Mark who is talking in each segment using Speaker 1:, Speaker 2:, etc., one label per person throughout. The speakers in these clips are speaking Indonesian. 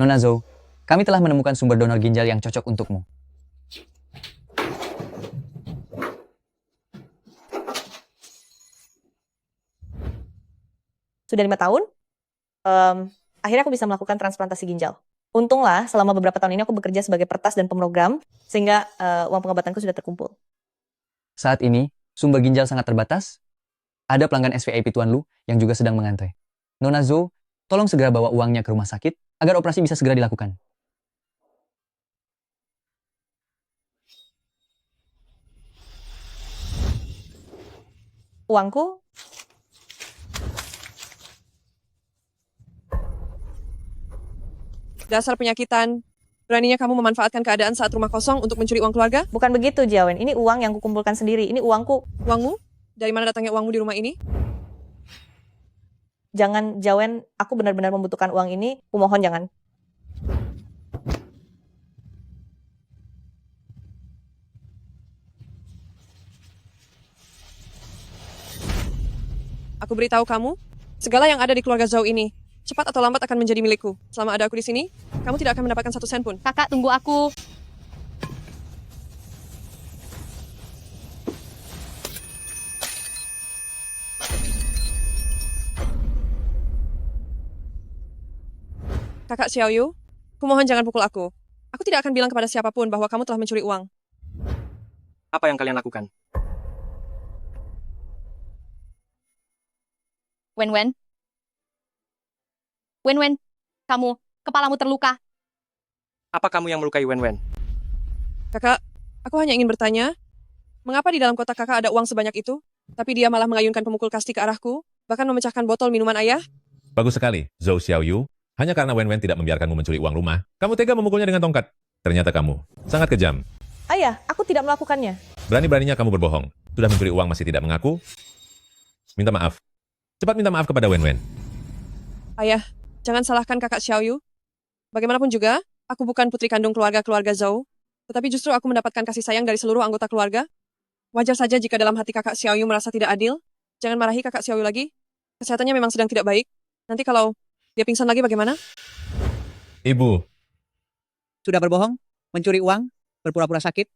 Speaker 1: Nona Zhou, kami telah menemukan sumber donor ginjal yang cocok untukmu.
Speaker 2: Sudah 5 tahun, akhirnya aku bisa melakukan transplantasi ginjal. Untunglah selama beberapa tahun ini aku bekerja sebagai pertas dan pemrogram, sehingga uang pengobatanku sudah terkumpul.
Speaker 1: Saat ini, sumber ginjal sangat terbatas. Ada pelanggan SVIP Tuan Lu yang juga sedang mengantre. Nona Zhou, tolong segera bawa uangnya ke rumah sakit agar operasi bisa segera dilakukan.
Speaker 2: Uangku,
Speaker 3: Dasar penyakitan. Beraninya kamu memanfaatkan keadaan saat rumah kosong untuk mencuri uang keluarga?
Speaker 2: bukan begitu Jiawen, ini uang yang kukumpulkan sendiri, ini uangku.
Speaker 3: Uangmu? Dari mana datangnya uangmu di rumah ini?
Speaker 2: Jangan Jiawen, aku benar-benar membutuhkan uang ini, kumohon jangan.
Speaker 3: Aku beritahu kamu, segala yang ada di keluarga Zhou ini, cepat atau lambat akan menjadi milikku. Selama ada aku di sini, kamu tidak akan mendapatkan 1 sen pun.
Speaker 2: Kakak, tunggu aku.
Speaker 3: Kakak Xiaoyu, kumohon jangan pukul aku. Aku tidak akan bilang kepada siapapun bahwa kamu telah mencuri uang.
Speaker 4: Apa yang kalian lakukan?
Speaker 5: Wen-Wen. Wen-Wen, kamu, kepalamu terluka.
Speaker 4: Apa kamu yang melukai Wen-Wen?
Speaker 3: Kakak, aku hanya ingin bertanya, mengapa di dalam kotak kakak ada uang sebanyak itu, tapi dia malah mengayunkan pemukul kasti ke arahku, bahkan memecahkan botol minuman ayah?
Speaker 6: Bagus sekali, Zhou Xiaoyu. Hanya karena Wen-Wen tidak membiarkanmu mencuri uang rumah, kamu tega memukulnya dengan tongkat. Ternyata kamu sangat kejam.
Speaker 2: Ayah, aku tidak melakukannya.
Speaker 6: Berani-beraninya kamu berbohong. Sudah mencuri uang masih tidak mengaku? Minta maaf. Cepat minta maaf kepada Wen-Wen.
Speaker 3: Ayah, jangan salahkan kakak Xiaoyu. Bagaimanapun juga, aku bukan putri kandung keluarga Zhou, tetapi justru aku mendapatkan kasih sayang dari seluruh anggota keluarga. Wajar saja jika dalam hati kakak Xiaoyu merasa tidak adil. Jangan marahi kakak Xiaoyu lagi. Kesehatannya memang sedang tidak baik. Nanti kalau dia pingsan lagi bagaimana?
Speaker 6: Ibu,
Speaker 7: Sudah berbohong, mencuri uang, berpura-pura sakit,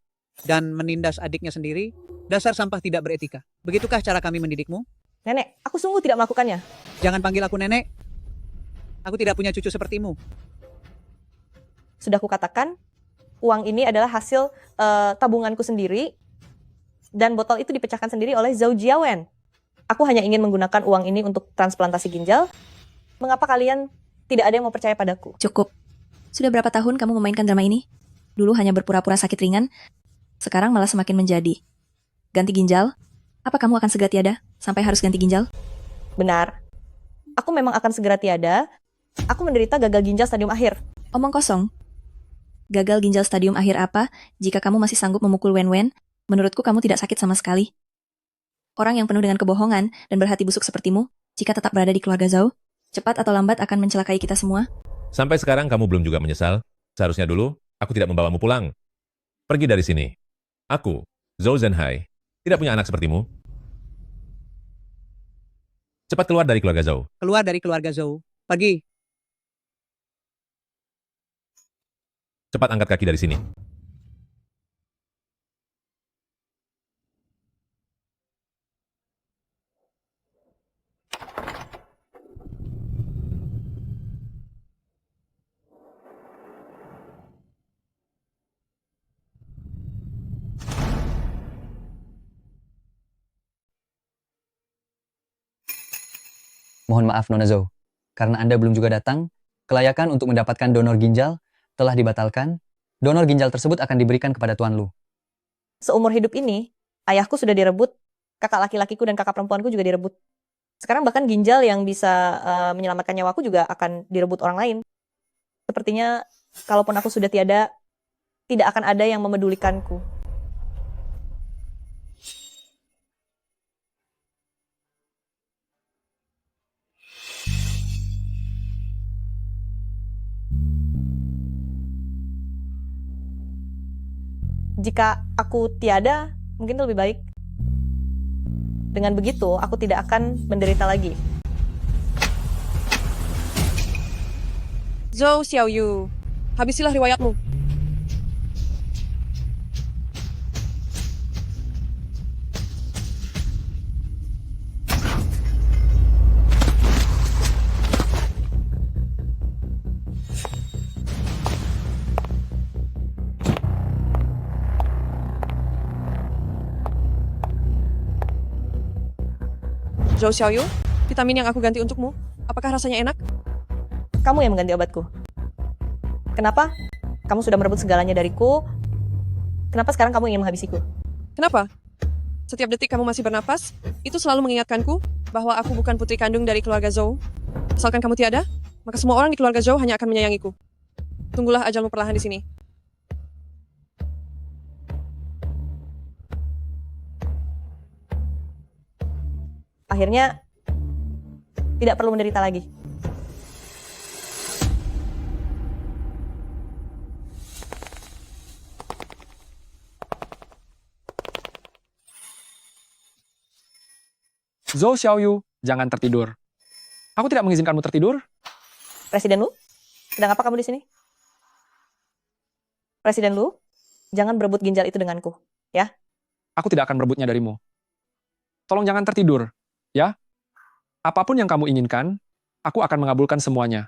Speaker 7: dan menindas adiknya sendiri, dasar sampah tidak beretika. Begitukah cara kami mendidikmu?
Speaker 2: Nenek, aku sungguh tidak melakukannya.
Speaker 7: Jangan panggil aku nenek. Aku tidak punya cucu sepertimu.
Speaker 2: Sudah kukatakan, uang ini adalah hasil tabunganku sendiri, dan botol itu dipecahkan sendiri oleh Zhou Jiawen. Aku hanya ingin menggunakan uang ini untuk transplantasi ginjal. Mengapa kalian tidak ada yang mau percaya padaku?
Speaker 5: Cukup. Sudah berapa tahun kamu memainkan drama ini? Dulu hanya berpura-pura sakit ringan, sekarang malah semakin menjadi. Ganti ginjal? Apa kamu akan segera tiada sampai harus ganti ginjal?
Speaker 2: Benar. Aku memang akan segera tiada. Aku menderita gagal ginjal stadium akhir.
Speaker 5: Omong kosong. Gagal ginjal stadium akhir apa jika kamu masih sanggup memukul Wen-Wen? Menurutku kamu tidak sakit sama sekali. Orang yang penuh dengan kebohongan dan berhati busuk sepertimu, jika tetap berada di keluarga Zhou, cepat atau lambat akan mencelakai kita semua.
Speaker 6: sampai sekarang kamu belum juga menyesal? Seharusnya dulu, aku tidak membawamu pulang. Pergi dari sini. Aku, Zhou Zhenhai, tidak punya anak sepertimu. Cepat keluar dari keluarga Zhou.
Speaker 7: Keluar dari keluarga Zhou. Pergi.
Speaker 6: Cepat angkat kaki dari sini.
Speaker 1: Mohon maaf Nona Zhou, karena Anda belum juga datang, kelayakan untuk mendapatkan donor ginjal telah dibatalkan. Donor ginjal tersebut akan diberikan kepada Tuan Lu.
Speaker 2: Seumur hidup ini, ayahku sudah direbut, kakak laki-lakiku dan kakak perempuanku juga direbut. Sekarang bahkan ginjal yang bisa menyelamatkan nyawaku juga akan direbut orang lain. Sepertinya, kalaupun aku sudah tiada, tidak akan ada yang memedulikanku. Jika aku tiada, mungkin itu lebih baik. Dengan begitu, aku tidak akan menderita lagi.
Speaker 3: Zhou Xiaoyu, habisilah riwayatmu. Zhou Xiaoyu, vitamin yang aku ganti untukmu, apakah rasanya enak?
Speaker 2: Kamu yang mengganti obatku. Kenapa? Kamu sudah merebut segalanya dariku. Kenapa sekarang kamu ingin menghabisiku?
Speaker 3: Kenapa? Setiap detik kamu masih bernapas, itu selalu mengingatkanku bahwa aku bukan putri kandung dari keluarga Zhou. Asalkan kamu tiada, maka semua orang di keluarga Zhou hanya akan menyayangiku. Tunggulah ajalmu perlahan di sini.
Speaker 2: Akhirnya, tidak perlu menderita lagi.
Speaker 8: Zhou Xiaoyu, jangan tertidur. Aku tidak mengizinkanmu tertidur.
Speaker 2: Presiden Lu, sedang apa kamu di sini? Presiden Lu, jangan berebut ginjal itu denganku, ya?
Speaker 8: Aku tidak akan merebutnya darimu. Tolong jangan tertidur, ya? Apapun yang kamu inginkan, aku akan mengabulkan semuanya.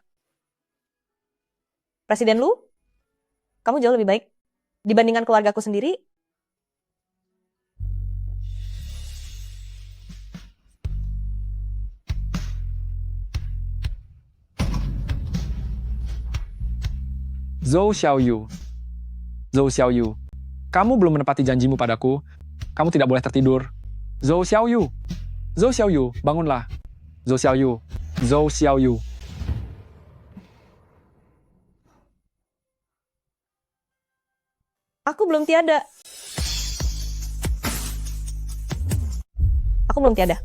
Speaker 2: Presiden Lu, kamu jauh lebih baik dibandingkan keluargaku sendiri.
Speaker 8: Zhou Xiaoyu. Zhou Xiaoyu, kamu belum menepati janjimu padaku. Kamu tidak boleh tertidur. Zhou Xiaoyu. Zhou Xiaoyu, bangunlah. Zhou Xiaoyu. Zhou Xiaoyu.
Speaker 2: Aku belum tiada. Aku belum tiada.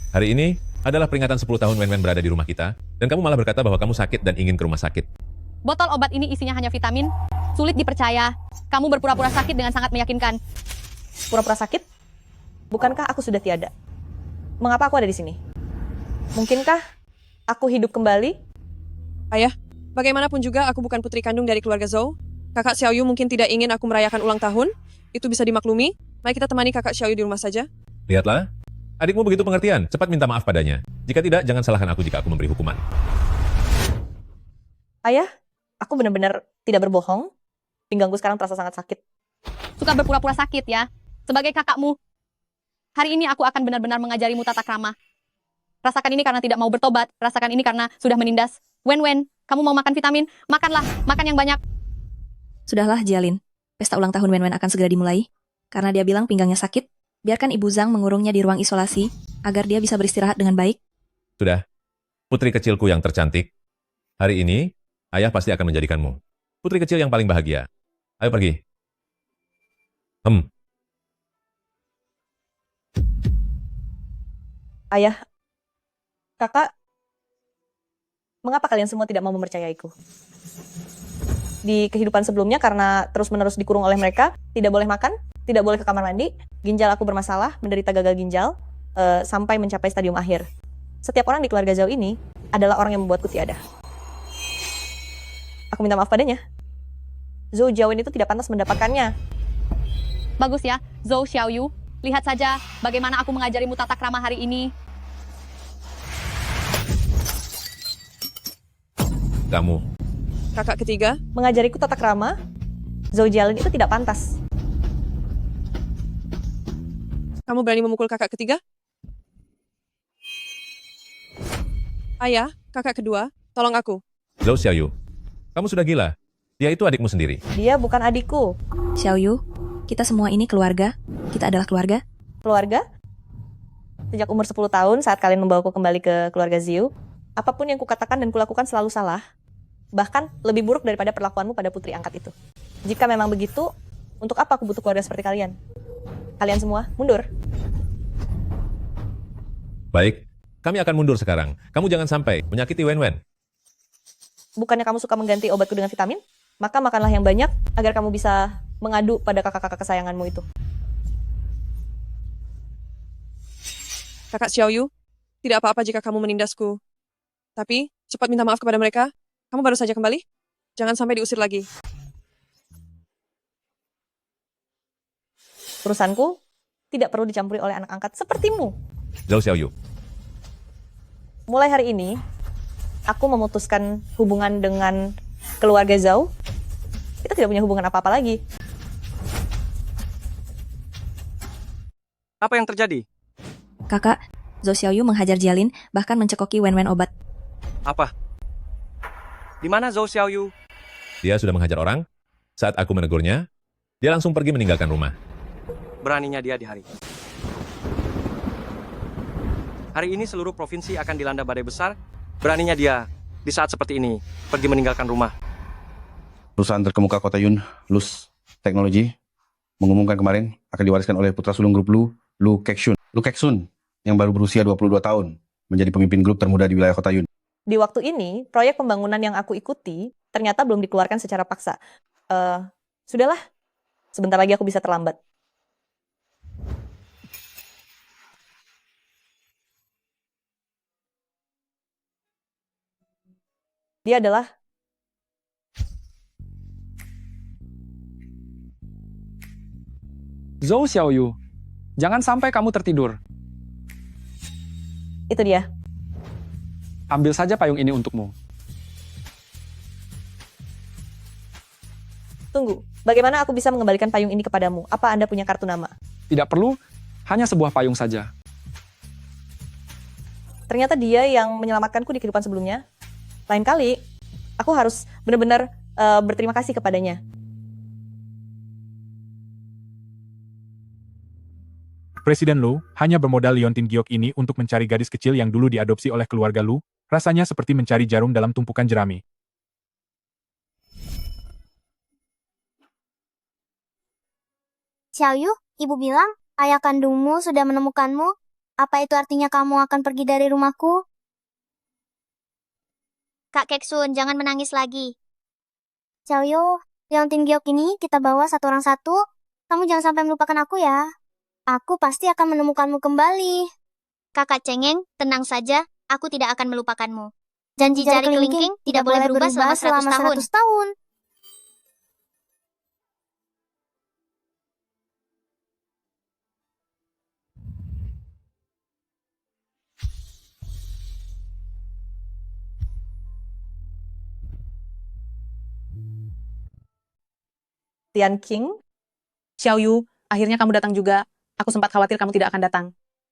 Speaker 6: Hari ini adalah peringatan 10 tahun Wen Wen berada di rumah kita, dan kamu malah berkata bahwa kamu sakit dan ingin ke rumah sakit.
Speaker 9: Botol obat ini isinya hanya vitamin. Sulit dipercaya. Kamu berpura-pura sakit dengan sangat meyakinkan.
Speaker 2: Pura-pura sakit? Bukankah aku sudah tiada? Mengapa aku ada di sini? Mungkinkah aku hidup kembali?
Speaker 3: Ayah, bagaimanapun juga aku bukan putri kandung dari keluarga Zhou. Kakak Xiaoyu mungkin tidak ingin aku merayakan ulang tahun. Itu bisa dimaklumi. Mari kita temani kakak Xiaoyu di rumah saja.
Speaker 6: Lihatlah, adikmu begitu pengertian, cepat minta maaf padanya. Jika tidak, jangan salahkan aku jika aku memberi hukuman.
Speaker 2: Ayah, aku benar-benar tidak berbohong. Pinggangku sekarang terasa sangat sakit.
Speaker 9: Suka berpura-pura sakit ya. Sebagai kakakmu, hari ini aku akan benar-benar mengajarimu tata krama. Rasakan ini karena tidak mau bertobat. Rasakan ini karena sudah menindas. Wen, kamu mau makan vitamin? Makanlah, makan yang banyak.
Speaker 5: Sudahlah, Jialin. Pesta ulang tahun Wen Wen akan segera dimulai. Karena dia bilang pinggangnya sakit, biarkan Ibu Zhang mengurungnya di ruang isolasi agar dia bisa beristirahat dengan baik.
Speaker 6: Sudah, putri kecilku yang tercantik. Hari ini, ayah pasti akan menjadikanmu putri kecil yang paling bahagia. Ayo pergi.
Speaker 2: Ayah, kakak, mengapa kalian semua tidak mau mempercayaiku? Di kehidupan sebelumnya karena terus-menerus dikurung oleh mereka, tidak boleh makan, tidak boleh ke kamar mandi, ginjal aku bermasalah, menderita gagal ginjal, sampai mencapai stadium akhir. Setiap orang di keluarga Zhou ini adalah orang yang membuatku tiada. Aku minta maaf padanya. Zhou Jiawen itu tidak pantas mendapatkannya.
Speaker 9: Bagus ya, Zhou Xiaoyu. Lihat saja bagaimana aku mengajarimu tata krama hari ini.
Speaker 6: Kamu,
Speaker 3: Kakak ketiga,
Speaker 2: Mengajariku tata krama, Zhou Jiawen itu tidak pantas.
Speaker 3: kamu berani memukul kakak ketiga? Ayah, kakak kedua, tolong aku.
Speaker 6: Zhou Xiaoyu, kamu sudah gila. Dia itu adikmu sendiri.
Speaker 2: Dia bukan adikku.
Speaker 5: Xiaoyu, kita semua ini keluarga. Kita adalah keluarga.
Speaker 2: Keluarga? Sejak umur 10 tahun saat kalian membawaku kembali ke keluarga Ziu, apapun yang kukatakan dan kulakukan selalu salah. Bahkan lebih buruk daripada perlakuanmu pada putri angkat itu. Jika memang begitu, untuk apa aku butuh keluarga seperti kalian? Kalian semua, mundur.
Speaker 6: Baik, kami akan mundur sekarang. Kamu jangan sampai menyakiti Wen Wen.
Speaker 2: Bukannya kamu suka mengganti obatku dengan vitamin? Maka makanlah yang banyak agar kamu bisa mengadu pada kakak-kakak kesayanganmu itu.
Speaker 3: Kakak Xiaoyu, tidak apa-apa jika kamu menindasku. Tapi, cepat minta maaf kepada mereka. Kamu baru saja kembali? Jangan sampai diusir lagi.
Speaker 2: Urusanku tidak perlu dicampuri oleh anak angkat sepertimu.
Speaker 6: Zhou Xiaoyu,
Speaker 2: Mulai hari ini, aku memutuskan hubungan dengan keluarga Zhao. Kita tidak punya hubungan apa-apa lagi.
Speaker 4: Apa yang terjadi?
Speaker 5: Kakak, Zhou Xiaoyu menghajar Jialin, bahkan mencekoki Wen obat.
Speaker 4: Apa? Di mana Zhou Xiaoyu?
Speaker 6: dia sudah menghajar orang. Saat aku menegurnya, dia langsung pergi meninggalkan rumah.
Speaker 4: Beraninya dia di hari. Hari ini seluruh provinsi akan dilanda badai besar. Beraninya dia di saat seperti ini pergi meninggalkan rumah.
Speaker 10: Perusahaan terkemuka kota Yun, Lus Technology, mengumumkan kemarin akan diwariskan oleh putra sulung grup Lu Kexun. Lu Kexun, yang baru berusia 22 tahun, menjadi pemimpin grup termuda di wilayah kota Yun.
Speaker 2: Di waktu ini, proyek pembangunan yang aku ikuti ternyata belum dikeluarkan secara paksa. Sudahlah, sebentar lagi aku bisa terlambat. Dia adalah
Speaker 8: Zhou Xiaoyu, jangan sampai kamu tertidur.
Speaker 2: itu dia.
Speaker 8: Ambil saja payung ini untukmu.
Speaker 2: Tunggu, bagaimana aku bisa mengembalikan payung ini kepadamu? Apa Anda punya kartu nama?
Speaker 8: Tidak perlu, hanya sebuah payung saja.
Speaker 2: Ternyata dia yang menyelamatkanku di kehidupan sebelumnya. Lain kali, aku harus benar-benar berterima kasih kepadanya.
Speaker 11: Presiden Lu hanya bermodal liontin giok ini untuk mencari gadis kecil yang dulu diadopsi oleh keluarga Lu, rasanya seperti mencari jarum dalam tumpukan jerami.
Speaker 12: Xiaoyu, ibu bilang, ayah kandungmu sudah menemukanmu. Apa itu artinya kamu akan pergi dari rumahku? Kak Keksun, jangan menangis lagi. Xiaoyu, liontin giok ini kita bawa satu orang satu. Kamu jangan sampai melupakan aku ya. Aku pasti akan menemukanmu kembali. Kakak Cengeng, tenang saja, aku tidak akan melupakanmu. Janji jari kelingking tidak boleh berubah selama 100 tahun.
Speaker 2: Tian King,
Speaker 9: Xiaoyu, akhirnya kamu datang juga. Aku sempat khawatir kamu tidak akan datang.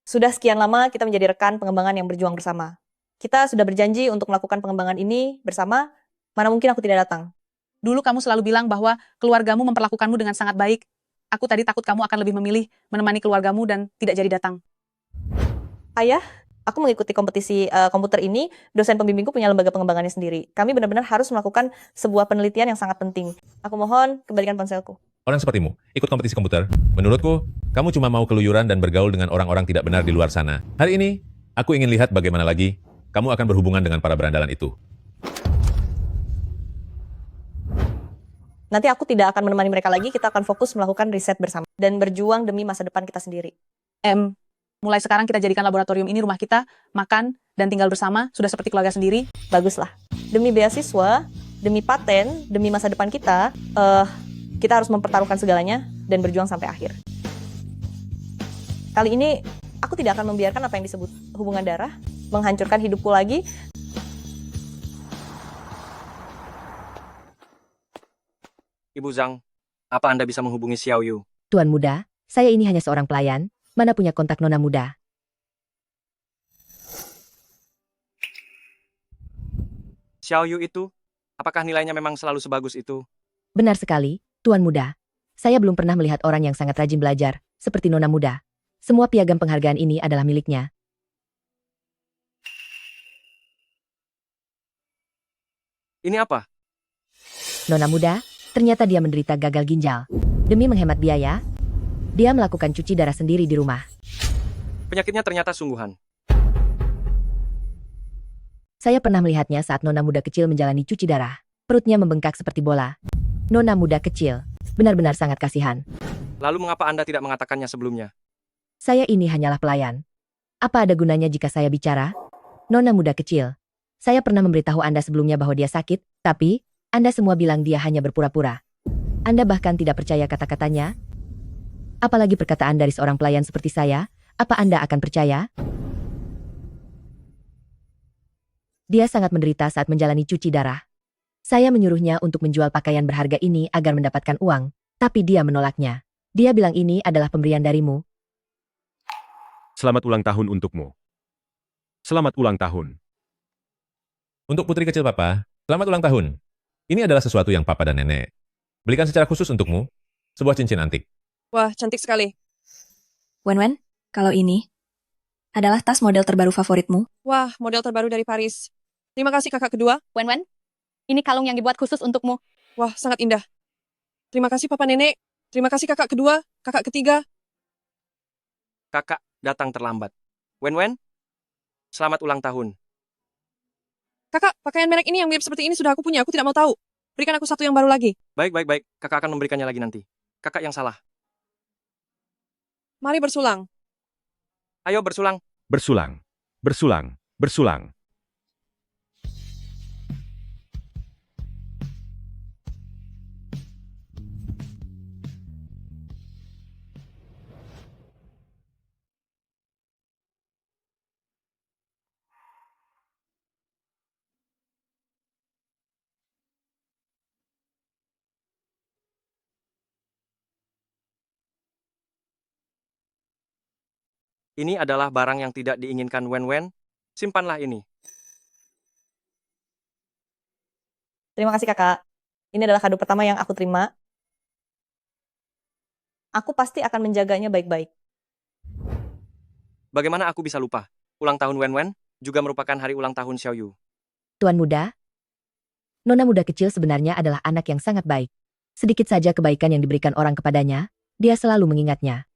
Speaker 2: sudah sekian lama kita menjadi rekan pengembangan yang berjuang bersama. Kita sudah berjanji untuk melakukan pengembangan ini bersama, mana mungkin aku tidak datang.
Speaker 9: Dulu kamu selalu bilang bahwa keluargamu memperlakukanmu dengan sangat baik. Aku tadi takut kamu akan lebih memilih menemani keluargamu dan tidak jadi datang.
Speaker 2: Ayah, aku mengikuti kompetisi komputer ini, dosen pembimbingku punya lembaga pengembangannya sendiri. Kami benar-benar harus melakukan sebuah penelitian yang sangat penting. Aku mohon kembalikan ponselku.
Speaker 6: Orang sepertimu, ikut kompetisi komputer. Menurutku, kamu cuma mau keluyuran dan bergaul dengan orang-orang tidak benar di luar sana. Hari ini, aku ingin lihat bagaimana lagi kamu akan berhubungan dengan para berandalan itu.
Speaker 2: Nanti aku tidak akan menemani mereka lagi, kita akan fokus melakukan riset bersama. Dan berjuang demi masa depan kita sendiri.
Speaker 9: Mulai sekarang kita jadikan laboratorium ini rumah kita, makan, dan tinggal bersama, sudah seperti keluarga sendiri.
Speaker 2: Baguslah. Demi beasiswa, demi paten, demi masa depan kita, kita harus mempertaruhkan segalanya dan berjuang sampai akhir. Kali ini, aku tidak akan membiarkan apa yang disebut hubungan darah menghancurkan hidupku lagi.
Speaker 4: Ibu Zhang, apa Anda bisa menghubungi Xiaoyu?
Speaker 13: Tuan muda, saya ini hanya seorang pelayan, mana punya kontak nona muda.
Speaker 4: Xiaoyu itu, apakah nilainya memang selalu sebagus itu?
Speaker 13: Benar sekali, Tuan muda. Saya belum pernah melihat orang yang sangat rajin belajar, seperti nona muda. Semua piagam penghargaan ini adalah miliknya.
Speaker 4: Ini apa?
Speaker 13: Nona muda, ternyata dia menderita gagal ginjal. Demi menghemat biaya, dia melakukan cuci darah sendiri di rumah.
Speaker 4: Penyakitnya ternyata sungguhan.
Speaker 13: Saya pernah melihatnya saat nona muda kecil menjalani cuci darah. Perutnya membengkak seperti bola. Nona muda kecil, benar-benar sangat kasihan.
Speaker 4: Lalu mengapa Anda tidak mengatakannya sebelumnya?
Speaker 13: Saya ini hanyalah pelayan. Apa ada gunanya jika saya bicara? Nona muda kecil, Saya pernah memberitahu Anda sebelumnya bahwa dia sakit, tapi Anda semua bilang dia hanya berpura-pura. Anda bahkan tidak percaya kata-katanya. Apalagi perkataan dari seorang pelayan seperti saya, apa Anda akan percaya? Dia sangat menderita saat menjalani cuci darah. Saya menyuruhnya untuk menjual pakaian berharga ini agar mendapatkan uang, tapi dia menolaknya. Dia bilang ini adalah pemberian darimu.
Speaker 14: Selamat ulang tahun untukmu. Selamat ulang tahun.
Speaker 6: Untuk putri kecil papa, selamat ulang tahun. Ini adalah sesuatu yang papa dan nenek belikan secara khusus untukmu, sebuah cincin antik.
Speaker 3: Wah, cantik sekali.
Speaker 5: Wen, kalau ini adalah tas model terbaru favoritmu.
Speaker 3: Wah, model terbaru dari Paris. Terima kasih kakak kedua.
Speaker 9: Wen, ini kalung yang dibuat khusus untukmu.
Speaker 3: Wah, sangat indah. Terima kasih papa nenek. Terima kasih kakak kedua, kakak ketiga.
Speaker 4: Kakak datang terlambat. Wen, selamat ulang tahun.
Speaker 3: Kakak, pakaian merek ini yang mirip seperti ini sudah aku punya, aku tidak mau tahu. Berikan aku satu yang baru lagi.
Speaker 4: Baik. Kakak akan memberikannya lagi nanti. Kakak yang salah.
Speaker 3: Mari bersulang.
Speaker 4: Ayo bersulang.
Speaker 14: Bersulang. Bersulang. Bersulang.
Speaker 4: Ini adalah barang yang tidak diinginkan Wen. Simpanlah ini.
Speaker 2: Terima kasih kakak. Ini adalah kado pertama yang aku terima. Aku pasti akan menjaganya baik-baik.
Speaker 4: Bagaimana aku bisa lupa? Ulang tahun Wen juga merupakan hari ulang tahun Xiaoyu.
Speaker 13: Tuan muda, Nona muda kecil sebenarnya adalah anak yang sangat baik. Sedikit saja kebaikan yang diberikan orang kepadanya, dia selalu mengingatnya.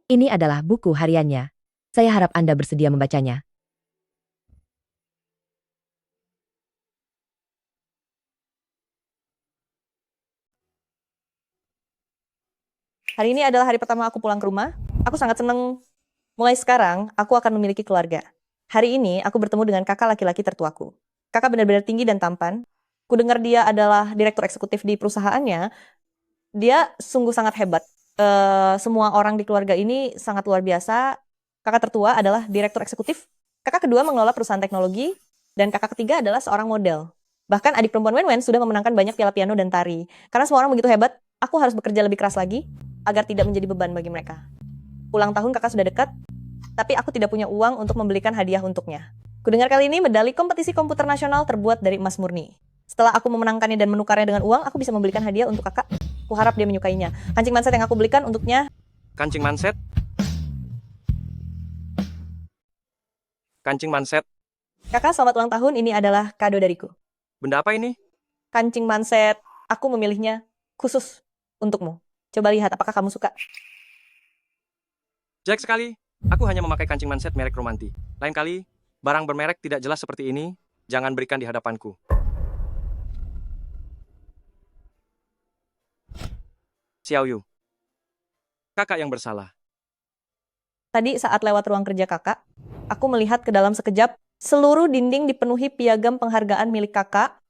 Speaker 13: Ini adalah buku hariannya. Saya harap Anda bersedia membacanya.
Speaker 2: Hari ini adalah hari pertama aku pulang ke rumah. Aku sangat senang. Mulai sekarang, aku akan memiliki keluarga. Hari ini, aku bertemu dengan kakak laki-laki tertuaku. Kakak benar-benar tinggi dan tampan. Ku dengar dia adalah direktur eksekutif di perusahaannya. Dia sungguh sangat hebat. Semua orang di keluarga ini sangat luar biasa. Kakak tertua adalah direktur eksekutif. Kakak kedua mengelola perusahaan teknologi. Dan kakak ketiga adalah seorang model. Bahkan adik perempuan Wen sudah memenangkan banyak piala piano dan tari. Karena semua orang begitu hebat, aku harus bekerja lebih keras lagi agar tidak menjadi beban bagi mereka. Ulang tahun kakak sudah dekat, tapi aku tidak punya uang untuk membelikan hadiah untuknya. Kudengar kali ini medali kompetisi komputer nasional terbuat dari emas murni. Setelah aku memenangkannya dan menukarnya dengan uang, aku bisa membelikan hadiah untuk kakak. Kuharap dia menyukainya. Kancing manset yang aku belikan untuknya.
Speaker 4: Kancing manset. Kancing manset.
Speaker 2: Kakak, selamat ulang tahun. Ini adalah kado dariku.
Speaker 4: Benda apa ini?
Speaker 2: Kancing manset. Aku memilihnya khusus untukmu. Coba lihat apakah kamu suka.
Speaker 4: Jelek sekali. Aku hanya memakai kancing manset merek Romanti. Lain kali, barang bermerek tidak jelas seperti ini, jangan berikan di hadapanku. Xiaoyu. Kakak yang bersalah.
Speaker 2: Tadi saat lewat ruang kerja kakak, aku melihat ke dalam sekejap, seluruh dinding dipenuhi piagam penghargaan milik kakak.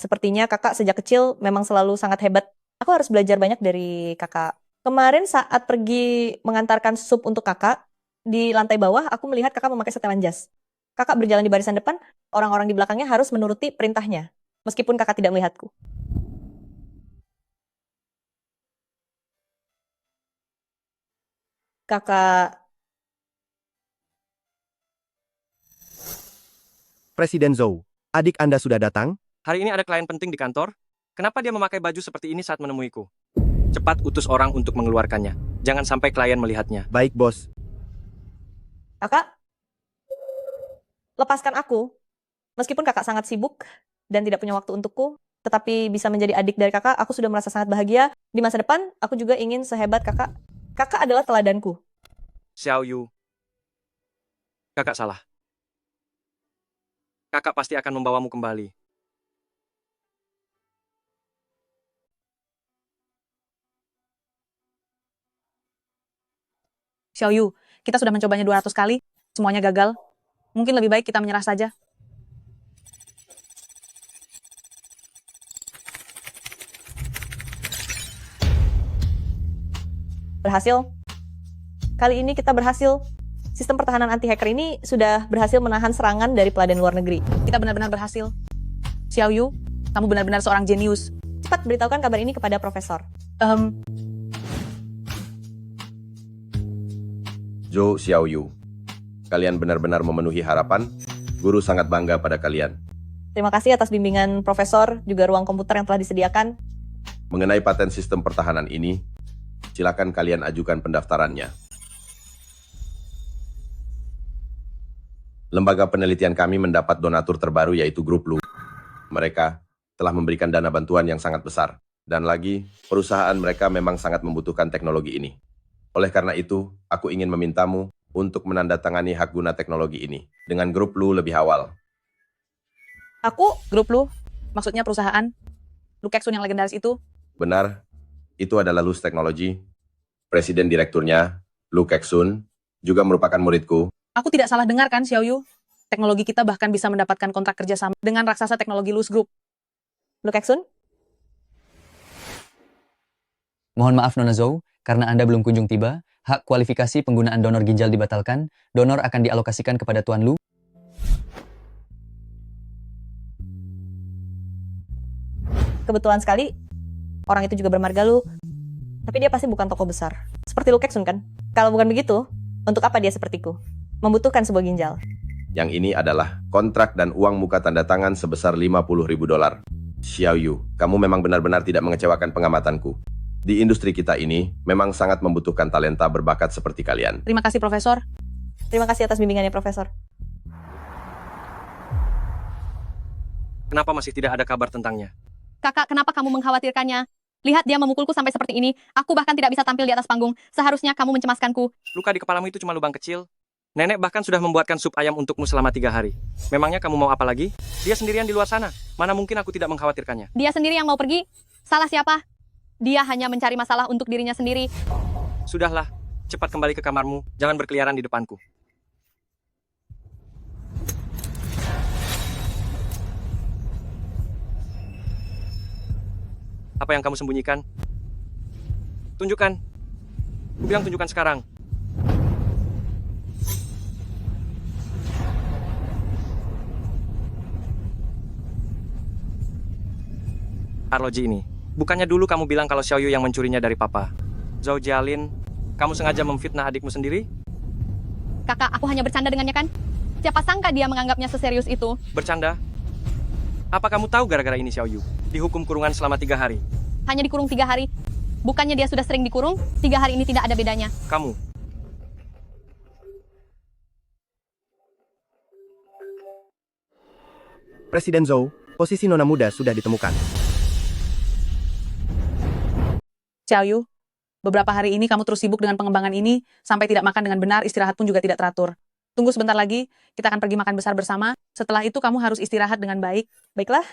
Speaker 2: Sepertinya kakak sejak kecil memang selalu sangat hebat. Aku harus belajar banyak dari kakak. Kemarin saat pergi mengantarkan sup untuk kakak, di lantai bawah aku melihat kakak memakai setelan jas. Kakak berjalan di barisan depan, orang-orang di belakangnya harus menuruti perintahnya, meskipun kakak tidak melihatku. Kakak,
Speaker 15: Presiden Zhou, adik Anda sudah datang?
Speaker 4: Hari ini ada klien penting di kantor. Kenapa dia memakai baju seperti ini saat menemuiku? Cepat utus orang untuk mengeluarkannya. Jangan sampai klien melihatnya.
Speaker 15: Baik, bos.
Speaker 2: kakak, lepaskan aku. Meskipun kakak sangat sibuk dan tidak punya waktu untukku, tetapi bisa menjadi adik dari kakak, aku sudah merasa sangat bahagia. Di masa depan, aku juga ingin sehebat kakak. Kakak adalah teladanku.
Speaker 4: Xiaoyu. Kakak salah. Kakak pasti akan membawamu kembali.
Speaker 16: Xiaoyu, kita sudah mencobanya 200 kali, semuanya gagal. Mungkin lebih baik kita menyerah saja.
Speaker 2: Berhasil. Kali ini kita berhasil. Sistem pertahanan anti-hacker ini sudah berhasil menahan serangan dari peladan luar negeri.
Speaker 16: Kita benar-benar berhasil. Xiao Yu, kamu benar-benar seorang jenius.
Speaker 2: Cepat beritahukan kabar ini kepada Profesor.
Speaker 10: Zhou Xiaoyu, kalian benar-benar memenuhi harapan. Guru sangat bangga pada kalian.
Speaker 2: Terima kasih atas bimbingan Profesor, juga ruang komputer yang telah disediakan.
Speaker 10: Mengenai paten sistem pertahanan ini, silakan kalian ajukan pendaftarannya. Lembaga penelitian kami mendapat donatur terbaru yaitu Grup Lu. Mereka telah memberikan dana bantuan yang sangat besar. Dan lagi, perusahaan mereka memang sangat membutuhkan teknologi ini. Oleh karena itu, aku ingin memintamu untuk menandatangani hak guna teknologi ini dengan Grup Lu lebih awal.
Speaker 16: Aku, Grup Lu, maksudnya perusahaan. Lu Keksun yang legendaris itu.
Speaker 10: Benar, itu adalah Lus Teknologi. Presiden direkturnya, Lu Keksun, juga merupakan muridku.
Speaker 16: Aku tidak salah dengar kan, Xiao Yu? Teknologi kita bahkan bisa mendapatkan kontrak kerjasama dengan raksasa teknologi Lus Group.
Speaker 2: Lu Keksun?
Speaker 1: Mohon maaf Nona Zhou, karena Anda belum kunjung tiba, hak kualifikasi penggunaan donor ginjal dibatalkan, donor akan dialokasikan kepada Tuan Lu.
Speaker 2: Kebetulan sekali, orang itu juga bermarga Lu. Tapi dia pasti bukan tokoh besar. Seperti Lu Keksun kan? Kalau bukan begitu, untuk apa dia sepertiku? Membutuhkan sebuah ginjal.
Speaker 10: Yang ini adalah kontrak dan uang muka tanda tangan sebesar $50.000. Xiao Yu, kamu memang benar-benar tidak mengecewakan pengamatanku. Di industri kita ini, memang sangat membutuhkan talenta berbakat seperti kalian.
Speaker 16: Terima kasih, Profesor.
Speaker 2: Terima kasih atas bimbingannya, Profesor.
Speaker 4: Kenapa masih tidak ada kabar tentangnya?
Speaker 9: Kakak, kenapa kamu mengkhawatirkannya? Lihat dia memukulku sampai seperti ini. Aku bahkan tidak bisa tampil di atas panggung. Seharusnya kamu mencemaskanku.
Speaker 4: Luka di kepalamu itu cuma lubang kecil. Nenek bahkan sudah membuatkan sup ayam untukmu selama 3 hari. Memangnya kamu mau apa lagi? Dia sendirian di luar sana. Mana mungkin aku tidak mengkhawatirkannya.
Speaker 9: Dia sendiri yang mau pergi. Salah siapa? Dia hanya mencari masalah untuk dirinya sendiri.
Speaker 4: Sudahlah, cepat kembali ke kamarmu. Jangan berkeliaran di depanku. Apa yang kamu sembunyikan? Tunjukkan. Ku bilang tunjukkan sekarang. Arloji ini. Bukannya dulu kamu bilang kalau Xiao Yu yang mencurinya dari papa. Zhou Jialin, kamu sengaja memfitnah adikmu sendiri?
Speaker 9: Kakak, aku hanya bercanda dengannya kan? Siapa sangka dia menganggapnya seserius itu?
Speaker 4: Bercanda? Apa kamu tahu gara-gara ini Xiao Yu dihukum kurungan selama 3 hari?
Speaker 9: Hanya dikurung 3 hari. Bukannya dia sudah sering dikurung? 3 hari ini tidak ada bedanya.
Speaker 4: Kamu.
Speaker 15: Presiden Zhou, posisi nona muda sudah ditemukan.
Speaker 16: Xiao Yu, beberapa hari ini kamu terus sibuk dengan pengembangan ini, sampai tidak makan dengan benar, istirahat pun juga tidak teratur. Tunggu sebentar lagi, kita akan pergi makan besar bersama. Setelah itu kamu harus istirahat dengan baik.
Speaker 2: Baiklah.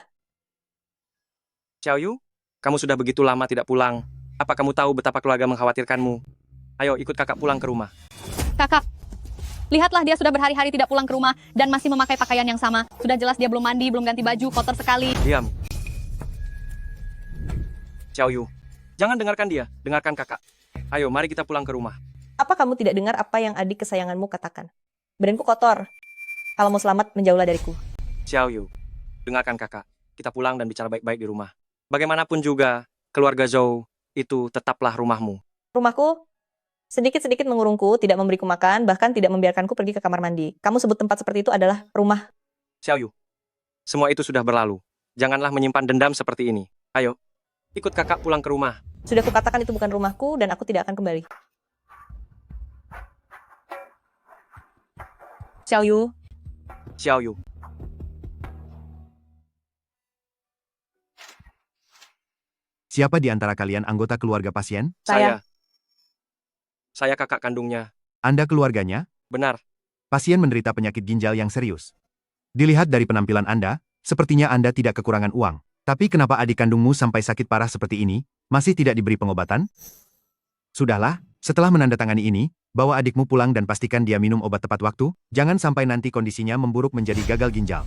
Speaker 4: Xiao Yu, kamu sudah begitu lama tidak pulang. Apa kamu tahu betapa keluarga mengkhawatirkanmu? Ayo ikut kakak pulang ke rumah.
Speaker 9: Kakak, lihatlah dia sudah berhari-hari tidak pulang ke rumah dan masih memakai pakaian yang sama. Sudah jelas dia belum mandi, belum ganti baju, kotor sekali.
Speaker 4: Diam. Xiao Yu, jangan dengarkan dia, dengarkan kakak. Ayo, mari kita pulang ke rumah.
Speaker 2: Apa kamu tidak dengar apa yang adik kesayanganmu katakan? Badanku kotor. Kalau mau selamat, menjauhlah dariku.
Speaker 4: Xiao Yu, dengarkan kakak. Kita pulang dan bicara baik-baik di rumah. Bagaimanapun juga, keluarga Zhou itu tetaplah rumahmu.
Speaker 2: Rumahku sedikit-sedikit mengurungku, tidak memberiku makan, bahkan tidak membiarkanku pergi ke kamar mandi. Kamu sebut tempat seperti itu adalah rumah.
Speaker 4: Xiao Yu, semua itu sudah berlalu. Janganlah menyimpan dendam seperti ini. Ayo, ikut kakak pulang ke rumah.
Speaker 2: Sudah kukatakan itu bukan rumahku dan aku tidak akan kembali.
Speaker 16: Xiao Yu.
Speaker 4: Xiao Yu.
Speaker 15: Siapa di antara kalian anggota keluarga pasien?
Speaker 4: Saya kakak kandungnya.
Speaker 15: Anda keluarganya?
Speaker 4: Benar.
Speaker 15: Pasien menderita penyakit ginjal yang serius. Dilihat dari penampilan Anda, sepertinya Anda tidak kekurangan uang. Tapi kenapa adik kandungmu sampai sakit parah seperti ini, masih tidak diberi pengobatan? Sudahlah, Setelah menandatangani ini, bawa adikmu pulang dan pastikan dia minum obat tepat waktu, jangan sampai nanti kondisinya memburuk menjadi gagal ginjal.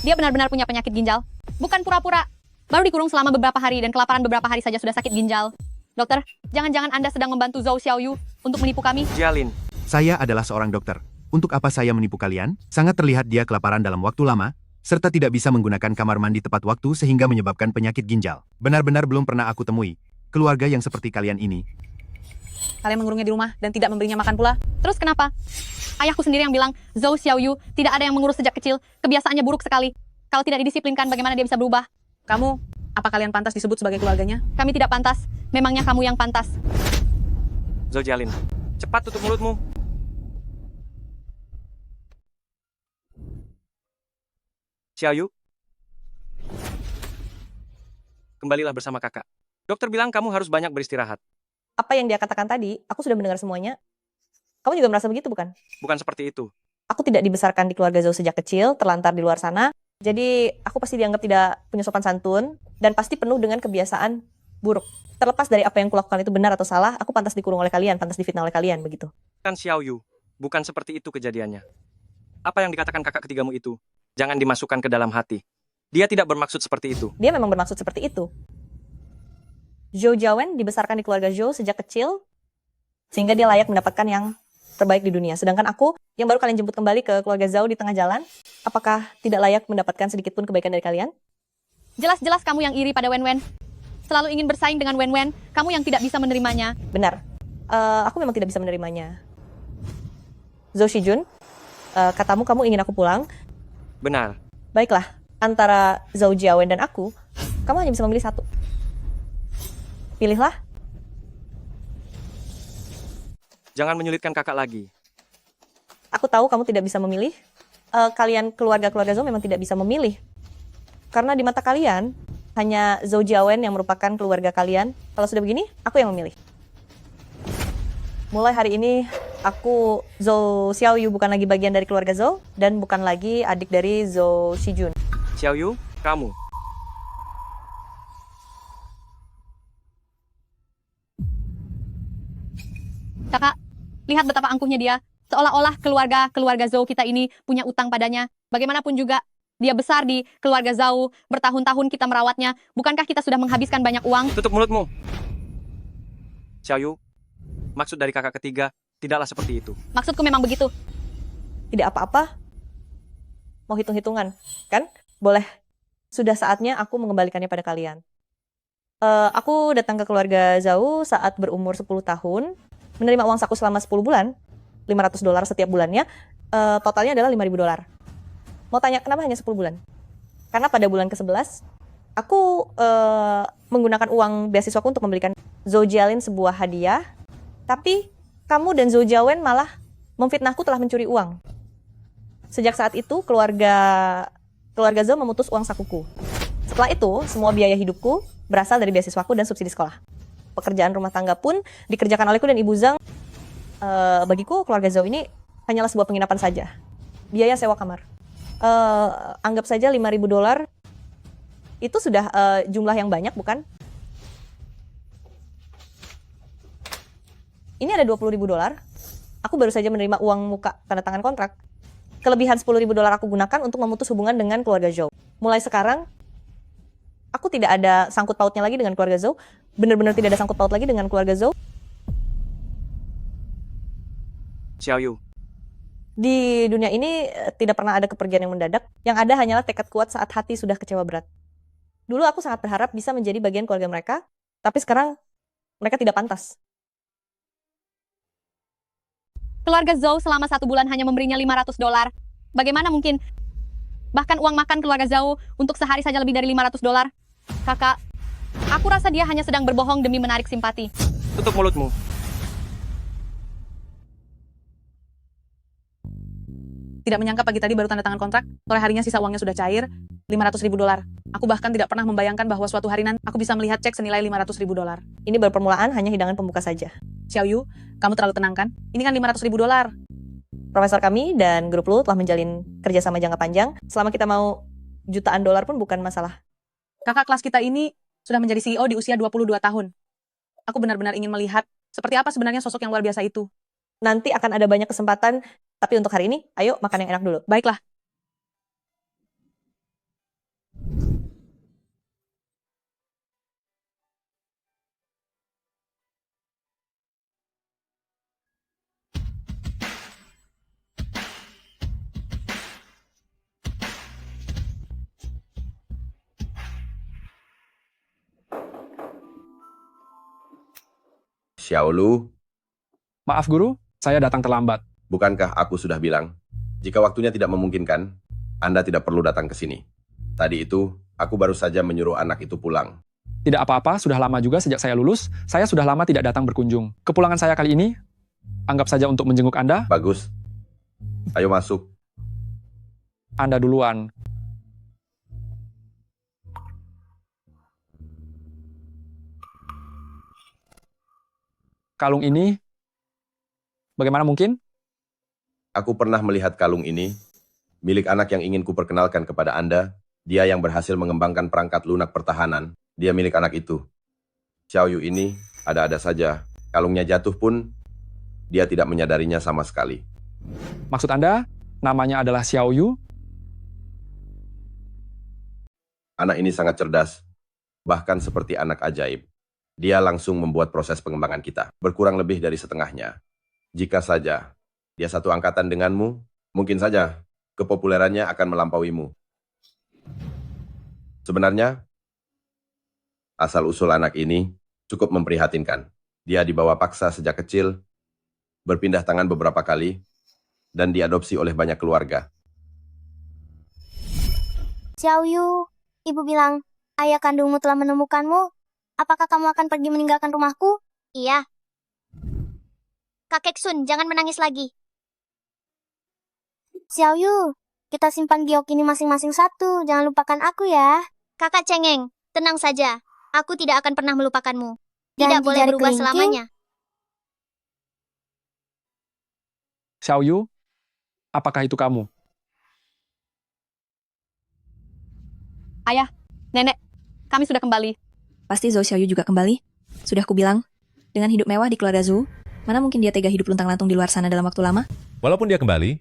Speaker 9: Dia benar-benar punya penyakit ginjal. Bukan pura-pura. Baru dikurung selama beberapa hari dan kelaparan beberapa hari saja sudah sakit ginjal. Dokter, jangan-jangan Anda sedang membantu Zhou Xiaoyu untuk menipu kami?
Speaker 4: Jialin,
Speaker 15: Saya adalah seorang dokter. Untuk apa saya menipu kalian? Sangat terlihat dia kelaparan dalam waktu lama, serta tidak bisa menggunakan kamar mandi tepat waktu sehingga menyebabkan penyakit ginjal. Benar-benar belum pernah aku temui keluarga yang seperti kalian ini.
Speaker 16: Kalian mengurungnya di rumah dan tidak memberinya makan pula.
Speaker 9: Terus kenapa? Ayahku sendiri yang bilang, Zhou Xiaoyu tidak ada yang mengurus sejak kecil. Kebiasaannya buruk sekali. Kalau tidak didisiplinkan, bagaimana dia bisa berubah?
Speaker 16: Kamu, apa kalian pantas disebut sebagai keluarganya?
Speaker 9: Kami tidak pantas. Memangnya kamu yang pantas.
Speaker 4: Zhou Jialin, cepat tutup mulutmu. Xiaoyu, kembalilah bersama kakak. Dokter bilang kamu harus banyak beristirahat.
Speaker 2: Apa yang dia katakan tadi, aku sudah mendengar semuanya. Kamu juga merasa begitu, bukan?
Speaker 4: Bukan seperti itu.
Speaker 2: Aku tidak dibesarkan di keluarga Zhou sejak kecil, terlantar di luar sana. Jadi, aku pasti dianggap tidak punya sopan santun, dan pasti penuh dengan kebiasaan buruk. Terlepas dari apa yang kulakukan itu benar atau salah, aku pantas dikurung oleh kalian, pantas difitnah oleh kalian, begitu.
Speaker 4: Kan Xiaoyu, bukan seperti itu kejadiannya. Apa yang dikatakan kakak ketigamu itu, jangan dimasukkan ke dalam hati. Dia tidak bermaksud seperti itu.
Speaker 2: Dia memang bermaksud seperti itu. Zhou Jiawen dibesarkan di keluarga Zhou sejak kecil, sehingga dia layak mendapatkan yang terbaik di dunia. Sedangkan aku, yang baru kalian jemput kembali ke keluarga Zhou di tengah jalan, apakah tidak layak mendapatkan sedikit pun kebaikan dari kalian?
Speaker 9: Jelas-jelas kamu yang iri pada Wen-Wen. Selalu ingin bersaing dengan Wen-Wen, kamu yang tidak bisa menerimanya.
Speaker 2: Benar. Aku memang tidak bisa menerimanya. Zhou Shijun, katamu kamu ingin aku pulang.
Speaker 4: Benar.
Speaker 2: Baiklah, antara Zhou Jiawen dan aku, kamu hanya bisa memilih satu. Pilihlah.
Speaker 4: Jangan menyulitkan kakak lagi.
Speaker 2: Aku tahu kamu tidak bisa memilih. Kalian keluarga-keluarga Zhou memang tidak bisa memilih. Karena di mata kalian, hanya Zhou Jiawen yang merupakan keluarga kalian. Kalau sudah begini, aku yang memilih. Mulai hari ini, aku Zhou Xiaoyu bukan lagi bagian dari keluarga Zhou, dan bukan lagi adik dari Zhou Shijun.
Speaker 4: Xiaoyu, kamu.
Speaker 9: Kakak, lihat betapa angkuhnya dia. Seolah-olah keluarga Zhou kita ini punya utang padanya. Bagaimanapun juga, dia besar di keluarga Zhou, bertahun-tahun kita merawatnya. Bukankah kita sudah menghabiskan banyak uang?
Speaker 4: Tutup mulutmu. Xiaoyu, maksud dari kakak ketiga tidaklah seperti itu.
Speaker 9: Maksudku memang begitu.
Speaker 2: Tidak apa-apa. Mau hitung-hitungan, kan? Boleh. Sudah saatnya aku mengembalikannya pada kalian. Aku datang ke keluarga Zhou saat berumur 10 tahun, menerima uang saku selama 10 bulan, $500 setiap bulannya, totalnya adalah $5.000. Mau tanya kenapa hanya 10 bulan? Karena pada bulan ke-11, aku menggunakan uang beasiswaku untuk membelikan Zhou Jialin sebuah hadiah, tapi kamu dan Zhou Jiawen malah memfitnahku telah mencuri uang. Sejak saat itu, keluarga Zhou memutus uang sakuku. Setelah itu, semua biaya hidupku berasal dari beasiswaku dan subsidi sekolah. Pekerjaan rumah tangga pun dikerjakan olehku dan Ibu Zhang. Bagiku, keluarga Zhou ini hanyalah sebuah penginapan saja. Biaya sewa kamar. Anggap saja $5.000. Itu sudah jumlah yang banyak, bukan? Ini ada $20.000. Aku baru saja menerima uang muka tanda tangan kontrak. Kelebihan $10.000 aku gunakan untuk memutus hubungan dengan keluarga Zhou. Mulai sekarang, aku tidak ada sangkut pautnya lagi dengan keluarga Zhou. Benar-benar tidak ada sangkut paut lagi dengan keluarga Zhou.
Speaker 4: Xiaoyu,
Speaker 2: Di dunia ini tidak pernah ada kepergian yang mendadak. Yang ada hanyalah tekad kuat saat hati sudah kecewa berat. Dulu aku sangat berharap bisa menjadi bagian keluarga mereka, tapi sekarang mereka tidak pantas.
Speaker 9: Keluarga Zhou selama 1 bulan hanya memberinya $500. Bagaimana mungkin? Bahkan uang makan keluarga Zhou untuk sehari saja lebih dari $500. Kakak, aku rasa dia hanya sedang berbohong demi menarik simpati.
Speaker 4: tutup mulutmu.
Speaker 16: Tidak menyangka pagi tadi baru tanda tangan kontrak, sore harinya sisa uangnya sudah cair, $500.000. Aku bahkan tidak pernah membayangkan bahwa suatu hari nanti aku bisa melihat cek senilai $500.000.
Speaker 2: Ini baru permulaan, hanya hidangan pembuka saja.
Speaker 16: Xiaoyu, kamu terlalu tenang kan? Ini kan $500.000.
Speaker 2: Profesor kami dan grup Lu telah menjalin kerjasama jangka panjang. Selama kita mau jutaan dolar pun bukan masalah.
Speaker 16: Kakak kelas kita ini sudah menjadi CEO di usia 22 tahun. Aku benar-benar ingin melihat Seperti apa sebenarnya sosok yang luar biasa itu?
Speaker 2: Nanti akan ada banyak kesempatan, tapi untuk hari ini, ayo makan yang enak dulu.
Speaker 16: Baiklah.
Speaker 17: Xiaolu,
Speaker 8: Maaf guru, saya datang terlambat.
Speaker 17: bukankah aku sudah bilang, jika waktunya tidak memungkinkan, Anda tidak perlu datang ke sini. Tadi itu, aku baru saja menyuruh anak itu pulang.
Speaker 8: Tidak apa-apa, sudah lama juga sejak saya lulus, saya sudah lama tidak datang berkunjung. Kepulangan saya kali ini, anggap saja untuk menjenguk Anda.
Speaker 17: Bagus. Ayo masuk.
Speaker 8: Anda duluan. Kalung ini, bagaimana mungkin?
Speaker 17: Aku pernah melihat kalung ini, milik anak yang ingin kuperkenalkan kepada Anda. Dia yang berhasil mengembangkan perangkat lunak pertahanan. Dia milik anak itu. Xiaoyu ini ada-ada saja. Kalungnya jatuh pun, dia tidak menyadarinya sama sekali.
Speaker 8: Maksud Anda, namanya adalah Xiaoyu?
Speaker 17: Anak ini sangat cerdas, bahkan seperti anak ajaib. Dia langsung membuat proses pengembangan kita, berkurang lebih dari setengahnya. Jika saja dia satu angkatan denganmu, mungkin saja kepopulerannya akan melampauimu. Sebenarnya, asal-usul anak ini cukup memprihatinkan. Dia dibawa paksa sejak kecil, berpindah tangan beberapa kali, dan diadopsi oleh banyak keluarga.
Speaker 12: Xiaoyu, ibu bilang, ayah kandungmu telah menemukanmu. Apakah kamu akan pergi meninggalkan rumahku?
Speaker 18: Iya. Kakek Sun, jangan menangis lagi.
Speaker 12: Xiaoyu, kita simpan giok ini masing-masing satu. Jangan lupakan aku ya.
Speaker 18: Kakak Cengeng, tenang saja. Aku tidak akan pernah melupakanmu.
Speaker 12: Dan
Speaker 18: Tidak
Speaker 12: di
Speaker 18: boleh
Speaker 12: jari
Speaker 18: berubah
Speaker 12: kelingking?
Speaker 18: selamanya.
Speaker 8: Xiaoyu, apakah itu kamu?
Speaker 9: Ayah, nenek, kami sudah kembali.
Speaker 5: Pasti Zhou Xiaoyu juga kembali. Sudah kubilang, dengan hidup mewah di keluarga Zhou, mana mungkin dia tega hidup luntang-lantung di luar sana dalam waktu lama?
Speaker 6: Walaupun dia kembali,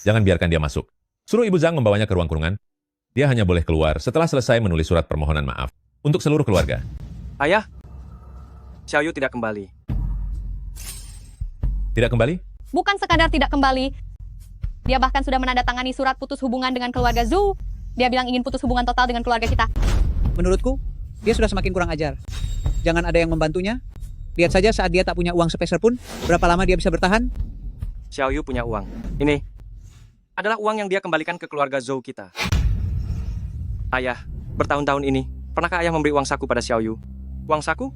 Speaker 6: jangan biarkan dia masuk. Suruh Ibu Zhang membawanya ke ruang kurungan. Dia hanya boleh keluar setelah selesai menulis surat permohonan maaf untuk seluruh keluarga.
Speaker 4: Ayah, Xiaoyu tidak kembali.
Speaker 6: Tidak kembali?
Speaker 9: Bukan sekadar tidak kembali, dia bahkan sudah menandatangani surat putus hubungan dengan keluarga Zhou. Dia bilang ingin putus hubungan total dengan keluarga kita.
Speaker 7: Menurutku, dia sudah semakin kurang ajar. Jangan ada yang membantunya. Lihat saja saat dia tak punya uang sepeser pun, berapa lama dia bisa bertahan?
Speaker 4: Xiaoyu punya uang. Ini adalah uang yang dia kembalikan ke keluarga Zhou kita. Ayah, bertahun-tahun ini, pernahkah ayah memberi uang saku pada Xiaoyu? Uang saku?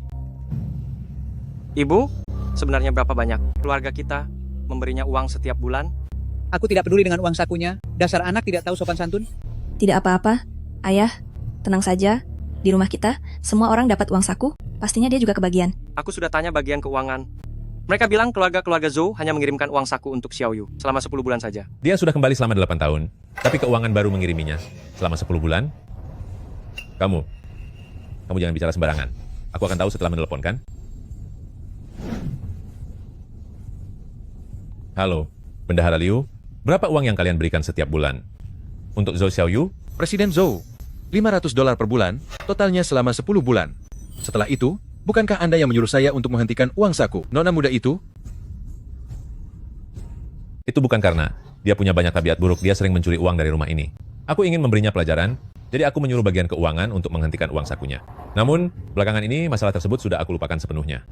Speaker 4: Ibu, sebenarnya berapa banyak keluarga kita memberinya uang setiap bulan?
Speaker 7: Aku tidak peduli dengan uang sakunya. Dasar anak tidak tahu sopan santun.
Speaker 5: Tidak apa-apa, ayah, tenang saja. Di rumah kita, semua orang dapat uang saku, pastinya dia juga kebagian.
Speaker 4: Aku sudah tanya bagian keuangan. Mereka bilang keluarga-keluarga Zhou hanya mengirimkan uang saku untuk Xiaoyu selama 10 bulan saja.
Speaker 6: Dia sudah kembali selama 8 tahun, tapi keuangan baru mengiriminya selama 10 bulan. Kamu jangan bicara sembarangan. Aku akan tahu setelah meneleponkan. Halo, Bendahara Liu. Berapa uang yang kalian berikan setiap bulan? Untuk Zhou Xiaoyu?
Speaker 19: Presiden Zhou, $500 per bulan, totalnya selama 10 bulan. Setelah itu, bukankah Anda yang menyuruh saya untuk menghentikan uang saku? Nona muda itu?
Speaker 6: Itu bukan karena dia punya banyak tabiat buruk, dia sering mencuri uang dari rumah ini. Aku ingin memberinya pelajaran, jadi aku menyuruh bagian keuangan untuk menghentikan uang sakunya. Namun, belakangan ini masalah tersebut sudah aku lupakan sepenuhnya.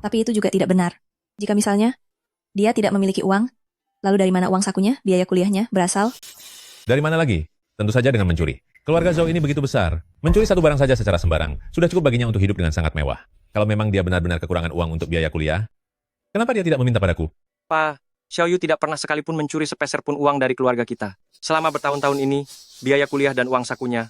Speaker 5: Tapi itu juga tidak benar. Jika misalnya, dia tidak memiliki uang, lalu dari mana uang sakunya, biaya kuliahnya, berasal?
Speaker 6: Dari mana lagi? Tentu saja dengan mencuri. Keluarga Zhou ini begitu besar. Mencuri satu barang saja secara sembarang sudah cukup baginya untuk hidup dengan sangat mewah. Kalau memang dia benar-benar kekurangan uang untuk biaya kuliah, kenapa dia tidak meminta padaku?
Speaker 4: Pak, Xiaoyu tidak pernah sekalipun mencuri sepeser pun uang dari keluarga kita. Selama bertahun-tahun ini, biaya kuliah dan uang sakunya,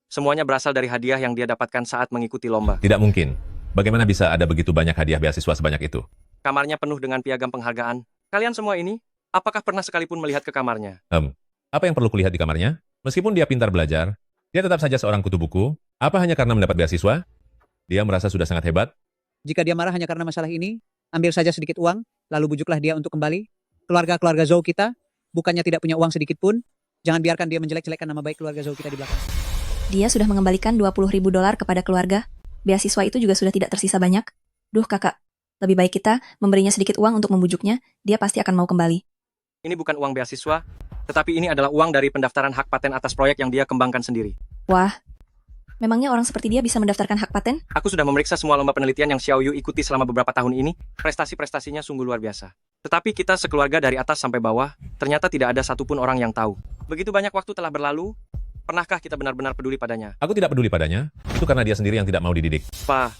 Speaker 4: semuanya berasal dari hadiah yang dia dapatkan saat mengikuti lomba.
Speaker 6: Tidak mungkin. Bagaimana bisa ada begitu banyak hadiah beasiswa sebanyak itu?
Speaker 4: Kamarnya penuh dengan piagam penghargaan. Kalian semua ini, apakah pernah sekalipun melihat ke kamarnya?
Speaker 6: Apa yang perlu kulihat di kamarnya? Meskipun dia pintar belajar, dia tetap saja seorang kutu buku. Apa hanya karena mendapat beasiswa? Dia merasa sudah sangat hebat.
Speaker 7: Jika dia marah hanya karena masalah ini, ambil saja sedikit uang, lalu bujuklah dia untuk kembali. Keluarga-keluarga Zhou kita, bukannya tidak punya uang sedikit pun, jangan biarkan dia menjelek-jelekkan nama baik keluarga Zhou kita di belakang.
Speaker 5: Dia sudah mengembalikan $20.000 kepada keluarga. Beasiswa itu juga sudah tidak tersisa banyak. Duh kakak, lebih baik kita memberinya sedikit uang untuk membujuknya, dia pasti akan mau kembali.
Speaker 4: Ini bukan uang beasiswa, tetapi ini adalah uang dari pendaftaran hak paten atas proyek yang dia kembangkan sendiri.
Speaker 5: Wah, memangnya orang seperti dia bisa mendaftarkan hak paten?
Speaker 4: Aku sudah memeriksa semua lomba penelitian yang Xiao Yu ikuti selama beberapa tahun ini. Prestasi-prestasinya sungguh luar biasa. Tetapi kita sekeluarga dari atas sampai bawah, ternyata tidak ada satupun orang yang tahu. Begitu banyak waktu telah berlalu, pernahkah kita benar-benar peduli padanya?
Speaker 6: Aku tidak peduli padanya, itu karena dia sendiri yang tidak mau dididik.
Speaker 4: Pa,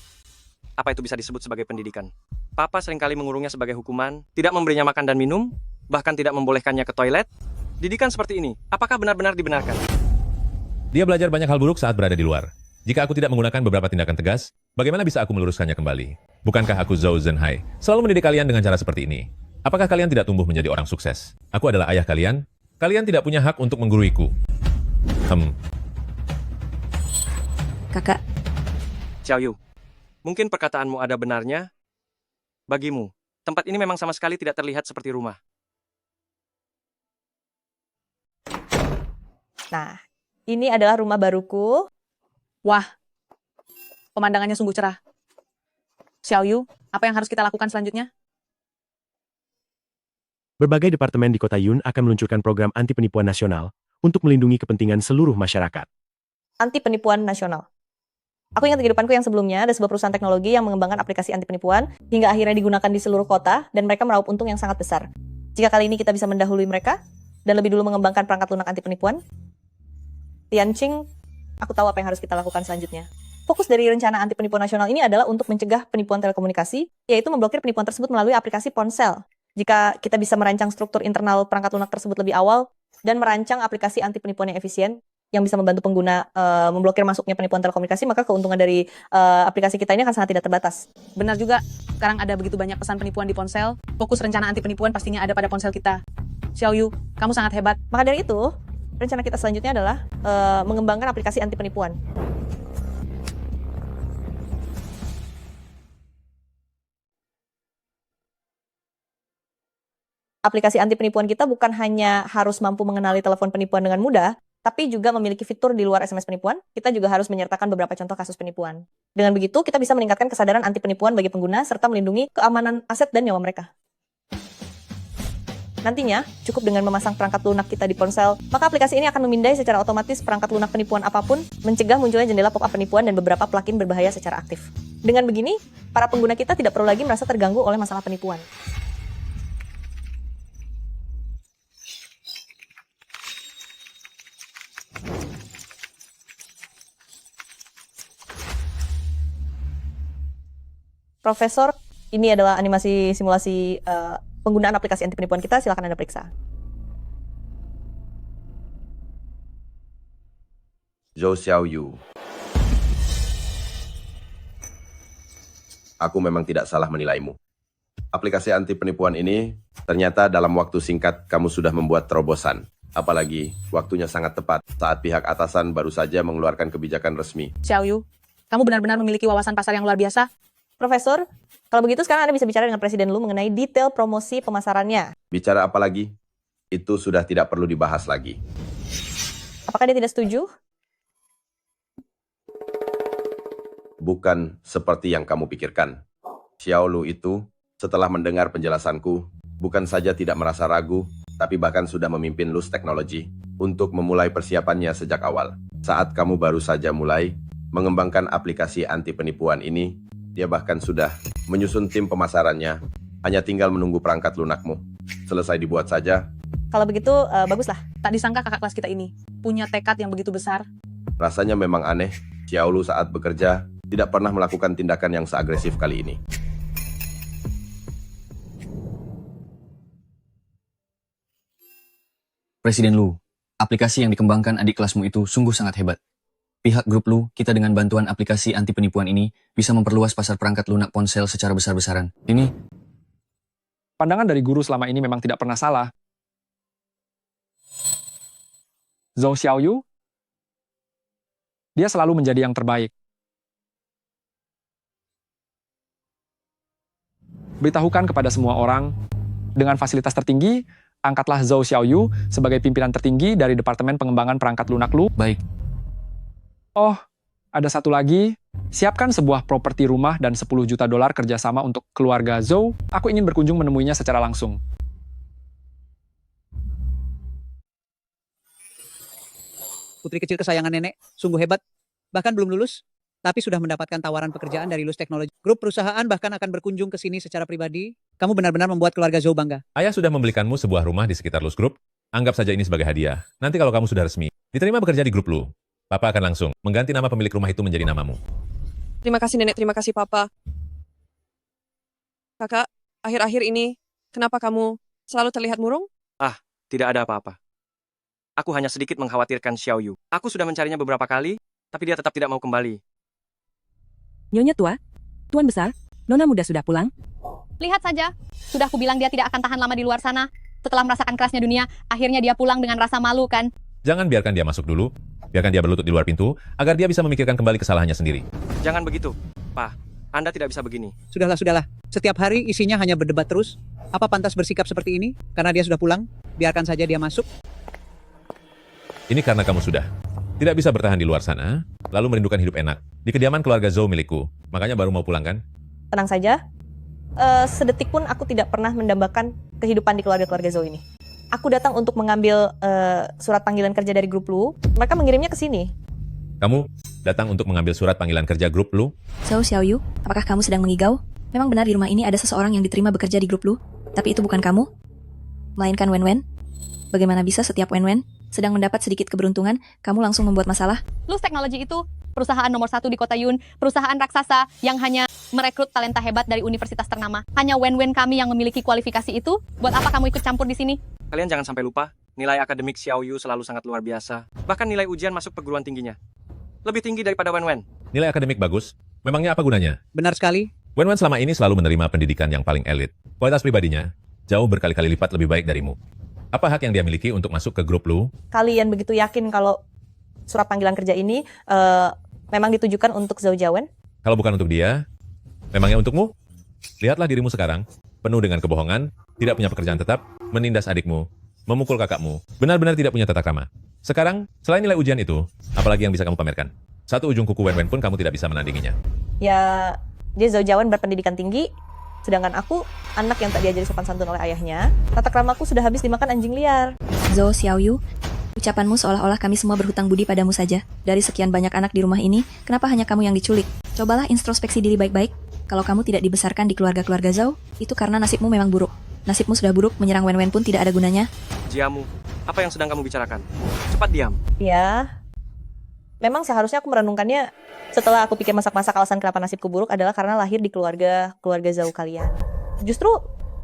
Speaker 4: apa itu bisa disebut sebagai pendidikan? Papa seringkali mengurungnya sebagai hukuman, tidak memberinya makan dan minum, bahkan tidak membolehkannya ke toilet. Didikan seperti ini, apakah benar-benar dibenarkan?
Speaker 6: Dia belajar banyak hal buruk saat berada di luar. Jika aku tidak menggunakan beberapa tindakan tegas, bagaimana bisa aku meluruskannya kembali? Bukankah aku Zhou Zhenhai selalu mendidik kalian dengan cara seperti ini? Apakah kalian tidak tumbuh menjadi orang sukses? Aku adalah ayah kalian. Kalian tidak punya hak untuk mengguruiku.
Speaker 5: Kakak,
Speaker 4: Xiao Yu, mungkin perkataanmu ada benarnya. Bagimu, tempat ini memang sama sekali tidak terlihat seperti rumah.
Speaker 2: Nah, ini adalah rumah baruku.
Speaker 16: Wah, pemandangannya sungguh cerah. Xiao Yu, apa yang harus kita lakukan selanjutnya?
Speaker 14: Berbagai departemen di kota Yun akan meluncurkan program anti penipuan nasional untuk melindungi kepentingan seluruh masyarakat.
Speaker 2: Anti penipuan nasional. Aku ingat kehidupanku yang sebelumnya, ada sebuah perusahaan teknologi yang mengembangkan aplikasi anti penipuan, hingga akhirnya digunakan di seluruh kota, dan mereka meraup untung yang sangat besar. Jika kali ini kita bisa mendahului mereka, dan lebih dulu mengembangkan perangkat lunak anti penipuan, Tianqing, aku tahu apa yang harus kita lakukan selanjutnya. Fokus dari rencana anti penipuan nasional ini adalah untuk mencegah penipuan telekomunikasi, yaitu memblokir penipuan tersebut melalui aplikasi ponsel. Jika kita bisa merancang struktur internal perangkat lunak tersebut lebih awal, dan merancang aplikasi anti penipuan yang efisien, yang bisa membantu pengguna memblokir masuknya penipuan telekomunikasi, maka keuntungan dari aplikasi kita ini akan sangat tidak terbatas.
Speaker 16: Benar juga, sekarang ada begitu banyak pesan penipuan di ponsel, fokus rencana anti penipuan pastinya ada pada ponsel kita. Xiao Yu, kamu sangat hebat.
Speaker 2: Maka dari itu, rencana kita selanjutnya adalah mengembangkan aplikasi anti penipuan. Aplikasi anti penipuan kita bukan hanya harus mampu mengenali telepon penipuan dengan mudah, tapi juga memiliki fitur di luar SMS penipuan. Kita juga harus menyertakan beberapa contoh kasus penipuan. Dengan begitu, kita bisa meningkatkan kesadaran anti penipuan bagi pengguna serta melindungi keamanan aset dan nyawa mereka. Nantinya, cukup dengan memasang perangkat lunak kita di ponsel, maka aplikasi ini akan memindai secara otomatis perangkat lunak penipuan apapun, mencegah munculnya jendela pop-up penipuan dan beberapa plugin berbahaya secara aktif. Dengan begini, para pengguna kita tidak perlu lagi merasa terganggu oleh masalah penipuan. Profesor, ini adalah animasi simulasi penggunaan aplikasi anti penipuan kita, silakan Anda periksa.
Speaker 17: Zhou Xiaoyu. Aku memang tidak salah menilaimu. Aplikasi anti penipuan ini, ternyata dalam waktu singkat kamu sudah membuat terobosan. Apalagi, waktunya sangat tepat saat pihak atasan baru saja mengeluarkan kebijakan resmi.
Speaker 16: Xiao Yu, kamu benar-benar memiliki wawasan pasar yang luar biasa.
Speaker 2: Profesor, kalau begitu sekarang Anda bisa bicara dengan Presiden Lu mengenai detail promosi pemasarannya.
Speaker 17: Bicara apa lagi? Itu sudah tidak perlu dibahas lagi.
Speaker 2: Apakah dia tidak setuju?
Speaker 17: Bukan seperti yang kamu pikirkan. Xiao Lu itu, setelah mendengar penjelasanku, bukan saja tidak merasa ragu, tapi bahkan sudah memimpin Luz Teknologi untuk memulai persiapannya sejak awal. Saat kamu baru saja mulai mengembangkan aplikasi anti penipuan ini, dia bahkan sudah menyusun tim pemasarannya, hanya tinggal menunggu perangkat lunakmu. Selesai dibuat saja.
Speaker 2: Kalau begitu, baguslah.
Speaker 16: Tak disangka kakak kelas kita ini punya tekad yang begitu besar.
Speaker 17: Rasanya memang aneh, Xiao Lu saat bekerja tidak pernah melakukan tindakan yang seagresif kali ini.
Speaker 1: Presiden Lu, aplikasi yang dikembangkan adik kelasmu itu sungguh sangat hebat. Pihak grup Lu, kita dengan bantuan aplikasi anti penipuan ini bisa memperluas pasar perangkat lunak ponsel secara besar-besaran. Ini
Speaker 8: pandangan dari guru selama ini memang tidak pernah salah. Zhou Xiaoyu, dia selalu menjadi yang terbaik. beritahukan kepada semua orang, dengan fasilitas tertinggi, angkatlah Zhou Xiaoyu sebagai pimpinan tertinggi dari Departemen Pengembangan Perangkat Lunak Lu.
Speaker 1: Baik.
Speaker 8: Oh, ada satu lagi. Siapkan sebuah properti rumah dan 10 juta dolar kerjasama untuk keluarga Zhou. Aku ingin berkunjung menemuinya secara langsung.
Speaker 7: Putri kecil kesayangan nenek, sungguh hebat. Bahkan belum lulus, tapi sudah mendapatkan tawaran pekerjaan dari Luz Technology. Grup perusahaan bahkan akan berkunjung ke sini secara pribadi. Kamu benar-benar membuat keluarga Zhou bangga.
Speaker 6: Ayah sudah membelikanmu sebuah rumah di sekitar Luz Group. Anggap saja ini sebagai hadiah. Nanti kalau kamu sudah resmi, diterima bekerja di grup Lu, Papa akan langsung mengganti nama pemilik rumah itu menjadi namamu.
Speaker 3: Terima kasih nenek, terima kasih papa. Kakak, akhir-akhir ini, kenapa kamu selalu terlihat murung?
Speaker 4: Ah, tidak ada apa-apa. Aku hanya sedikit mengkhawatirkan Xiaoyu. Aku sudah mencarinya beberapa kali, tapi dia tetap tidak mau kembali.
Speaker 20: Nyonya tua, Tuan besar, Nona muda sudah pulang?
Speaker 9: Lihat saja, sudah aku bilang dia tidak akan tahan lama di luar sana. Setelah merasakan kerasnya dunia, akhirnya dia pulang dengan rasa malu kan?
Speaker 6: Jangan biarkan dia masuk dulu. Biarkan dia berlutut di luar pintu, agar dia bisa memikirkan kembali kesalahannya sendiri.
Speaker 4: Jangan begitu, Pak. Anda tidak bisa begini.
Speaker 7: Sudahlah, sudahlah. Setiap hari isinya hanya berdebat terus. Apa pantas bersikap seperti ini? Karena dia sudah pulang, biarkan saja dia masuk.
Speaker 6: Ini karena kamu sudah tidak bisa bertahan di luar sana, lalu merindukan hidup enak di kediaman keluarga Zhou milikku. Makanya baru mau pulang kan?
Speaker 2: Tenang saja, sedetik pun aku tidak pernah mendambakan kehidupan di keluarga-keluarga Zhou ini. Aku datang untuk mengambil surat panggilan kerja dari grup Lu. Mereka mengirimnya ke sini.
Speaker 6: Kamu datang untuk mengambil surat panggilan kerja grup Lu?
Speaker 5: Zhou Xiaoyu, apakah kamu sedang mengigau? Memang benar di rumah ini ada seseorang yang diterima bekerja di grup Lu, tapi itu bukan kamu, melainkan Wen-Wen. Bagaimana bisa setiap Wen-Wen sedang mendapat sedikit keberuntungan, kamu langsung membuat masalah?
Speaker 9: Luz Technology itu perusahaan nomor 1 di kota Yun, perusahaan raksasa yang hanya merekrut talenta hebat dari universitas ternama. Hanya Wen-Wen kami yang memiliki kualifikasi itu. Buat apa kamu ikut campur di sini?
Speaker 4: Kalian jangan sampai lupa, nilai akademik Xiaoyu selalu sangat luar biasa. Bahkan nilai ujian masuk perguruan tingginya lebih tinggi daripada Wen-Wen.
Speaker 6: Nilai akademik bagus? Memangnya apa gunanya?
Speaker 7: Benar sekali.
Speaker 6: Wen-Wen selama ini selalu menerima pendidikan yang paling elit. Kualitas pribadinya jauh berkali-kali lipat lebih baik darimu. Apa hak yang dia miliki untuk masuk ke grup Lu?
Speaker 2: Kalian begitu yakin kalau surat panggilan kerja ini memang ditujukan untuk Zhou Jiawen?
Speaker 6: Kalau bukan untuk dia, memangnya untukmu? Lihatlah dirimu sekarang, penuh dengan kebohongan, tidak punya pekerjaan tetap, menindas adikmu, memukul kakakmu, benar-benar tidak punya tata krama. Sekarang, selain nilai ujian itu, apalagi yang bisa kamu pamerkan? Satu ujung kuku Wen-Wen pun kamu tidak bisa menandinginya.
Speaker 2: Ya, dia Zhou Jiawen berpendidikan tinggi, sedangkan aku, anak yang tak diajari sopan santun oleh ayahnya, tata kramaku sudah habis dimakan anjing liar.
Speaker 5: Zhou Xiaoyu, ucapanmu seolah-olah kami semua berhutang budi padamu saja. Dari sekian banyak anak di rumah ini, kenapa hanya kamu yang diculik? Cobalah introspeksi diri baik-baik. Kalau kamu tidak dibesarkan di keluarga-keluarga Zhou, itu karena nasibmu memang buruk. Nasibmu sudah buruk, menyerang Wen-Wen pun tidak ada gunanya.
Speaker 4: Jiamu, apa yang sedang kamu bicarakan? Cepat diam.
Speaker 2: Ya, memang seharusnya aku merenungkannya setelah aku pikir masak-masak alasan kenapa nasibku buruk adalah karena lahir di keluarga Zhou kalian. Justru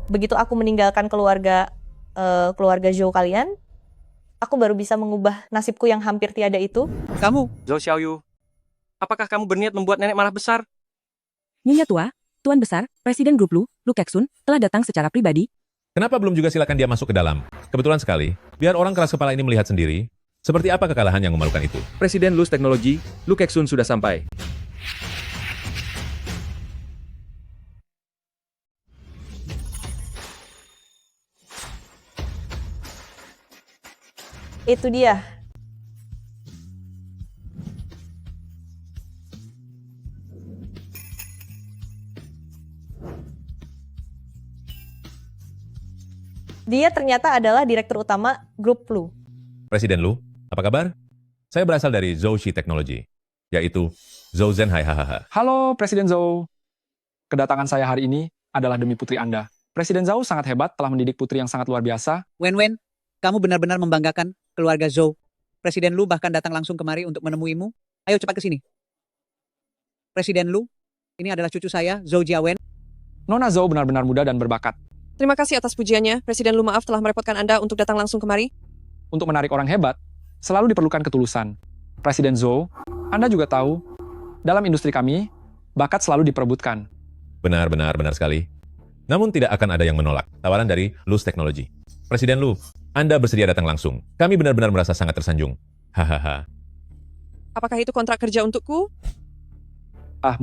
Speaker 2: begitu aku meninggalkan keluarga Zhou kalian, aku baru bisa mengubah nasibku yang hampir tiada itu.
Speaker 7: Kamu,
Speaker 4: Zhou Xiaoyu, apakah kamu berniat membuat nenek marah besar?
Speaker 20: Nyonya tua, Tuan besar, Presiden grup Lu Keksun, telah datang secara pribadi.
Speaker 6: Kenapa belum juga silakan dia masuk ke dalam? Kebetulan sekali, biar orang keras kepala ini melihat sendiri, seperti apa kekalahan yang memalukan itu.
Speaker 19: Presiden Luz Technology, Lu Keksun sudah sampai.
Speaker 2: Itu dia. Dia ternyata adalah direktur utama grup Lu.
Speaker 6: Presiden Lu, apa kabar? Saya berasal dari Zhou Shi Technology, yaitu Zhou Zhenhai hahaha.
Speaker 8: Halo, Presiden Zhou. Kedatangan saya hari ini adalah demi putri Anda. Presiden Zhou sangat hebat telah mendidik putri yang sangat luar biasa.
Speaker 7: Wen-Wen, kamu benar-benar membanggakan keluarga Zhou. Presiden Lu bahkan datang langsung kemari untuk menemuimu. Ayo cepat ke sini. Presiden Lu, ini adalah cucu saya, Zhou Jiawen.
Speaker 8: Nona Zhou benar-benar muda dan berbakat.
Speaker 3: Terima kasih atas pujiannya. Presiden Lu maaf telah merepotkan Anda untuk datang langsung kemari.
Speaker 8: Untuk menarik orang hebat, selalu diperlukan ketulusan. Presiden Zhou, Anda juga tahu, dalam industri kami, bakat selalu diperebutkan.
Speaker 6: Benar sekali. Namun tidak akan ada yang menolak tawaran dari Luz Technology. Presiden Lu, Anda bersedia datang langsung. Kami benar-benar merasa sangat tersanjung. Hahaha.
Speaker 3: Apakah itu kontrak kerja untukku?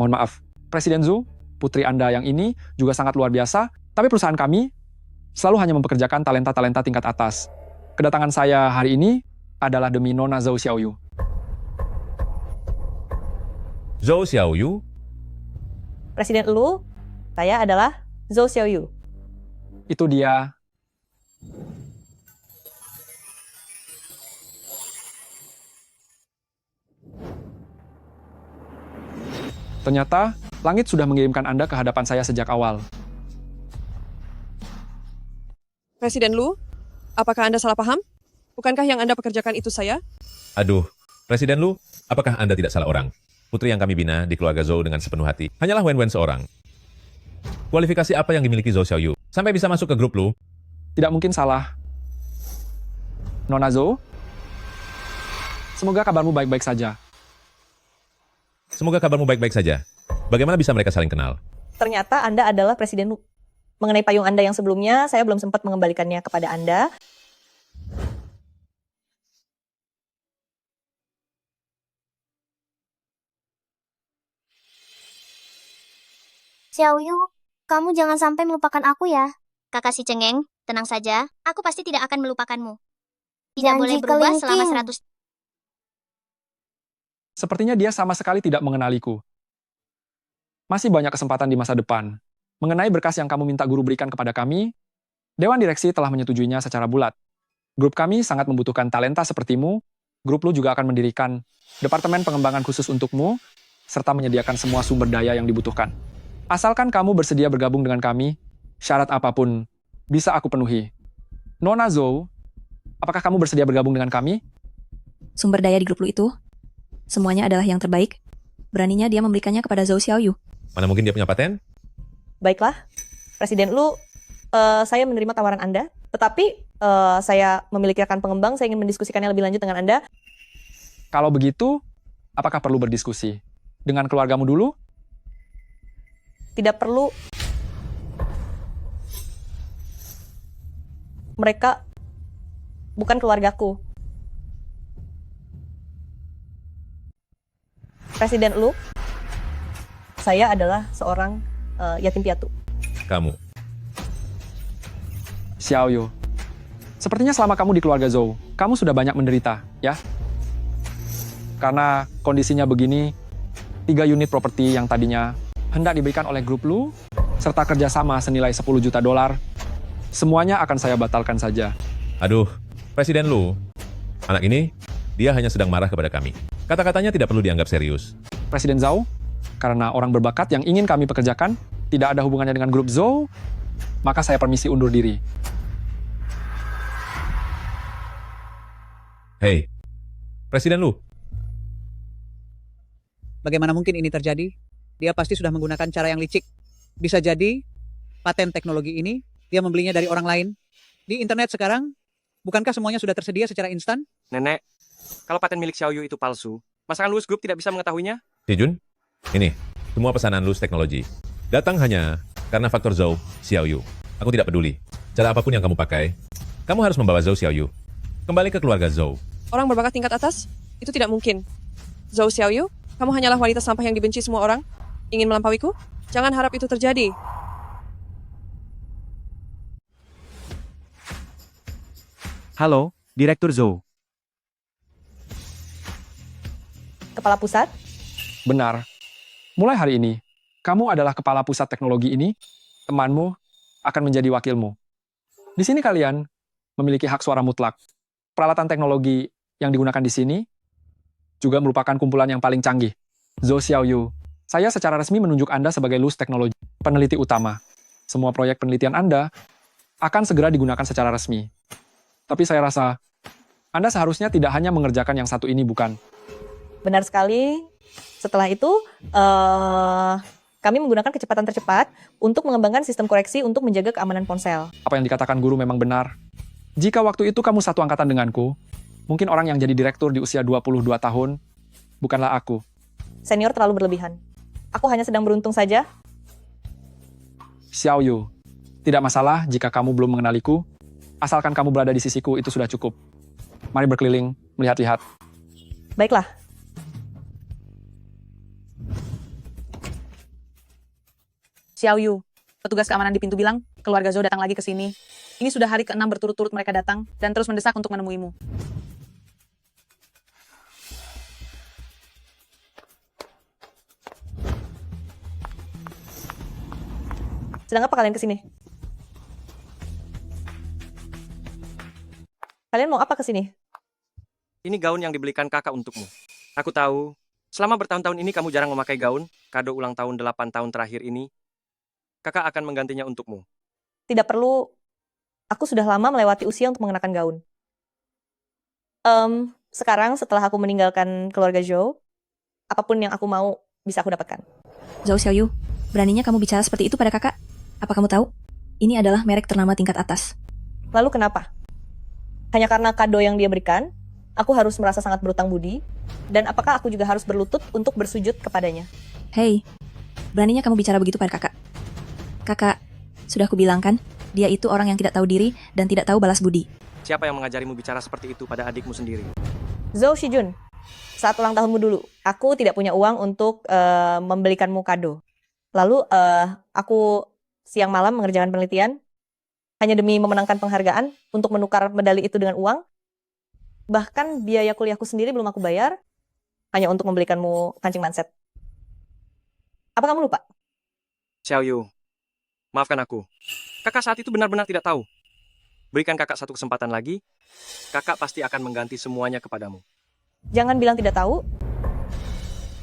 Speaker 8: Mohon maaf. Presiden Zhou, putri Anda yang ini juga sangat luar biasa, tapi perusahaan kami selalu hanya mempekerjakan talenta-talenta tingkat atas. Kedatangan saya hari ini adalah demi Nona Zhou Xiaoyu.
Speaker 6: Zhou Xiaoyu?
Speaker 2: Presiden Lu, saya adalah Zhou Xiaoyu.
Speaker 8: Itu dia. Ternyata, langit sudah mengirimkan Anda ke hadapan saya sejak awal.
Speaker 3: Presiden Lu, apakah Anda salah paham? Bukankah yang Anda pekerjakan itu saya?
Speaker 6: Aduh, Presiden Lu, apakah Anda tidak salah orang? Putri yang kami bina di keluarga Zhou dengan sepenuh hati. Hanyalah Wen seorang. Kualifikasi apa yang dimiliki Zhou Xiaoyu sampai bisa masuk ke grup Lu?
Speaker 8: Tidak mungkin salah. Nona Zhou, semoga kabarmu baik-baik saja.
Speaker 6: Semoga kabarmu baik-baik saja. Bagaimana bisa mereka saling kenal?
Speaker 2: Ternyata Anda adalah Presiden Lu. Mengenai payung Anda yang sebelumnya, saya belum sempat mengembalikannya kepada Anda.
Speaker 12: Xiaoyu, kamu jangan sampai melupakan aku ya.
Speaker 18: Kakak si cengeng, tenang saja, aku pasti tidak akan melupakanmu. Tidak
Speaker 12: Janji
Speaker 18: boleh berubah
Speaker 12: kelingking.
Speaker 18: selama 100
Speaker 8: Sepertinya dia sama sekali tidak mengenaliku. Masih banyak kesempatan di masa depan. Mengenai berkas yang kamu minta guru berikan kepada kami, Dewan Direksi telah menyetujuinya secara bulat. Grup kami sangat membutuhkan talenta sepertimu. Grup Lu juga akan mendirikan departemen pengembangan khusus untukmu, serta menyediakan semua sumber daya yang dibutuhkan. Asalkan kamu bersedia bergabung dengan kami, syarat apapun bisa aku penuhi. Nona Zhou, apakah kamu bersedia bergabung dengan kami?
Speaker 5: Sumber daya di grup Lu itu, semuanya adalah yang terbaik. Beraninya dia memberikannya kepada Zhou Xiaoyu.
Speaker 6: Mana mungkin dia punya paten?
Speaker 2: Baiklah, Presiden Lu, saya menerima tawaran Anda, tetapi saya memiliki rekan pengembang, saya ingin mendiskusikannya lebih lanjut dengan Anda.
Speaker 8: Kalau begitu, apakah perlu berdiskusi? Dengan keluargamu dulu?
Speaker 2: Tidak perlu. Mereka bukan keluargaku. Presiden Lu, saya adalah seorang yatim piatu.
Speaker 6: Kamu.
Speaker 8: Xiaoyu, sepertinya selama kamu di keluarga Zhou, kamu sudah banyak menderita, ya? Karena kondisinya begini, 3 unit properti yang tadinya hendak diberikan oleh grup Lu, serta kerjasama senilai 10 juta dolar, semuanya akan saya batalkan saja.
Speaker 6: Aduh, Presiden Lu, anak ini, dia hanya sedang marah kepada kami. Kata-katanya tidak perlu dianggap serius.
Speaker 8: Presiden Zhou, karena orang berbakat yang ingin kami pekerjakan tidak ada hubungannya dengan grup Zhou, maka saya permisi undur diri.
Speaker 6: Hei, Presiden Lu.
Speaker 7: Bagaimana mungkin ini terjadi? Dia pasti sudah menggunakan cara yang licik. Bisa jadi, paten teknologi ini, dia membelinya dari orang lain. Di internet sekarang, bukankah semuanya sudah tersedia secara instan?
Speaker 4: Nenek, kalau paten milik Xiaoyu itu palsu, masakan Lewis Group tidak bisa mengetahuinya?
Speaker 6: Si Jun, ini, semua pesanan Luz Teknologi. Datang hanya karena faktor Zhou Xiaoyu. Aku tidak peduli. Cara apapun yang kamu pakai, kamu harus membawa Zhou Xiaoyu kembali ke keluarga Zhou.
Speaker 3: Orang berbakat tingkat atas? Itu tidak mungkin. Zhou Xiaoyu, kamu hanyalah wanita sampah yang dibenci semua orang? Ingin melampauiku? Jangan harap itu terjadi.
Speaker 14: Halo, Direktur Zhou.
Speaker 2: Kepala pusat?
Speaker 8: Benar. Mulai hari ini, kamu adalah kepala pusat teknologi ini, temanmu akan menjadi wakilmu. Di sini kalian memiliki hak suara mutlak. Peralatan teknologi yang digunakan di sini juga merupakan kumpulan yang paling canggih. Zhou Xiaoyu, saya secara resmi menunjuk Anda sebagai Luz Teknologi, peneliti utama. Semua proyek penelitian Anda akan segera digunakan secara resmi. Tapi saya rasa, Anda seharusnya tidak hanya mengerjakan yang satu ini, bukan?
Speaker 2: Benar sekali. Setelah itu, kami menggunakan kecepatan tercepat untuk mengembangkan sistem koreksi untuk menjaga keamanan ponsel.
Speaker 8: Apa yang dikatakan guru memang benar. Jika waktu itu kamu satu angkatan denganku, mungkin orang yang jadi direktur di usia 22 tahun, bukanlah aku.
Speaker 2: Senior terlalu berlebihan. Aku hanya sedang beruntung saja.
Speaker 8: Xiaoyu, tidak masalah jika kamu belum mengenaliku, asalkan kamu berada di sisiku itu sudah cukup. Mari berkeliling, melihat-lihat.
Speaker 2: Baiklah.
Speaker 16: Xiao Yu, petugas keamanan di pintu bilang, keluarga Zhou datang lagi ke sini. Ini sudah hari ke-6 berturut-turut mereka datang, dan terus mendesak untuk menemuimu.
Speaker 2: Sedang apa kalian kesini? Kalian mau apa kesini?
Speaker 4: Ini gaun yang dibelikan kakak untukmu. Aku tahu, selama bertahun-tahun ini kamu jarang memakai gaun, kado ulang tahun 8 tahun terakhir ini, kakak akan menggantinya untukmu.
Speaker 2: Tidak perlu, aku sudah lama melewati usia untuk mengenakan gaun. Sekarang setelah aku meninggalkan keluarga Zhou, apapun yang aku mau bisa aku dapatkan.
Speaker 5: Zhou Xiaoyu, beraninya kamu bicara seperti itu pada kakak? Apa kamu tahu? Ini adalah merek ternama tingkat atas.
Speaker 2: Lalu kenapa? Hanya karena kado yang dia berikan, aku harus merasa sangat berutang budi, dan apakah aku juga harus berlutut untuk bersujud kepadanya?
Speaker 5: Hei, beraninya kamu bicara begitu pada kakak? Kakak, sudah aku bilang kan, dia itu orang yang tidak tahu diri dan tidak tahu balas budi.
Speaker 4: Siapa yang mengajarimu bicara seperti itu pada adikmu sendiri?
Speaker 2: Zhou Shijun, saat ulang tahunmu dulu, aku tidak punya uang untuk membelikanmu kado. Lalu aku siang malam mengerjakan penelitian, hanya demi memenangkan penghargaan untuk menukar medali itu dengan uang. Bahkan biaya kuliahku sendiri belum aku bayar, hanya untuk membelikanmu kancing manset. Apa kamu lupa?
Speaker 4: Xiao Yu, maafkan aku. Kakak saat itu benar-benar tidak tahu. Berikan kakak satu kesempatan lagi, kakak pasti akan mengganti semuanya kepadamu.
Speaker 2: Jangan bilang tidak tahu,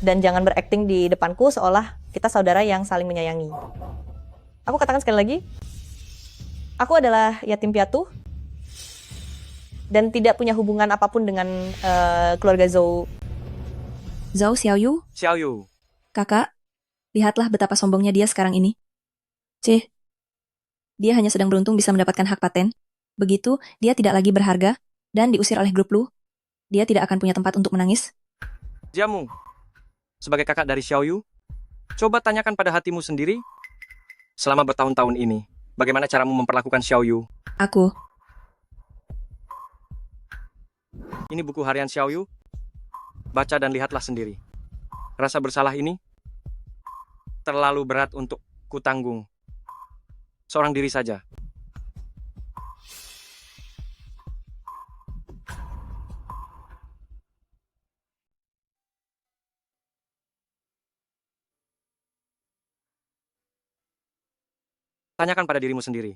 Speaker 2: dan jangan berakting di depanku seolah kita saudara yang saling menyayangi. Aku katakan sekali lagi, aku adalah yatim piatu, dan tidak punya hubungan apapun dengan keluarga Zhou.
Speaker 5: Zhou Xiaoyu,
Speaker 4: Xiao Yu,
Speaker 5: kakak, lihatlah betapa sombongnya dia sekarang ini. Cih, dia hanya sedang beruntung bisa mendapatkan hak paten. Begitu, dia tidak lagi berharga, dan diusir oleh grup Lu. Dia tidak akan punya tempat untuk menangis.
Speaker 4: Jamu, sebagai kakak dari Xiao Yu, coba tanyakan pada hatimu sendiri, selama bertahun-tahun ini, bagaimana caramu memperlakukan Xiao Yu?
Speaker 5: Aku.
Speaker 4: Ini buku harian Xiao Yu. Baca dan lihatlah sendiri. Rasa bersalah ini terlalu berat untuk kutanggung. Seorang diri saja. Tanyakan pada dirimu sendiri.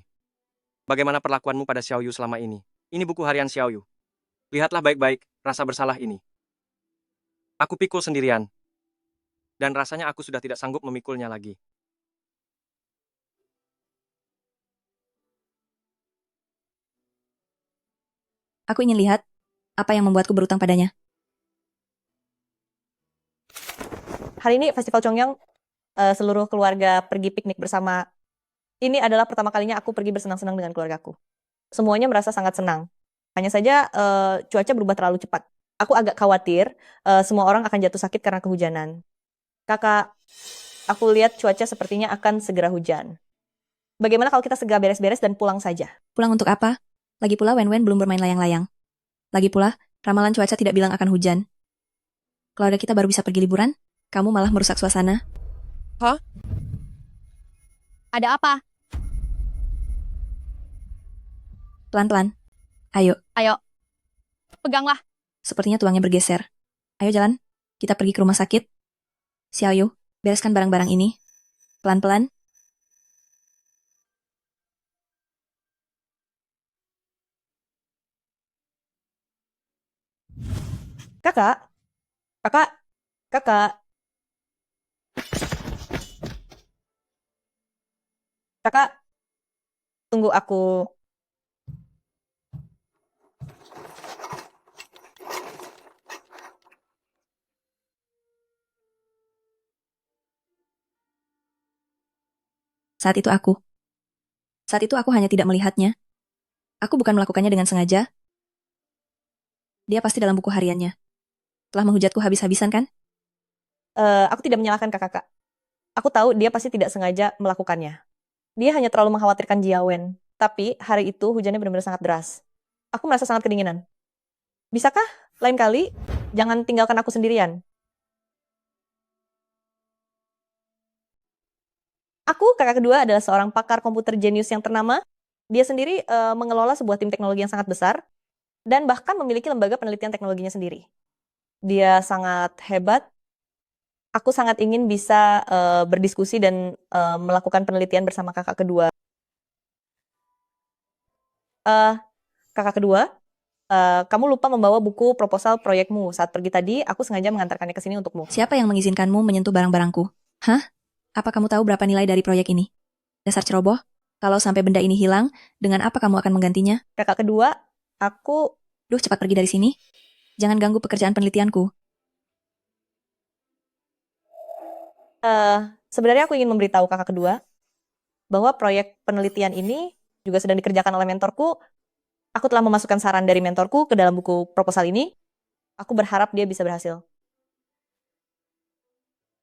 Speaker 4: Bagaimana perlakuanmu pada Xiao Yu selama ini? Ini buku harian Xiao Yu. Lihatlah baik-baik rasa bersalah ini. Aku pikul sendirian. Dan rasanya aku sudah tidak sanggup memikulnya lagi.
Speaker 5: Aku ingin lihat apa yang membuatku berutang padanya.
Speaker 2: Hari ini Festival Chongyang, seluruh keluarga pergi piknik bersama. Ini adalah pertama kalinya aku pergi bersenang-senang dengan keluargaku. Semuanya merasa sangat senang. Hanya saja cuaca berubah terlalu cepat. Aku agak khawatir semua orang akan jatuh sakit karena kehujanan. Kakak, aku lihat cuaca sepertinya akan segera hujan. Bagaimana kalau kita segera beres-beres dan pulang saja?
Speaker 5: Pulang untuk apa? Lagi pula Wen Wen belum bermain layang-layang. Lagi pula, ramalan cuaca tidak bilang akan hujan. Keluarga kita baru bisa pergi liburan, kamu malah merusak suasana.
Speaker 3: Hah?
Speaker 9: Ada apa?
Speaker 5: Pelan-pelan. Ayo.
Speaker 9: Ayo. Peganglah.
Speaker 5: Sepertinya tuangnya bergeser. Ayo jalan, kita pergi ke rumah sakit. Xiaoyu, bereskan barang-barang ini. Pelan-pelan.
Speaker 2: Kakak, kakak, kakak. Kakak, tunggu aku.
Speaker 5: Saat itu aku hanya tidak melihatnya. Aku bukan melakukannya dengan sengaja. Dia pasti dalam buku hariannya. Telah menghujatku habis-habisan kan?
Speaker 2: Aku tidak menyalahkan kakak. Aku tahu dia pasti tidak sengaja melakukannya. Dia hanya terlalu mengkhawatirkan Jiawen. Tapi hari itu hujannya benar-benar sangat deras. Aku merasa sangat kedinginan. Bisakah lain kali jangan tinggalkan aku sendirian? Aku, kakak kedua, adalah seorang pakar komputer jenius yang ternama. Dia sendiri mengelola sebuah tim teknologi yang sangat besar dan bahkan memiliki lembaga penelitian teknologinya sendiri. Dia sangat hebat. Aku sangat ingin bisa berdiskusi dan melakukan penelitian bersama kakak kedua. Kakak kedua, kamu lupa membawa buku proposal proyekmu. Saat pergi tadi, aku sengaja mengantarkannya ke sini untukmu.
Speaker 5: Siapa yang mengizinkanmu menyentuh barang-barangku? Hah? Apa kamu tahu berapa nilai dari proyek ini? Dasar ceroboh, kalau sampai benda ini hilang, dengan apa kamu akan menggantinya?
Speaker 2: Kakak kedua, aku...
Speaker 5: Duh, cepat pergi dari sini. Jangan ganggu pekerjaan penelitianku.
Speaker 2: Sebenarnya aku ingin memberitahu kakak kedua bahwa proyek penelitian ini juga sedang dikerjakan oleh mentorku. Aku telah memasukkan saran dari mentorku ke dalam buku proposal ini. Aku berharap dia bisa berhasil.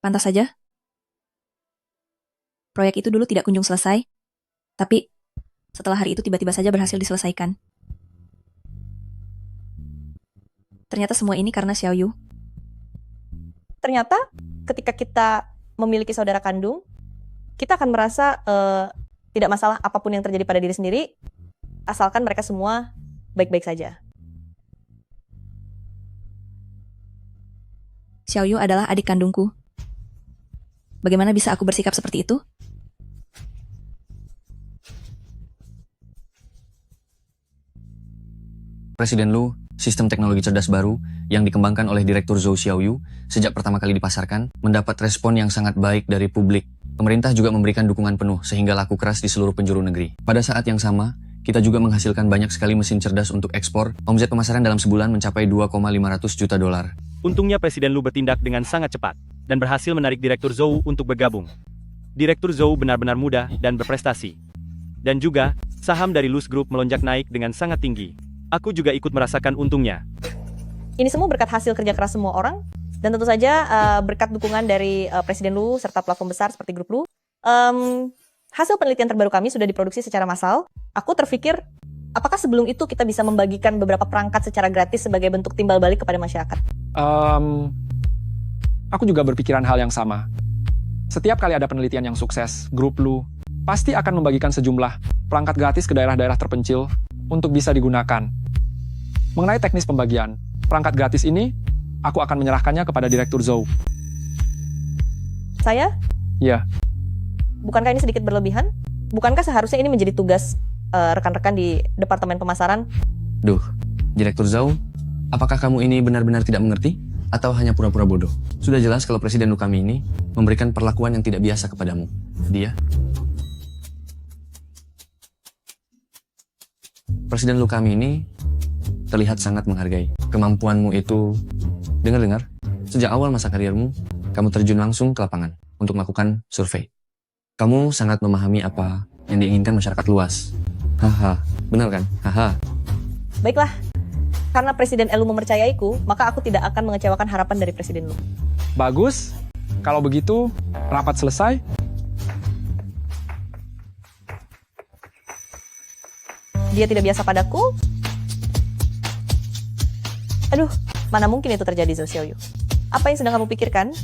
Speaker 5: Pantas saja. Proyek itu dulu tidak kunjung selesai, tapi setelah hari itu tiba-tiba saja berhasil diselesaikan. Ternyata semua ini karena Xiaoyu.
Speaker 2: Ternyata ketika kita memiliki saudara kandung, kita akan merasa tidak masalah apapun yang terjadi pada diri sendiri, asalkan mereka semua baik-baik saja.
Speaker 5: Xiaoyu adalah adik kandungku. Bagaimana bisa aku bersikap seperti itu?
Speaker 1: Presiden Lu, sistem teknologi cerdas baru yang dikembangkan oleh Direktur Zhou Xiaoyu sejak pertama kali dipasarkan, mendapat respon yang sangat baik dari publik. Pemerintah juga memberikan dukungan penuh sehingga laku keras di seluruh penjuru negeri. Pada saat yang sama, kita juga menghasilkan banyak sekali mesin cerdas untuk ekspor. Omset pemasaran dalam sebulan mencapai 2,500 juta dolar.
Speaker 14: Untungnya Presiden Lu bertindak dengan sangat cepat dan berhasil menarik Direktur Zhou untuk bergabung. Direktur Zhou benar-benar muda dan berprestasi. Dan juga, saham dari Luz Group melonjak naik dengan sangat tinggi. Aku juga ikut merasakan untungnya.
Speaker 2: Ini semua berkat hasil kerja keras semua orang, dan tentu saja berkat dukungan dari Presiden Lu serta platform besar seperti Grup Lu. Hasil penelitian terbaru kami sudah diproduksi secara massal. Aku terpikir, apakah sebelum itu kita bisa membagikan beberapa perangkat secara gratis sebagai bentuk timbal balik kepada masyarakat?
Speaker 8: Aku juga berpikiran hal yang sama. Setiap kali ada penelitian yang sukses, Grup Lu pasti akan membagikan sejumlah perangkat gratis ke daerah-daerah terpencil untuk bisa digunakan. Mengenai teknis pembagian perangkat gratis ini, aku akan menyerahkannya kepada Direktur Zhou.
Speaker 2: Saya?
Speaker 8: Ya.
Speaker 2: Bukankah ini sedikit berlebihan? Bukankah seharusnya ini menjadi tugas rekan-rekan di Departemen Pemasaran?
Speaker 1: Duh, Direktur Zhou, apakah kamu ini benar-benar tidak mengerti? Atau hanya pura-pura bodoh? Sudah jelas kalau Presiden Lu kami ini memberikan perlakuan yang tidak biasa kepadamu. Presiden Lu kami ini terlihat sangat menghargai kemampuanmu itu. Dengar-dengar, sejak awal masa karirmu, kamu terjun langsung ke lapangan untuk melakukan survei. Kamu sangat memahami apa yang diinginkan masyarakat luas. Haha, benar kan? Haha.
Speaker 2: Baiklah, karena Presiden Lu mempercayaiku, maka aku tidak akan mengecewakan harapan dari Presiden Lu.
Speaker 8: Bagus. Kalau begitu, rapat selesai.
Speaker 2: Dia tidak biasa padaku. Aduh, mana mungkin itu terjadi, Zhou Xiaoyu? Apa yang sedang kamu pikirkan?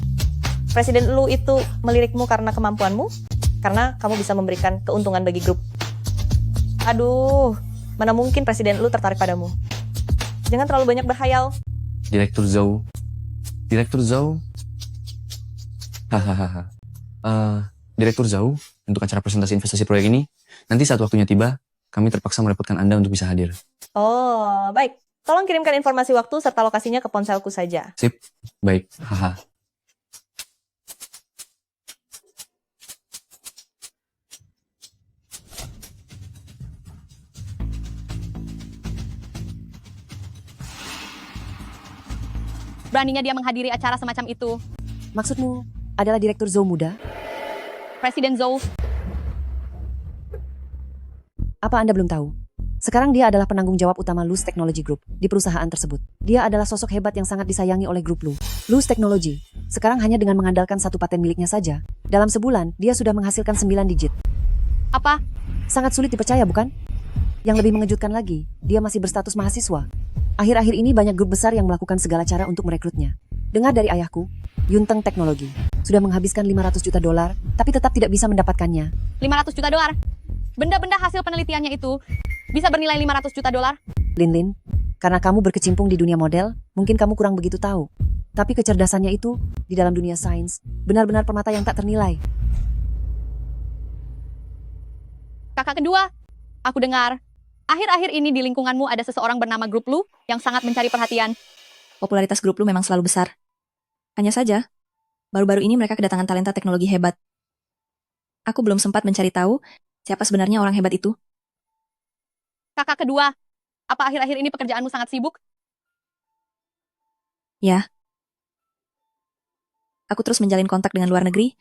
Speaker 2: Presiden Lu itu melirikmu karena kemampuanmu? Karena kamu bisa memberikan keuntungan bagi grup. Aduh, mana mungkin Presiden Lu tertarik padamu? Jangan terlalu banyak berhayal.
Speaker 1: Direktur Zhou. Hahaha. Direktur Zhou, untuk acara presentasi investasi proyek ini, nanti saat waktunya tiba, kami terpaksa merepotkan Anda untuk bisa hadir.
Speaker 2: Oh, baik. Tolong kirimkan informasi waktu serta lokasinya ke ponselku saja.
Speaker 1: Sip, baik. Haha.
Speaker 9: Beraninya dia menghadiri acara semacam itu.
Speaker 13: Maksudmu adalah Direktur Zhou muda?
Speaker 9: Presiden Zhou.
Speaker 13: Apa Anda belum tahu? Sekarang dia adalah penanggung jawab utama Luz Technology Group di perusahaan tersebut. Dia adalah sosok hebat yang sangat disayangi oleh grup Lu. Luz Technology. Sekarang hanya dengan mengandalkan satu paten miliknya saja. Dalam sebulan, dia sudah menghasilkan 9 digit.
Speaker 9: Apa?
Speaker 13: Sangat sulit dipercaya, bukan? Yang lebih mengejutkan lagi, dia masih berstatus mahasiswa. Akhir-akhir ini banyak grup besar yang melakukan segala cara untuk merekrutnya. Dengar dari ayahku, Yunteng Teknologi.
Speaker 21: sudah menghabiskan 500 juta dolar, tapi tetap tidak bisa mendapatkannya.
Speaker 9: 500 juta dolar. Benda-benda hasil penelitiannya itu bisa bernilai 500 juta dolar.
Speaker 21: Lin, karena kamu berkecimpung di dunia model, mungkin kamu kurang begitu tahu. Tapi kecerdasannya itu, di dalam dunia sains, benar-benar permata yang tak ternilai.
Speaker 9: Kakak kedua, aku dengar, akhir-akhir ini di lingkunganmu ada seseorang bernama Grup Lu yang sangat mencari perhatian.
Speaker 5: Popularitas grup lu memang selalu besar. Hanya saja, baru-baru ini mereka kedatangan talenta teknologi hebat. Aku belum sempat mencari tahu siapa sebenarnya orang hebat itu.
Speaker 9: Kakak kedua, apa akhir-akhir ini pekerjaanmu sangat sibuk?
Speaker 5: Ya. Aku terus menjalin kontak dengan luar negeri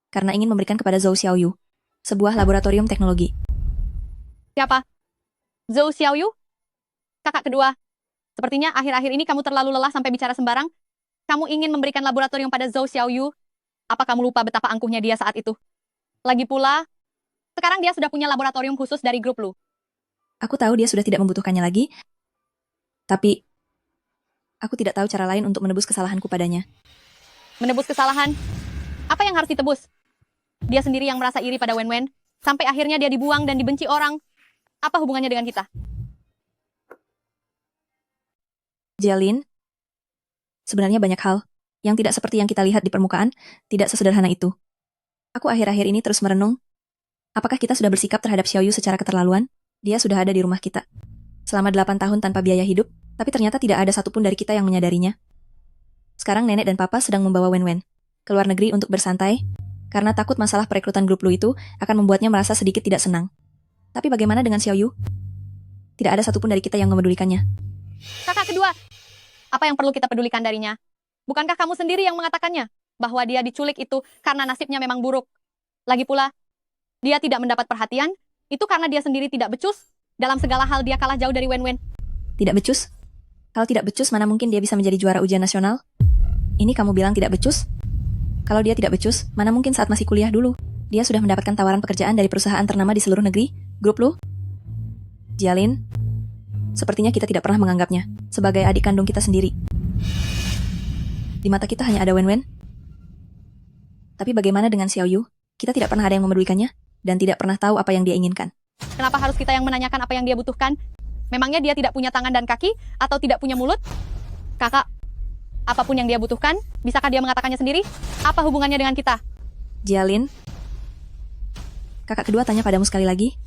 Speaker 5: karena ingin memberikan kepada Zhou Xiaoyu sebuah laboratorium teknologi.
Speaker 9: Siapa? Zhou Xiaoyu? Kakak kedua, sepertinya akhir-akhir ini kamu terlalu lelah sampai bicara sembarang. Kamu ingin memberikan laboratorium pada Zhou Xiaoyu. Apa kamu lupa betapa angkuhnya dia saat itu? Lagi pula, sekarang dia sudah punya laboratorium khusus dari grup Lu.
Speaker 5: Aku tahu dia sudah tidak membutuhkannya lagi, tapi aku tidak tahu cara lain untuk menebus kesalahanku padanya.
Speaker 9: Menebus kesalahan? Apa yang harus ditebus? Dia sendiri yang merasa iri pada Wen-Wen, sampai akhirnya dia dibuang dan dibenci orang. Apa hubungannya dengan kita?
Speaker 5: Jialin, sebenarnya banyak hal yang tidak seperti yang kita lihat di permukaan, tidak sesederhana itu. Aku akhir-akhir ini terus merenung, apakah kita sudah bersikap terhadap Xiaoyu secara keterlaluan? Dia sudah ada di rumah kita selama 8 tahun tanpa biaya hidup, tapi ternyata tidak ada satupun dari kita yang menyadarinya. Sekarang nenek dan papa sedang membawa Wen-Wen ke luar negeri untuk bersantai, karena takut masalah perekrutan grup Lu itu akan membuatnya merasa sedikit tidak senang. Tapi bagaimana dengan Xiaoyu? Tidak ada satupun dari kita yang memedulikannya.
Speaker 9: Kakak kedua, apa yang perlu kita pedulikan darinya? Bukankah kamu sendiri yang mengatakannya bahwa dia diculik itu karena nasibnya memang buruk? Lagi pula, dia tidak mendapat perhatian, itu karena dia sendiri tidak becus. Dalam segala hal dia kalah jauh dari Wen-Wen.
Speaker 5: Tidak becus? Kalau tidak becus, mana mungkin dia bisa menjadi juara ujian nasional? Ini kamu bilang tidak becus? Kalau dia tidak becus, mana mungkin saat masih kuliah dulu? Dia sudah mendapatkan tawaran pekerjaan dari perusahaan ternama di seluruh negeri, grup Lu. Jialin, sepertinya kita tidak pernah menganggapnya sebagai adik kandung kita sendiri. Di mata kita hanya ada Wen-Wen. Tapi bagaimana dengan Xiaoyu? Kita tidak pernah ada yang memedulikannya, dan tidak pernah tahu apa yang dia inginkan.
Speaker 9: Kenapa harus kita yang menanyakan apa yang dia butuhkan? Memangnya dia tidak punya tangan dan kaki, atau tidak punya mulut? Kakak, apapun yang dia butuhkan, bisakah dia mengatakannya sendiri? Apa hubungannya dengan kita?
Speaker 5: Jialin, kakak kedua tanya padamu sekali lagi.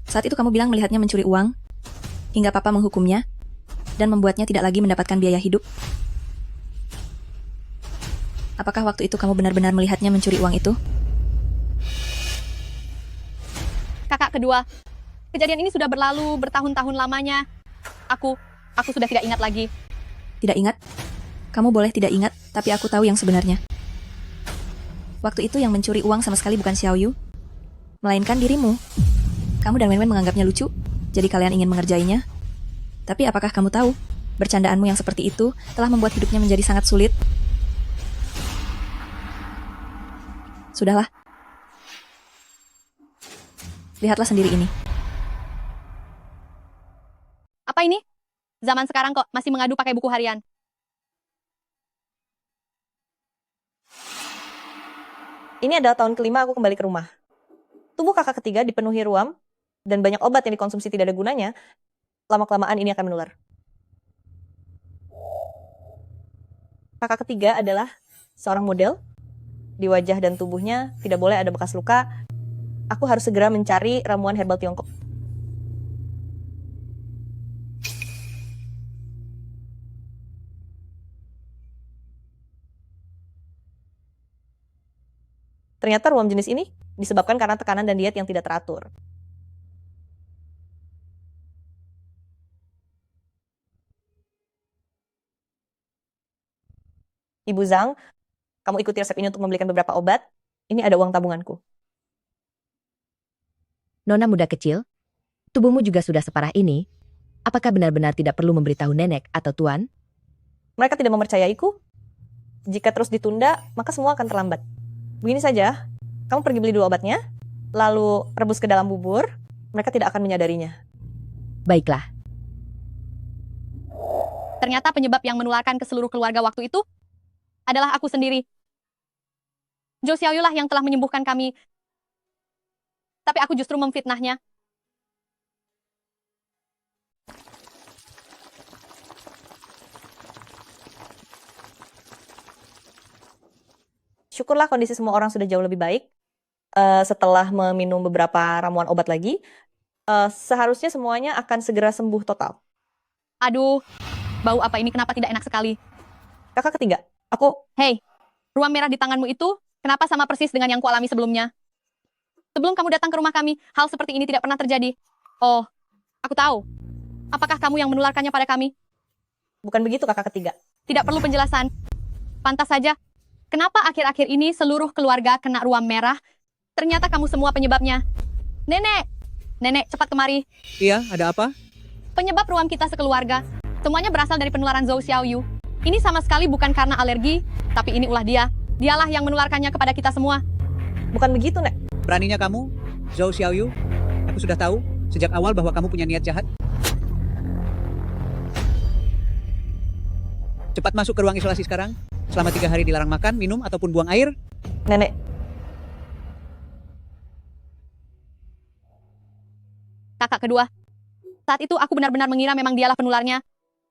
Speaker 5: Saat itu kamu bilang melihatnya mencuri uang, hingga papa menghukumnya, dan membuatnya tidak lagi mendapatkan biaya hidup. Apakah waktu itu kamu benar-benar melihatnya mencuri uang itu?
Speaker 9: Kakak kedua, kejadian ini sudah berlalu bertahun-tahun lamanya. Aku sudah tidak ingat lagi.
Speaker 5: Tidak ingat? Kamu boleh tidak ingat, tapi aku tahu yang sebenarnya. Waktu itu yang mencuri uang sama sekali bukan Xiaoyu, melainkan dirimu. Kamu dan Wen-Wen menganggapnya lucu, jadi kalian ingin mengerjainya. Tapi apakah kamu tahu, bercandaanmu yang seperti itu telah membuat hidupnya menjadi sangat sulit? Sudahlah. Lihatlah sendiri ini.
Speaker 9: Apa ini? Zaman sekarang kok masih mengadu pakai buku harian.
Speaker 2: Ini adalah tahun kelima aku kembali ke rumah. Tubuh kakak ketiga dipenuhi ruam, dan banyak obat yang dikonsumsi tidak ada gunanya, lama-kelamaan ini akan menular. Kakak ketiga adalah seorang model. Di wajah dan tubuhnya tidak boleh ada bekas luka. Aku harus segera mencari ramuan herbal Tiongkok. Ternyata ruam jenis ini disebabkan karena tekanan dan diet yang tidak teratur. Ibu Zhang, kamu ikuti resep ini untuk membelikan beberapa obat. Ini ada uang tabunganku.
Speaker 13: Nona muda kecil, tubuhmu juga sudah separah ini. Apakah benar-benar tidak perlu memberitahu nenek atau tuan?
Speaker 2: Mereka tidak mempercayaiku. Jika terus ditunda, maka semua akan terlambat. Begini saja, kamu pergi beli dulu obatnya, lalu rebus ke dalam bubur, mereka tidak akan menyadarinya.
Speaker 13: Baiklah.
Speaker 9: Ternyata penyebab yang menularkan ke seluruh keluarga waktu itu adalah aku sendiri. Zhou Xiaoyu lah yang telah menyembuhkan kami. Tapi aku justru memfitnahnya.
Speaker 2: Syukurlah kondisi semua orang sudah jauh lebih baik. Setelah meminum beberapa ramuan obat lagi, seharusnya semuanya akan segera sembuh total.
Speaker 9: Aduh, bau apa ini kenapa tidak enak sekali?
Speaker 2: Kakak ketiga, aku...
Speaker 9: Hei, ruam merah di tanganmu itu kenapa sama persis dengan yang kualami sebelumnya? Sebelum kamu datang ke rumah kami, hal seperti ini tidak pernah terjadi. Oh, aku tahu. Apakah kamu yang menularkannya pada kami?
Speaker 2: Bukan begitu, kakak ketiga.
Speaker 9: Tidak perlu penjelasan. Pantas saja. Kenapa akhir-akhir ini seluruh keluarga kena ruam merah? Ternyata kamu semua penyebabnya. Nenek! Nenek, cepat kemari.
Speaker 7: Iya, ada apa?
Speaker 9: Penyebab ruam kita sekeluarga. Semuanya berasal dari penularan Zhou Xiaoyu. Ini sama sekali bukan karena alergi, tapi ini ulah dia. Dialah yang menularkannya kepada kita semua.
Speaker 2: Bukan begitu, Nek.
Speaker 7: Beraninya kamu, Zhou Xiaoyu? Aku sudah tahu sejak awal bahwa kamu punya niat jahat. Cepat masuk ke ruang isolasi sekarang. Selama 3 hari dilarang makan, minum, ataupun buang air.
Speaker 2: Nenek.
Speaker 9: Kakak kedua. Saat itu aku benar-benar mengira memang dialah penularnya.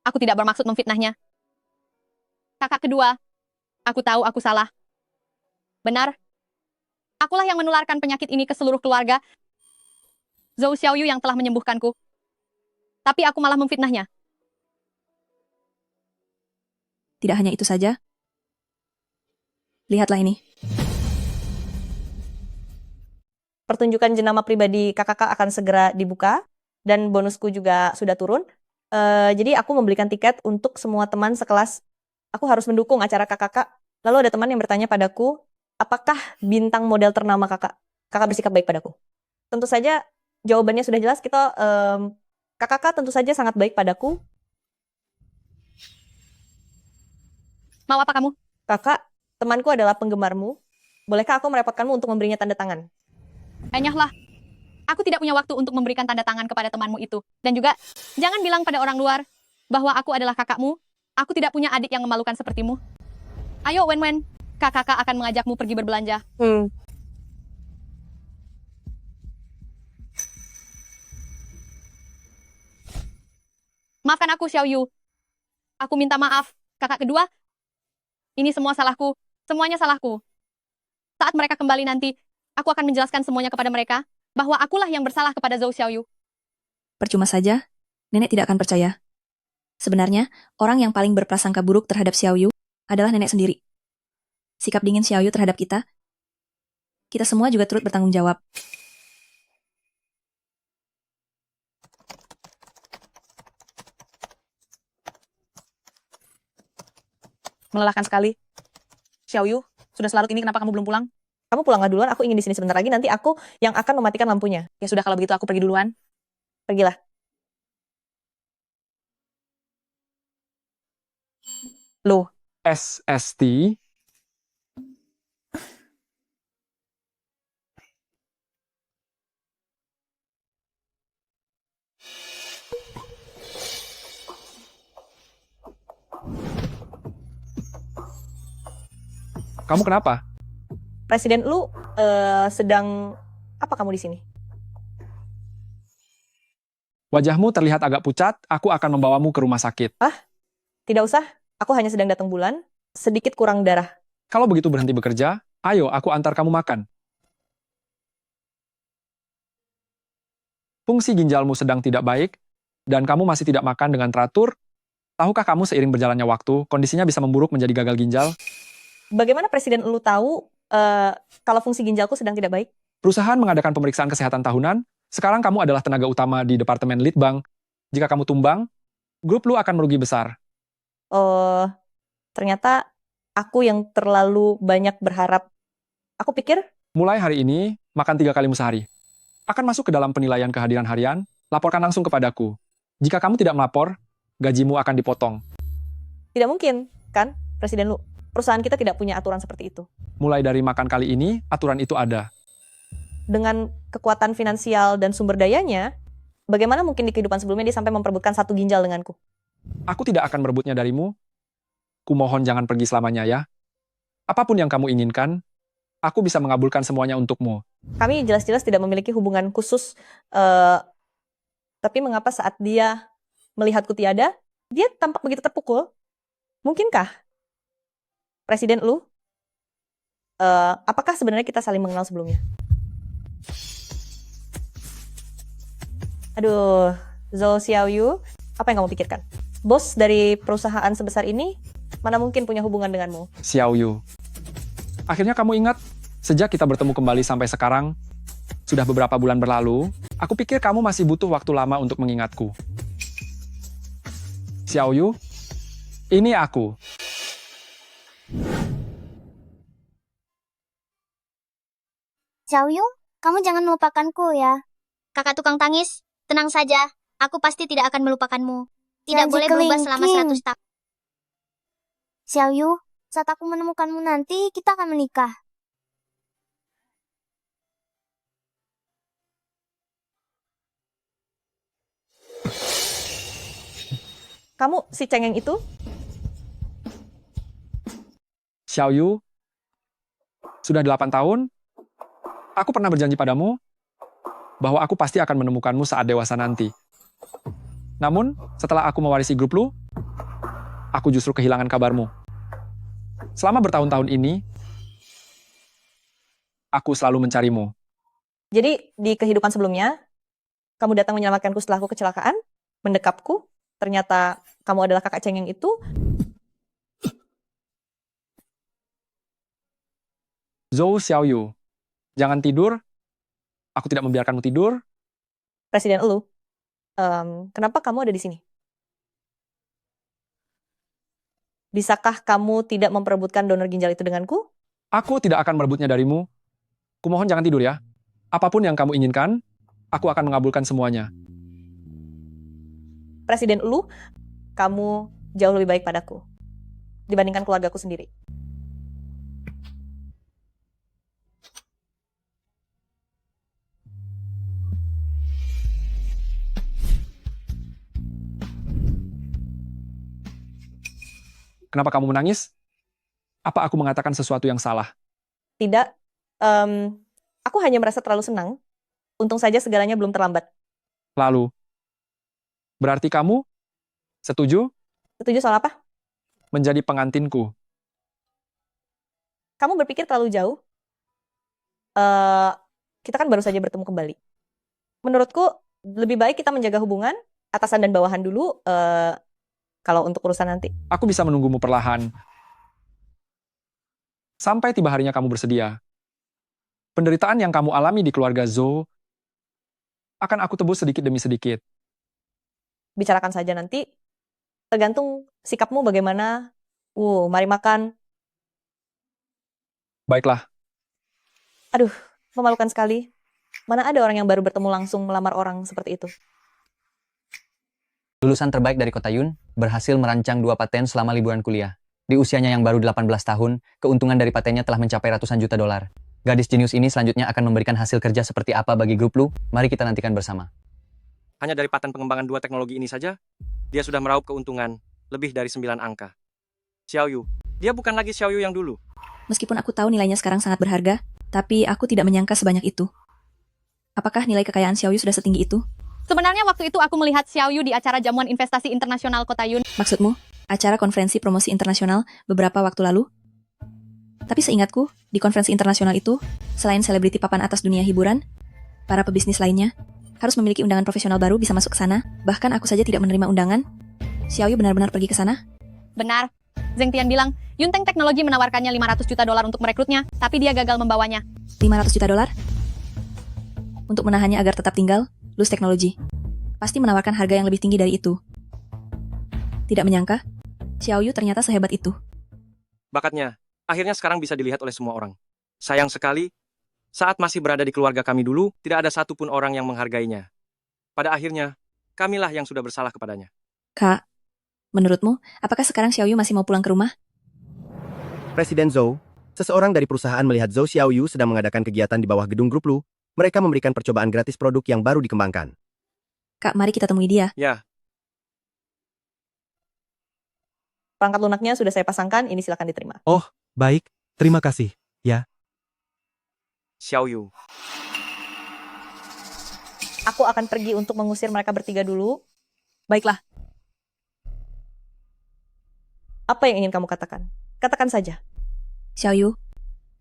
Speaker 9: Aku tidak bermaksud memfitnahnya. Kakak kedua. Aku tahu aku salah. Benar. Akulah yang menularkan penyakit ini ke seluruh keluarga. Zhou Xiaoyu yang telah menyembuhkanku. Tapi aku malah memfitnahnya.
Speaker 5: Tidak hanya itu saja. Lihatlah ini.
Speaker 2: Pertunjukan jenama pribadi kakak akan segera dibuka. Dan bonusku juga sudah turun. Jadi aku membelikan tiket untuk semua teman sekelas. Aku harus mendukung acara kakak. Lalu ada teman yang bertanya padaku, apakah bintang model ternama kakak? Kakak bersikap baik padaku. Tentu saja jawabannya sudah jelas. Kakak tentu saja sangat baik padaku.
Speaker 9: Mau apa kamu?
Speaker 2: Kakak, temanku adalah penggemarmu. Bolehkah aku merepotkanmu untuk memberinya tanda tangan?
Speaker 9: Enyahlah. Aku tidak punya waktu untuk memberikan tanda tangan kepada temanmu itu. Dan juga, jangan bilang pada orang luar bahwa aku adalah kakakmu. Aku tidak punya adik yang memalukan sepertimu. Ayo, Wen-Wen. Kakak akan mengajakmu pergi berbelanja. Maafkan aku, Xiaoyu. Aku minta maaf. Kakak kedua, ini semua salahku. Semuanya salahku. Saat mereka kembali nanti, aku akan menjelaskan semuanya kepada mereka, bahwa akulah yang bersalah kepada Zhou Xiaoyu.
Speaker 5: Percuma saja, nenek tidak akan percaya. Sebenarnya, orang yang paling berprasangka buruk terhadap Xiaoyu adalah nenek sendiri. Sikap dingin Xiaoyu terhadap kita semua juga turut bertanggung jawab.
Speaker 16: Melelahkan sekali. Xiaoyu, sudah selarut ini kenapa kamu belum pulang?
Speaker 2: Kamu pulanglah duluan, aku ingin di sini sebentar lagi. Nanti aku yang akan mematikan lampunya.
Speaker 16: Ya sudah, kalau begitu aku pergi duluan.
Speaker 2: Pergilah.
Speaker 16: Loh,
Speaker 8: SST. Kamu kenapa?
Speaker 2: Presiden lu sedang apa kamu di sini?
Speaker 8: Wajahmu terlihat agak pucat, aku akan membawamu ke rumah sakit.
Speaker 2: Tidak usah, aku hanya sedang datang bulan, sedikit kurang darah.
Speaker 8: Kalau begitu berhenti bekerja, ayo aku antar kamu makan. Fungsi ginjalmu sedang tidak baik, dan kamu masih tidak makan dengan teratur. Tahukah kamu seiring berjalannya waktu, kondisinya bisa memburuk menjadi gagal ginjal?
Speaker 2: Bagaimana presiden lu tahu kalau fungsi ginjalku sedang tidak baik?
Speaker 8: Perusahaan mengadakan pemeriksaan kesehatan tahunan. Sekarang kamu adalah tenaga utama di Departemen Litbang. Jika kamu tumbang, grup lu akan merugi besar.
Speaker 2: Ternyata aku yang terlalu banyak berharap. Aku pikir...
Speaker 8: Mulai hari ini, makan 3 kali sehari. Akan masuk ke dalam penilaian kehadiran harian, laporkan langsung kepadaku. Jika kamu tidak melapor, gajimu akan dipotong.
Speaker 2: Tidak mungkin, kan, Presiden lu? Perusahaan kita tidak punya aturan seperti itu.
Speaker 8: Mulai dari makan kali ini, aturan itu ada.
Speaker 2: Dengan kekuatan finansial dan sumber dayanya, bagaimana mungkin di kehidupan sebelumnya dia sampai memperebutkan 1 ginjal denganku?
Speaker 8: Aku tidak akan merebutnya darimu. Kumohon jangan pergi selamanya ya. Apapun yang kamu inginkan, Aku bisa mengabulkan semuanya untukmu.
Speaker 2: Kami jelas-jelas tidak memiliki hubungan khusus, tapi mengapa saat dia melihatku tiada, dia tampak begitu terpukul? Mungkinkah, Presiden Lu, apakah sebenarnya kita saling mengenal sebelumnya? Aduh, Zhou Xiaoyu, apa yang kamu pikirkan? Bos dari perusahaan sebesar ini, mana mungkin punya hubungan denganmu?
Speaker 8: Xiaoyu. Akhirnya kamu ingat, sejak kita bertemu kembali sampai sekarang, sudah beberapa bulan berlalu, aku pikir kamu masih butuh waktu lama untuk mengingatku. Xiaoyu, ini aku.
Speaker 12: Xiaoyu, kamu jangan melupakanku ya.
Speaker 18: Kakak tukang tangis, tenang saja. Aku pasti tidak akan melupakanmu. Tidak
Speaker 12: Janji
Speaker 18: boleh berubah selama
Speaker 12: kelingking.
Speaker 18: 100 tahun.
Speaker 12: Xiaoyu, saat aku menemukanmu nanti, kita akan menikah.
Speaker 2: Kamu si cengeng itu?
Speaker 8: Xiaoyu, sudah 8 tahun, aku pernah berjanji padamu bahwa aku pasti akan menemukanmu saat dewasa nanti. Namun, setelah aku mewarisi grup Lu, aku justru kehilangan kabarmu. Selama bertahun-tahun ini, aku selalu mencarimu.
Speaker 2: Jadi di kehidupan sebelumnya, kamu datang menyelamatkanku setelah aku kecelakaan, mendekapku, ternyata kamu adalah kakak cengeng itu.
Speaker 8: Zhou Xiaoyu, jangan tidur. Aku tidak membiarkanmu tidur.
Speaker 2: Presiden Lu, kenapa kamu ada di sini? Bisakah kamu tidak memperebutkan donor ginjal itu denganku?
Speaker 8: Aku tidak akan merebutnya darimu. Kumohon jangan tidur ya. Apapun yang kamu inginkan, aku akan mengabulkan semuanya.
Speaker 2: Presiden Lu, kamu jauh lebih baik padaku dibandingkan keluargaku sendiri.
Speaker 8: Kenapa kamu menangis? Apa aku mengatakan sesuatu yang salah?
Speaker 2: Tidak, aku hanya merasa terlalu senang. Untung saja segalanya belum terlambat.
Speaker 8: Lalu, berarti kamu setuju
Speaker 2: Setuju soal apa?
Speaker 8: menjadi pengantinku?
Speaker 2: Kamu berpikir terlalu jauh. Kita kan baru saja bertemu kembali. Menurutku, lebih baik kita menjaga hubungan atasan dan bawahan dulu. Kalau untuk urusan nanti.
Speaker 8: Aku bisa menunggumu perlahan. Sampai tiba harinya kamu bersedia. Penderitaan yang kamu alami di keluarga Zhou akan aku tebus sedikit demi sedikit.
Speaker 2: Bicarakan saja nanti. Tergantung sikapmu bagaimana. Mari makan.
Speaker 8: Baiklah.
Speaker 2: Aduh, memalukan sekali. Mana ada orang yang baru bertemu langsung melamar orang seperti itu.
Speaker 1: Lulusan terbaik dari Kota Yun berhasil merancang 2 paten selama liburan kuliah. Di usianya yang baru 18 tahun, keuntungan dari patennya telah mencapai ratusan juta dolar. Gadis jenius ini selanjutnya akan memberikan hasil kerja seperti apa bagi grup Lu? Mari kita nantikan bersama.
Speaker 4: Hanya dari paten pengembangan 2 teknologi ini saja, dia sudah meraup keuntungan lebih dari 9 angka. Xiaoyu, dia bukan lagi Xiaoyu yang dulu.
Speaker 5: Meskipun aku tahu nilainya sekarang sangat berharga, tapi aku tidak menyangka sebanyak itu. Apakah nilai kekayaan Xiaoyu sudah setinggi itu?
Speaker 9: Sebenarnya waktu itu aku melihat Xiaoyu di acara jamuan investasi internasional Kota Yun.
Speaker 5: Maksudmu, acara konferensi promosi internasional beberapa waktu lalu? Tapi seingatku, di konferensi internasional itu, selain selebriti papan atas dunia hiburan, para pebisnis lainnya harus memiliki undangan profesional baru bisa masuk ke sana. Bahkan aku saja tidak menerima undangan. Xiaoyu benar-benar pergi ke sana?
Speaker 9: Benar. Zheng Tian bilang, Yunteng Teknologi menawarkannya 500 juta dolar untuk merekrutnya, tapi dia gagal membawanya.
Speaker 5: 500 juta dolar? Untuk menahannya agar tetap tinggal, Lus Teknologi pasti menawarkan harga yang lebih tinggi dari itu. Tidak menyangka, Xiaoyu ternyata sehebat itu.
Speaker 4: Bakatnya, akhirnya sekarang bisa dilihat oleh semua orang. Sayang sekali, saat masih berada di keluarga kami dulu, tidak ada satupun orang yang menghargainya. Pada akhirnya, kamilah yang sudah bersalah kepadanya.
Speaker 5: Kak, menurutmu, apakah sekarang Xiaoyu masih mau pulang ke rumah?
Speaker 15: Presiden Zhou, seseorang dari perusahaan melihat Zhou Xiaoyu sedang mengadakan kegiatan di bawah gedung grup Lu. Mereka memberikan percobaan gratis produk yang baru dikembangkan.
Speaker 5: Kak, mari kita temui dia.
Speaker 4: Ya.
Speaker 2: Perangkat lunaknya sudah saya pasangkan, ini silakan diterima.
Speaker 19: Oh, baik. Terima kasih. Ya.
Speaker 4: Xiaoyu.
Speaker 2: Aku akan pergi untuk mengusir mereka bertiga dulu.
Speaker 16: Baiklah.
Speaker 2: Apa yang ingin kamu katakan? Katakan saja.
Speaker 5: Xiaoyu,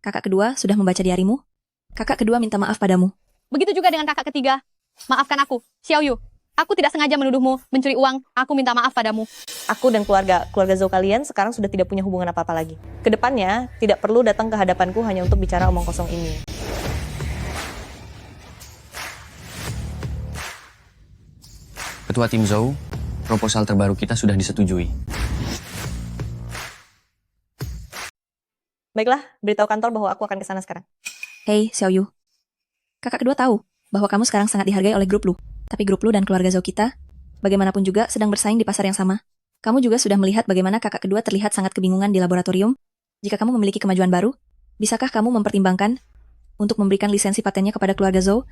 Speaker 5: kakak kedua sudah membaca diarimu. Kakak kedua minta maaf padamu.
Speaker 9: Begitu juga dengan kakak ketiga. Maafkan aku, Xiaoyu. Aku tidak sengaja menuduhmu mencuri uang. Aku minta maaf padamu.
Speaker 2: Aku dan keluarga Zhou kalian sekarang sudah tidak punya hubungan apa-apa lagi. Kedepannya, tidak perlu datang ke hadapanku hanya untuk bicara omong kosong ini.
Speaker 1: Ketua tim Zhou, proposal terbaru kita sudah disetujui.
Speaker 2: Baiklah, beritahu kantor bahwa aku akan ke sana sekarang.
Speaker 5: Hei, Xiaoyu. Kakak kedua tahu bahwa kamu sekarang sangat dihargai oleh grup Lu. Tapi grup Lu dan keluarga Zhou kita, bagaimanapun juga sedang bersaing di pasar yang sama. Kamu juga sudah melihat bagaimana kakak kedua terlihat sangat kebingungan di laboratorium. Jika kamu memiliki kemajuan baru, bisakah kamu mempertimbangkan untuk memberikan lisensi patennya kepada keluarga Zhou?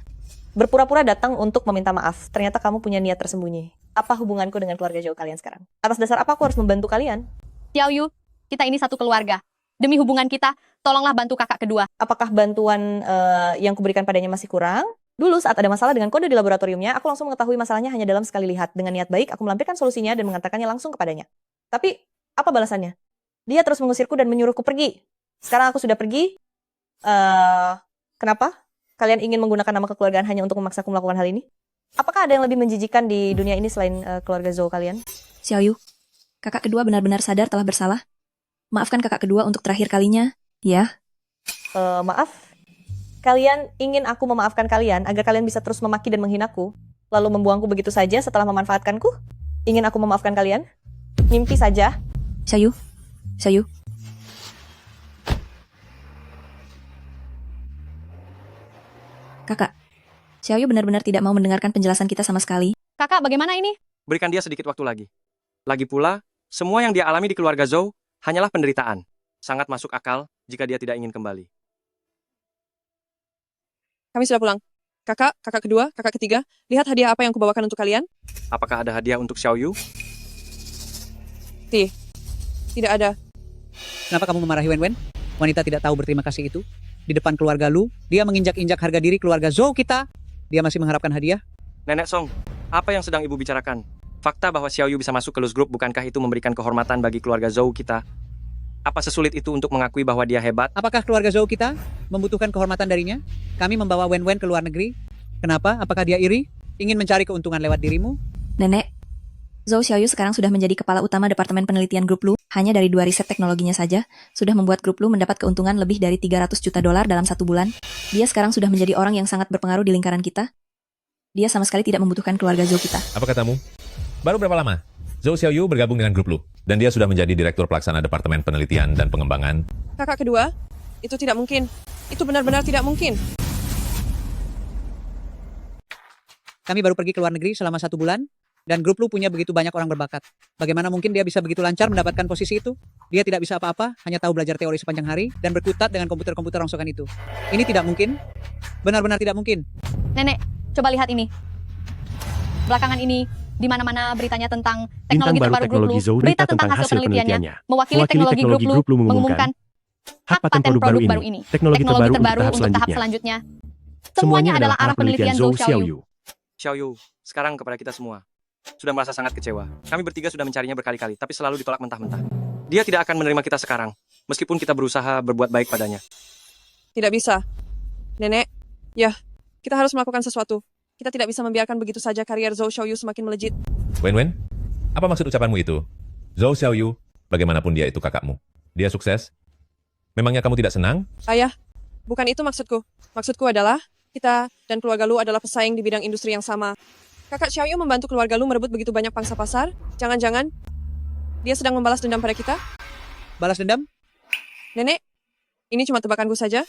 Speaker 2: Berpura-pura datang untuk meminta maaf. Ternyata kamu punya niat tersembunyi. Apa hubunganku dengan keluarga Zhou kalian sekarang? Atas dasar apa aku harus membantu kalian?
Speaker 9: Xiaoyu, kita ini satu keluarga. Demi hubungan kita, tolonglah bantu kakak kedua.
Speaker 2: Apakah bantuan yang kuberikan padanya masih kurang? Dulu saat ada masalah dengan kode di laboratoriumnya, aku langsung mengetahui masalahnya hanya dalam sekali lihat. Dengan niat baik, aku melampirkan solusinya dan mengatakannya langsung kepadanya. Tapi, apa balasannya? Dia terus mengusirku dan menyuruhku pergi. Sekarang aku sudah pergi. Kenapa? Kalian ingin menggunakan nama kekeluargaan hanya untuk memaksaku melakukan hal ini? Apakah ada yang lebih menjijikan di dunia ini selain keluarga Zhou kalian?
Speaker 5: Xiaoyu, kakak kedua benar-benar sadar telah bersalah. Maafkan kakak kedua untuk terakhir kalinya, ya?
Speaker 2: Maaf. Kalian ingin aku memaafkan kalian agar kalian bisa terus memaki dan menghinaku, lalu membuangku begitu saja setelah memanfaatkanku? Ingin aku memaafkan kalian? Mimpi saja.
Speaker 5: Xiaoyu, Xiaoyu. Kakak, Xiaoyu benar-benar tidak mau mendengarkan penjelasan kita sama sekali.
Speaker 9: Kakak, bagaimana ini?
Speaker 4: Berikan dia sedikit waktu lagi. Lagi pula, semua yang dia alami di keluarga Zhou hanyalah penderitaan. Sangat masuk akal jika dia tidak ingin kembali.
Speaker 3: Kami sudah pulang. Kakak, kakak kedua, kakak ketiga, lihat hadiah apa yang kubawakan untuk kalian?
Speaker 4: Apakah ada hadiah untuk Xiaoyu?
Speaker 3: Tidak ada.
Speaker 7: Kenapa kamu memarahi Wen? Wanita tidak tahu berterima kasih itu. Di depan keluarga Lu, dia menginjak-injak harga diri keluarga Zhou kita. Dia masih mengharapkan hadiah.
Speaker 4: Nenek Song, apa yang sedang ibu bicarakan? Fakta bahwa Xiaoyu bisa masuk ke Luz Group bukankah itu memberikan kehormatan bagi keluarga Zhou kita? Apa sesulit itu untuk mengakui bahwa dia hebat?
Speaker 7: Apakah keluarga Zhou kita membutuhkan kehormatan darinya? Kami membawa Wen ke luar negeri. Kenapa? Apakah dia iri? Ingin mencari keuntungan lewat dirimu?
Speaker 5: Nenek, Zhou Xiaoyu sekarang sudah menjadi kepala utama Departemen Penelitian Grup Lu. Hanya dari 2 riset teknologinya saja, sudah membuat Grup Lu mendapat keuntungan lebih dari $300 juta dalam 1 bulan. Dia sekarang sudah menjadi orang yang sangat berpengaruh di lingkaran kita. Dia sama sekali tidak membutuhkan keluarga Zhou kita.
Speaker 6: Apa katamu? Baru berapa lama? Zhou Xiaoyu bergabung dengan Grup Lu, dan dia sudah menjadi Direktur Pelaksana Departemen Penelitian dan Pengembangan.
Speaker 3: Kakak kedua, itu tidak mungkin. Itu benar-benar tidak mungkin.
Speaker 7: Kami baru pergi ke luar negeri selama 1 bulan, dan Grup Lu punya begitu banyak orang berbakat. Bagaimana mungkin dia bisa begitu lancar mendapatkan posisi itu? Dia tidak bisa apa-apa, hanya tahu belajar teori sepanjang hari, dan berkutat dengan komputer-komputer rongsokan itu. Ini tidak mungkin. Benar-benar tidak mungkin.
Speaker 9: Nenek, coba lihat ini. Belakangan ini, di mana-mana beritanya tentang
Speaker 19: Bintang
Speaker 9: teknologi
Speaker 19: baru
Speaker 9: terbaru
Speaker 19: teknologi
Speaker 9: Grup
Speaker 19: Zhou,
Speaker 9: Lu, berita
Speaker 19: berita
Speaker 9: tentang hasil penelitiannya, mewakili
Speaker 19: Mewakili
Speaker 9: teknologi Grup Lu, mengumumkan hak paten produk baru ini, teknologi terbaru untuk tahap selanjutnya. Semuanya adalah arah penelitian Zhou Xiaoyu.
Speaker 4: Xiaoyu, sekarang kepada kita semua. Sudah merasa sangat kecewa. Kami bertiga sudah mencarinya berkali-kali, tapi selalu ditolak mentah-mentah. Dia tidak akan menerima kita sekarang, meskipun kita berusaha berbuat baik padanya.
Speaker 3: Tidak bisa. Nenek, ya, kita harus melakukan sesuatu. Kita tidak bisa membiarkan begitu saja karier Zhou Xiaoyu semakin melejit.
Speaker 6: Wen, apa maksud ucapanmu itu? Zhou Xiaoyu, bagaimanapun dia itu kakakmu. Dia sukses. Memangnya kamu tidak senang?
Speaker 3: Ayah, bukan itu maksudku. Maksudku adalah, kita dan keluarga Lu adalah pesaing di bidang industri yang sama. Kakak Xiaoyu membantu keluarga Lu merebut begitu banyak pangsa pasar. Jangan-jangan, dia sedang membalas dendam pada kita?
Speaker 7: Balas dendam?
Speaker 3: Nenek, ini cuma tebakanku saja.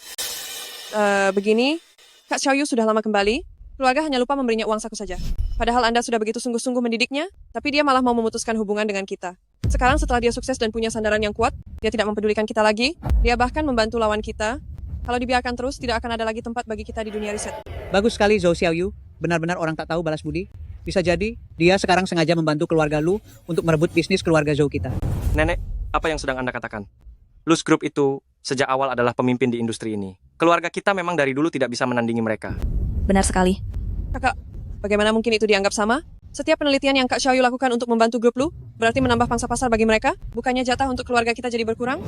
Speaker 3: Begini, Kak Xiaoyu sudah lama kembali. Keluarga hanya lupa memberinya uang saku saja. Padahal Anda sudah begitu sungguh-sungguh mendidiknya, tapi dia malah mau memutuskan hubungan dengan kita. Sekarang setelah dia sukses dan punya sandaran yang kuat, dia tidak mempedulikan kita lagi. Dia bahkan membantu lawan kita. Kalau dibiarkan terus, tidak akan ada lagi tempat bagi kita di dunia riset.
Speaker 7: Bagus sekali Zhou Xiaoyu. Benar-benar orang tak tahu balas budi. Bisa jadi, dia sekarang sengaja membantu keluarga Lu untuk merebut bisnis keluarga Zhou kita.
Speaker 4: Nenek, apa yang sedang Anda katakan? Luz Group itu sejak awal adalah pemimpin di industri ini. Keluarga kita memang dari dulu tidak bisa menandingi mereka.
Speaker 5: Benar sekali.
Speaker 3: Kakak, bagaimana mungkin itu dianggap sama? Setiap penelitian yang Kak Xiaoyu lakukan untuk membantu grup Lu, berarti menambah pangsa pasar bagi mereka? Bukannya jatah untuk keluarga kita jadi berkurang?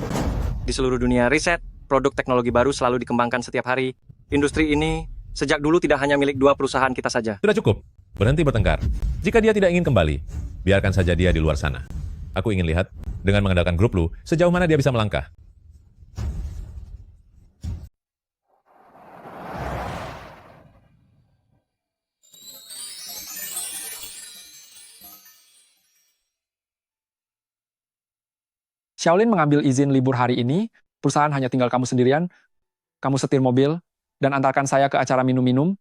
Speaker 4: Di seluruh dunia, riset, produk teknologi baru selalu dikembangkan setiap hari. Industri ini sejak dulu tidak hanya milik 2 perusahaan kita saja.
Speaker 6: Sudah cukup. Berhenti bertengkar. Jika dia tidak ingin kembali, biarkan saja dia di luar sana. Aku ingin lihat, dengan mengandalkan grup Lu, sejauh mana dia bisa melangkah.
Speaker 8: Xiaolin mengambil izin libur hari ini, perusahaan hanya tinggal kamu sendirian, kamu setir mobil, dan antarkan saya ke acara minum-minum.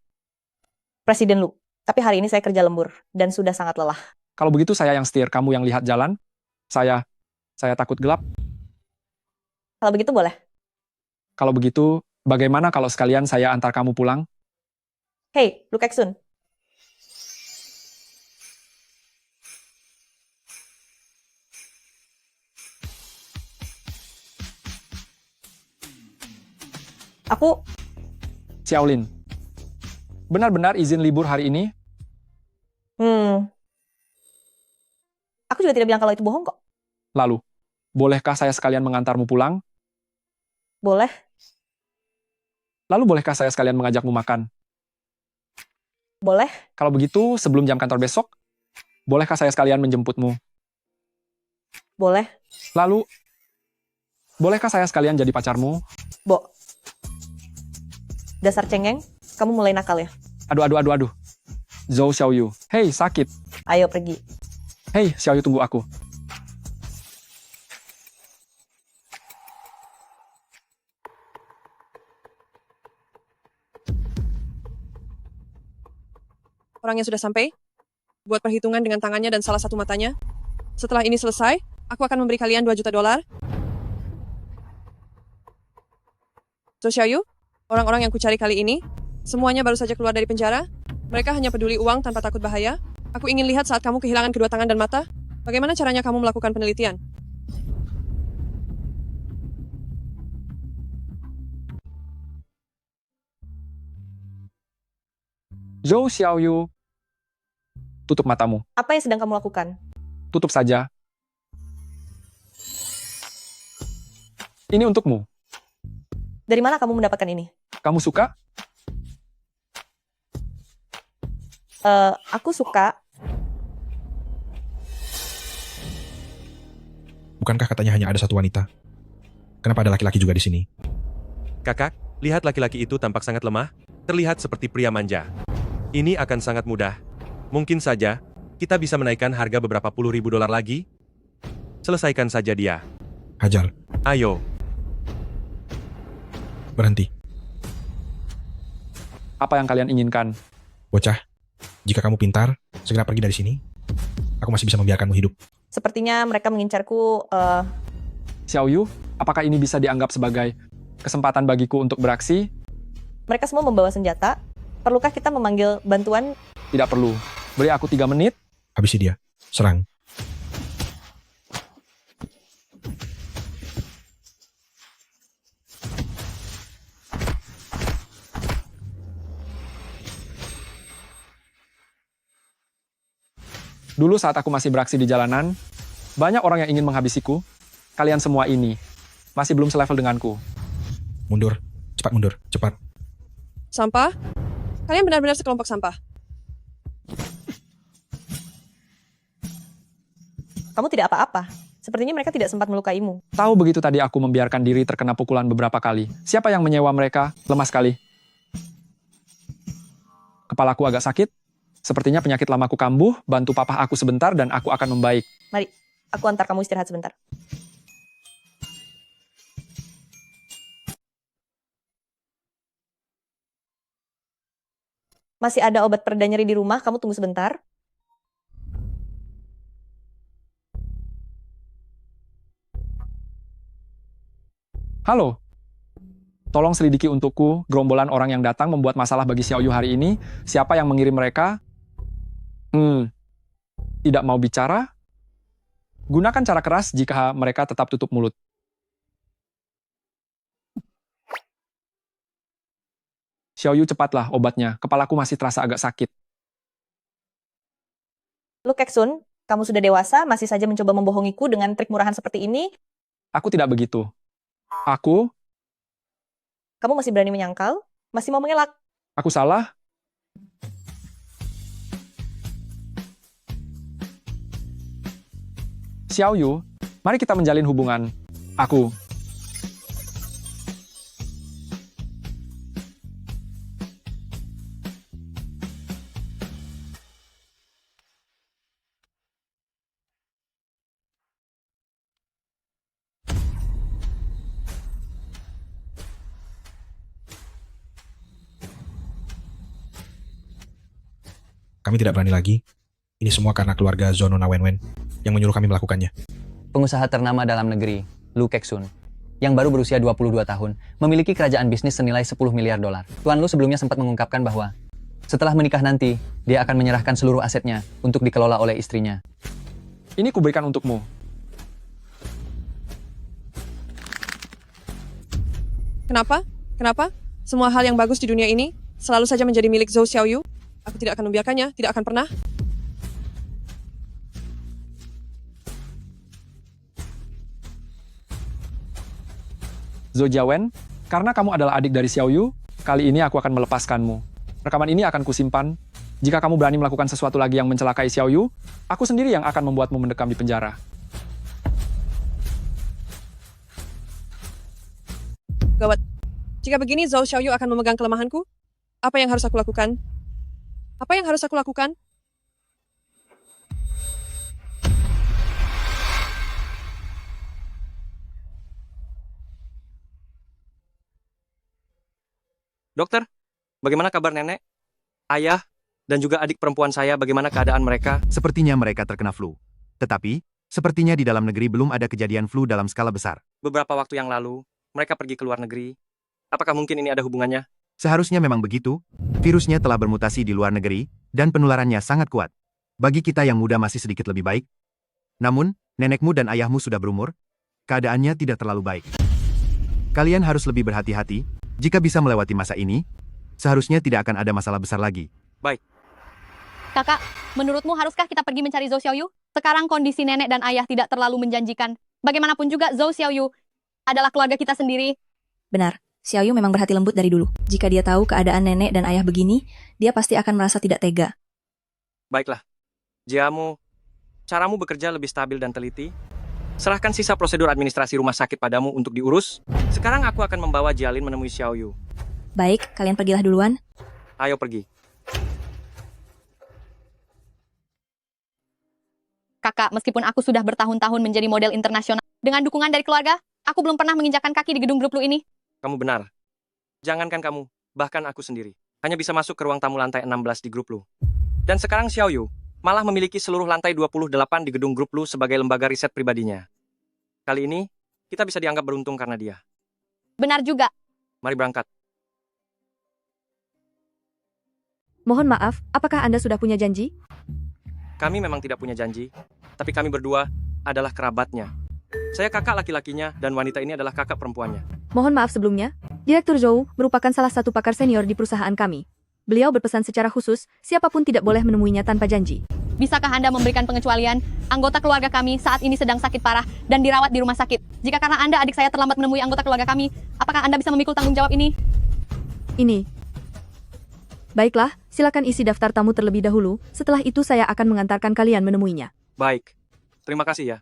Speaker 2: Presiden Lu, tapi hari ini saya kerja lembur dan sudah sangat lelah.
Speaker 8: Kalau begitu saya yang setir, kamu yang lihat jalan. Saya takut gelap.
Speaker 2: Kalau begitu boleh.
Speaker 8: Kalau begitu, bagaimana kalau sekalian saya antar kamu pulang?
Speaker 2: Hey, Lu Keksun. Aku
Speaker 8: Xiaolin, benar-benar izin libur hari ini?
Speaker 2: Aku juga tidak bilang kalau itu bohong kok.
Speaker 8: Lalu, bolehkah saya sekalian mengantarmu pulang?
Speaker 2: Boleh.
Speaker 8: Lalu bolehkah saya sekalian mengajakmu makan?
Speaker 2: Boleh.
Speaker 8: Kalau begitu, sebelum jam kantor besok, bolehkah saya sekalian menjemputmu?
Speaker 2: Boleh.
Speaker 8: Lalu, bolehkah saya sekalian jadi pacarmu?
Speaker 2: Dasar cengeng, kamu mulai nakal ya?
Speaker 8: Aduh. Zhou Xiaoyu. Hei, sakit.
Speaker 2: Ayo pergi.
Speaker 8: Hei, Xiaoyu, tunggu aku.
Speaker 3: Orangnya sudah sampai. Buat perhitungan dengan tangannya dan salah satu matanya. Setelah ini selesai, aku akan memberi kalian $2 juta. Zhou Xiaoyu, orang-orang yang kucari kali ini, semuanya baru saja keluar dari penjara. Mereka hanya peduli uang tanpa takut bahaya. Aku ingin lihat saat kamu kehilangan kedua tangan dan mata. Bagaimana caranya kamu melakukan penelitian?
Speaker 8: Zhou Xiaoyu, tutup matamu.
Speaker 2: Apa yang sedang kamu lakukan?
Speaker 8: Tutup saja. Ini untukmu.
Speaker 2: Dari mana kamu mendapatkan ini?
Speaker 8: Kamu suka?
Speaker 2: Aku suka.
Speaker 11: Bukankah katanya hanya ada satu wanita? Kenapa ada laki-laki juga di sini?
Speaker 19: Kakak, lihat laki-laki itu tampak sangat lemah, terlihat seperti pria manja. Ini akan sangat mudah. Mungkin saja, kita bisa menaikkan harga beberapa $10.000 lagi. Selesaikan saja dia.
Speaker 11: Hajar.
Speaker 19: Ayo.
Speaker 11: Berhenti.
Speaker 8: Apa yang kalian inginkan?
Speaker 11: Bocah, jika kamu pintar, segera pergi dari sini. Aku masih bisa membiarkanmu hidup.
Speaker 2: Sepertinya mereka mengincarku.
Speaker 8: Xiaoyu, apakah ini bisa dianggap sebagai kesempatan bagiku untuk beraksi?
Speaker 2: Mereka semua membawa senjata. Perlukah kita memanggil bantuan?
Speaker 8: Tidak perlu. Beri aku 3 menit.
Speaker 11: Habisi dia. Serang.
Speaker 8: Dulu saat aku masih beraksi di jalanan, banyak orang yang ingin menghabisiku. Kalian semua ini masih belum selevel denganku.
Speaker 11: Mundur. Cepat mundur. Cepat.
Speaker 3: Sampah? Kalian benar-benar sekelompok sampah.
Speaker 2: Kamu tidak apa-apa. Sepertinya mereka tidak sempat melukaimu.
Speaker 8: Tahu begitu tadi aku membiarkan diri terkena pukulan beberapa kali. Siapa yang menyewa mereka? Lemah sekali. Kepalaku agak sakit. Sepertinya penyakit lamaku kambuh. Bantu papa aku sebentar dan aku akan membaik.
Speaker 2: Mari, aku antar kamu istirahat sebentar. Masih ada obat pereda nyeri di rumah, kamu tunggu sebentar.
Speaker 8: Halo. Tolong selidiki untukku gerombolan orang yang datang membuat masalah bagi Xiaoyu hari ini. Siapa yang mengirim mereka? Tidak mau bicara? Gunakan cara keras jika mereka tetap tutup mulut. Xiaoyu, cepatlah obatnya. Kepalaku masih terasa agak sakit.
Speaker 2: Lu Keksun, kamu sudah dewasa, masih saja mencoba membohongiku dengan trik murahan seperti ini.
Speaker 8: Aku tidak begitu. Aku
Speaker 2: Kamu masih berani menyangkal? Masih mau mengelak?
Speaker 8: salah? Xiaoyu, mari kita menjalin hubungan. Aku.
Speaker 11: Kami tidak berani lagi. Ini semua karena keluarga Zhou Nona Wenwen yang menyuruh kami melakukannya.
Speaker 1: Pengusaha ternama dalam negeri, Lu Keksun, yang baru berusia 22 tahun, memiliki kerajaan bisnis senilai 10 miliar dolar. Tuan Lu sebelumnya sempat mengungkapkan bahwa setelah menikah nanti, dia akan menyerahkan seluruh asetnya untuk dikelola oleh istrinya.
Speaker 8: Ini kuberikan untukmu.
Speaker 3: Kenapa? Kenapa? Semua hal yang bagus di dunia ini selalu saja menjadi milik Zhou Xiaoyu. Aku tidak akan membiarkannya, tidak akan pernah.
Speaker 8: Zhou Jiawen, karena kamu adalah adik dari Xiaoyu, kali ini aku akan melepaskanmu. Rekaman ini akan kusimpan. Jika kamu berani melakukan sesuatu lagi yang mencelakai Xiaoyu, aku sendiri yang akan membuatmu mendekam di penjara.
Speaker 3: Gawat. Jika begini Zhou Xiaoyu akan memegang kelemahanku, apa yang harus aku lakukan? Apa yang harus aku lakukan?
Speaker 4: Dokter, bagaimana kabar nenek, ayah, dan juga adik perempuan saya? Bagaimana keadaan mereka?
Speaker 15: Sepertinya mereka terkena flu. Tetapi, sepertinya di dalam negeri belum ada kejadian flu dalam skala besar.
Speaker 4: Beberapa waktu yang lalu, mereka pergi ke luar negeri. Apakah mungkin ini ada hubungannya?
Speaker 15: Seharusnya memang begitu. Virusnya telah bermutasi di luar negeri, dan penularannya sangat kuat. Bagi kita yang muda masih sedikit lebih baik. Namun, nenekmu dan ayahmu sudah berumur. Keadaannya tidak terlalu baik. Kalian harus lebih berhati-hati. Jika bisa melewati masa ini, seharusnya tidak akan ada masalah besar lagi.
Speaker 4: Baik.
Speaker 9: Kakak, menurutmu haruskah kita pergi mencari Zhou Xiaoyu? Sekarang kondisi nenek dan ayah tidak terlalu menjanjikan. Bagaimanapun juga Zhou Xiaoyu adalah keluarga kita sendiri.
Speaker 5: Benar, Xiaoyu memang berhati lembut dari dulu. Jika dia tahu keadaan nenek dan ayah begini, dia pasti akan merasa tidak tega.
Speaker 4: Baiklah. Caramu bekerja lebih stabil dan teliti. Serahkan sisa prosedur administrasi rumah sakit padamu untuk diurus. Sekarang aku akan membawa Jialin menemui Xiaoyu.
Speaker 5: Baik, kalian pergilah duluan.
Speaker 4: Ayo pergi.
Speaker 9: Kakak, meskipun aku sudah bertahun-tahun menjadi model internasional, dengan dukungan dari keluarga, aku belum pernah menginjakkan kaki di gedung grup Lu ini.
Speaker 4: Kamu benar. Jangankan kamu, bahkan aku sendiri. Hanya bisa masuk ke ruang tamu lantai 16 di grup Lu. Dan sekarang Xiaoyu malah memiliki seluruh lantai 28 di gedung grup Lu sebagai lembaga riset pribadinya. Kali ini, kita bisa dianggap beruntung karena dia.
Speaker 9: Benar juga.
Speaker 4: Mari berangkat.
Speaker 20: Mohon maaf, apakah Anda sudah punya janji?
Speaker 4: Kami memang tidak punya janji, tapi kami berdua adalah kerabatnya. Saya kakak laki-lakinya, dan wanita ini adalah kakak perempuannya.
Speaker 20: Mohon maaf sebelumnya, Direktur Zhou merupakan salah satu pakar senior di perusahaan kami. Beliau berpesan secara khusus, siapapun tidak boleh menemuinya tanpa janji.
Speaker 9: Bisakah Anda memberikan pengecualian? Anggota keluarga kami saat ini sedang sakit parah dan dirawat di rumah sakit. Jika karena Anda, adik saya terlambat menemui anggota keluarga kami, apakah Anda bisa memikul tanggung jawab ini?
Speaker 20: Ini. Baiklah, silakan isi daftar tamu terlebih dahulu, setelah itu saya akan mengantarkan kalian menemuinya.
Speaker 4: Baik. Terima kasih ya.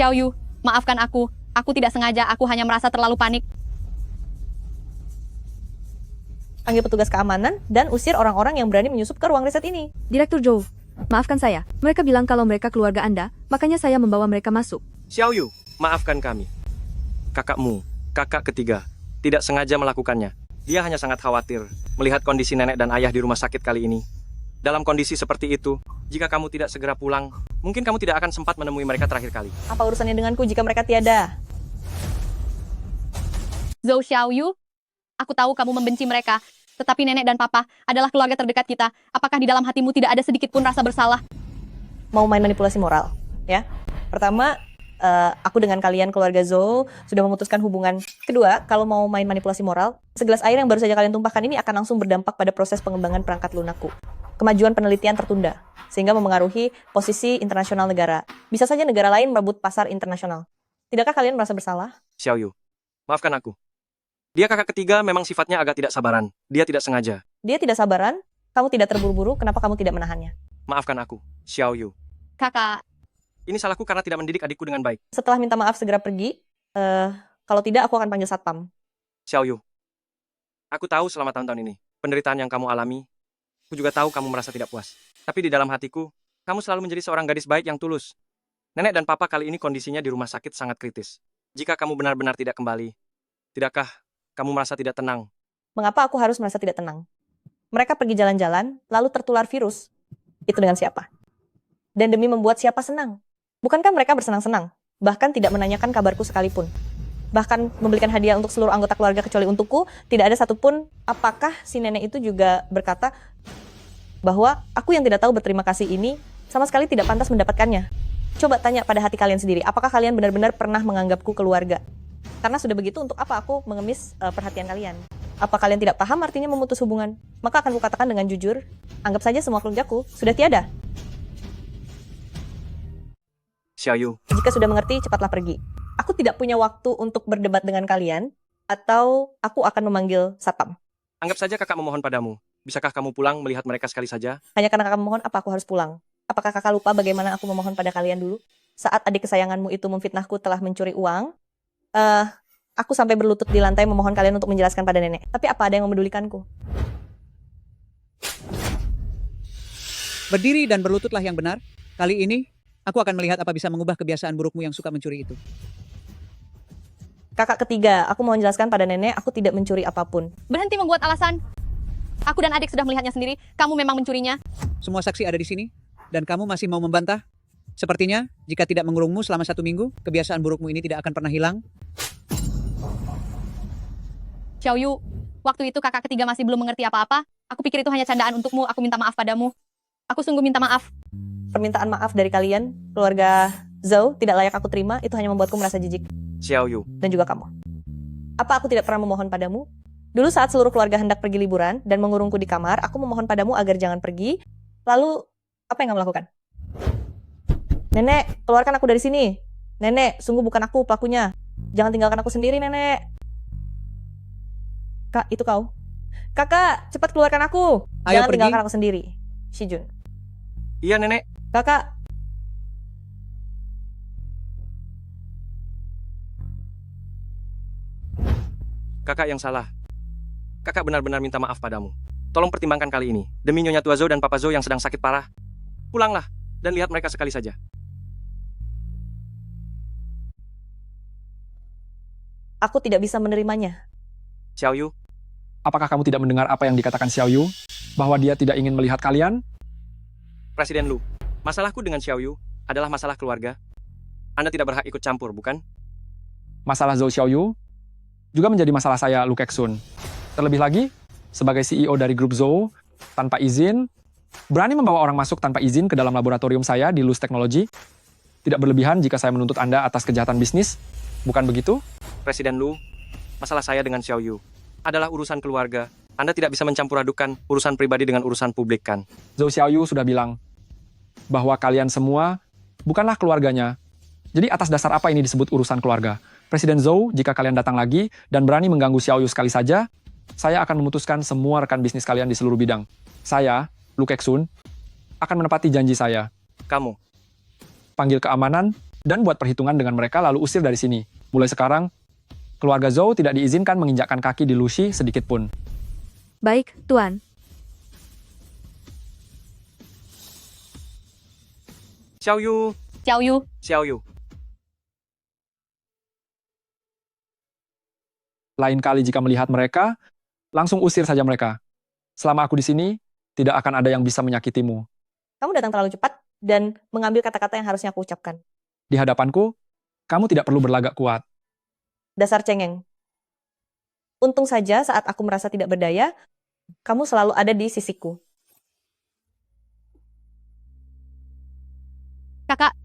Speaker 9: Xiaoyu, maafkan aku. Aku tidak sengaja, aku hanya merasa terlalu panik.
Speaker 2: Panggil petugas keamanan dan usir orang-orang yang berani menyusup ke ruang riset ini.
Speaker 20: Direktur Zhou, maafkan saya. Mereka bilang kalau mereka keluarga Anda, makanya saya membawa mereka masuk.
Speaker 4: Xiaoyu, maafkan kami. Kakakmu, kakak ketiga, tidak sengaja melakukannya. Dia hanya sangat khawatir melihat kondisi nenek dan ayah di rumah sakit kali ini. Dalam kondisi seperti itu, jika kamu tidak segera pulang, mungkin kamu tidak akan sempat menemui mereka terakhir kali.
Speaker 2: Apa urusannya denganku jika mereka tiada?
Speaker 9: Zhou Xiaoyu, aku tahu kamu membenci mereka, tetapi nenek dan papa adalah keluarga terdekat kita. Apakah di dalam hatimu tidak ada sedikit pun rasa bersalah?
Speaker 2: Mau main manipulasi moral, ya? Pertama, aku dengan kalian keluarga Zhou sudah memutuskan hubungan. Kedua, kalau mau main manipulasi moral, segelas air yang baru saja kalian tumpahkan ini akan langsung berdampak pada proses pengembangan perangkat lunakku. Kemajuan penelitian tertunda, sehingga memengaruhi posisi internasional negara. Bisa saja negara lain merebut pasar internasional. Tidakkah kalian merasa bersalah?
Speaker 4: Xiaoyu, maafkan aku. Dia kakak ketiga memang sifatnya agak tidak sabaran. Dia tidak sengaja.
Speaker 2: Dia tidak sabaran, kamu tidak terburu-buru, kenapa kamu tidak menahannya?
Speaker 4: Maafkan aku, Xiaoyu.
Speaker 9: Kakak,
Speaker 4: Ini salahku karena tidak mendidik adikku dengan baik.
Speaker 2: Setelah minta maaf segera pergi, kalau tidak aku akan panggil satpam.
Speaker 4: Xiaoyu, aku tahu selama tahun-tahun ini, penderitaan yang kamu alami, aku juga tahu kamu merasa tidak puas. Tapi di dalam hatiku, kamu selalu menjadi seorang gadis baik yang tulus. Nenek dan papa kali ini kondisinya di rumah sakit sangat kritis. Jika kamu benar-benar tidak kembali, tidakkah kamu merasa tidak tenang?
Speaker 2: Mengapa aku harus merasa tidak tenang? Mereka pergi jalan-jalan, lalu tertular virus. Itu dengan siapa? Dan demi membuat siapa senang? Bukankah mereka bersenang-senang? Bahkan tidak menanyakan kabarku sekalipun. Bahkan membelikan hadiah untuk seluruh anggota keluarga kecuali untukku, tidak ada satupun. Apakah si nenek itu juga berkata bahwa aku yang tidak tahu berterima kasih ini sama sekali tidak pantas mendapatkannya? Coba tanya pada hati kalian sendiri, apakah kalian benar-benar pernah menganggapku keluarga? Karena sudah begitu, untuk apa aku mengemis perhatian kalian? Apa kalian tidak paham artinya memutus hubungan? Maka akan kukatakan dengan jujur, anggap saja semua keluargaku sudah tiada.
Speaker 4: Xiaoyu,
Speaker 2: Jika sudah mengerti, cepatlah pergi. Aku tidak punya waktu untuk berdebat dengan kalian, atau aku akan memanggil satpam.
Speaker 4: anggap saja kakak memohon padamu. Bisakah kamu pulang melihat mereka sekali saja?
Speaker 2: Hanya karena kakak memohon, apa aku harus pulang? Apakah kakak lupa bagaimana aku memohon pada kalian dulu? Saat adik kesayanganmu itu memfitnahku telah mencuri uang, aku sampai berlutut di lantai memohon kalian untuk menjelaskan pada nenek. Tapi apa ada yang memedulikanku?
Speaker 7: Berdiri dan berlututlah yang benar. Kali ini, aku akan melihat apa bisa mengubah kebiasaan burukmu yang suka mencuri itu.
Speaker 2: Kakak ketiga, aku mau menjelaskan pada nenek, aku tidak mencuri apapun.
Speaker 9: berhenti membuat alasan. Aku dan adik sudah melihatnya sendiri. Kamu memang mencurinya.
Speaker 7: Semua saksi ada di sini, dan kamu masih mau membantah? Sepertinya, jika tidak mengurungmu selama 1 minggu, kebiasaan burukmu ini tidak akan pernah hilang.
Speaker 9: Xiaoyu, waktu itu kakak ketiga masih belum mengerti apa-apa. Aku pikir itu hanya candaan untukmu. Aku minta maaf padamu. Aku sungguh minta maaf.
Speaker 2: Permintaan maaf dari kalian, keluarga Zhou, tidak layak aku terima, itu hanya membuatku merasa jijik.
Speaker 4: Xiaoyu,
Speaker 2: Dan juga kamu. Apa aku tidak pernah memohon padamu? Dulu saat seluruh keluarga hendak pergi liburan dan mengurungku di kamar, aku memohon padamu agar jangan pergi. Lalu, apa yang kamu lakukan? Nenek, keluarkan aku dari sini. Nenek, sungguh bukan aku pelakunya. Jangan tinggalkan aku sendiri, nenek. Kak, itu kau. Kakak, cepat keluarkan aku.
Speaker 7: Ayo
Speaker 2: Jangan
Speaker 7: pergi.
Speaker 2: tinggalkan aku sendiri. Shijun.
Speaker 4: iya nenek.
Speaker 2: Kakak,
Speaker 4: Kakak yang salah. Kakak benar-benar minta maaf padamu. Tolong pertimbangkan kali ini. Demi Nyonya Tua Zhou dan Papa Zhou yang sedang sakit parah. Pulanglah, dan lihat mereka sekali saja.
Speaker 2: aku tidak bisa menerimanya.
Speaker 4: Xiaoyu,
Speaker 8: Apakah kamu tidak mendengar apa yang dikatakan Xiaoyu? Bahwa dia tidak ingin melihat kalian?
Speaker 4: Presiden Lu, masalahku dengan Xiaoyu adalah masalah keluarga. Anda tidak berhak ikut campur, bukan?
Speaker 8: Masalah Zhou Xiaoyu juga menjadi masalah saya, Lu Keksun. Terlebih lagi, sebagai CEO dari grup Zhou, tanpa izin, berani membawa orang masuk tanpa izin ke dalam laboratorium saya di Luz Technology. Tidak berlebihan jika saya menuntut Anda atas kejahatan bisnis, bukan begitu?
Speaker 4: Presiden Lu, masalah saya dengan Xiaoyu adalah urusan keluarga. Anda tidak bisa mencampur adukan urusan pribadi dengan urusan publik, kan?
Speaker 8: Zhou Xiaoyu sudah bilang bahwa kalian semua bukanlah keluarganya. Jadi atas dasar apa ini disebut urusan keluarga? Presiden Zhou, jika kalian datang lagi dan berani mengganggu Xiaoyu sekali saja, saya akan memutuskan semua rekan bisnis kalian di seluruh bidang. Saya, Lu Keksun, akan menepati janji saya.
Speaker 4: Kamu.
Speaker 8: Panggil keamanan dan buat perhitungan dengan mereka lalu usir dari sini. Mulai sekarang, keluarga Zhou tidak diizinkan menginjakkan kaki di Luxi sedikit pun.
Speaker 20: Baik, Tuan.
Speaker 4: Xiaoyu,
Speaker 9: Xiaoyu,
Speaker 4: Xiaoyu.
Speaker 8: Lain kali jika melihat mereka, langsung usir saja mereka. Selama aku di sini, tidak akan ada yang bisa menyakitimu.
Speaker 2: Kamu datang terlalu cepat dan mengambil kata-kata yang harusnya aku ucapkan.
Speaker 8: Di hadapanku, kamu tidak perlu berlagak kuat.
Speaker 2: Dasar cengeng. Untung saja saat aku merasa tidak berdaya, kamu selalu ada di sisiku.
Speaker 9: kakak,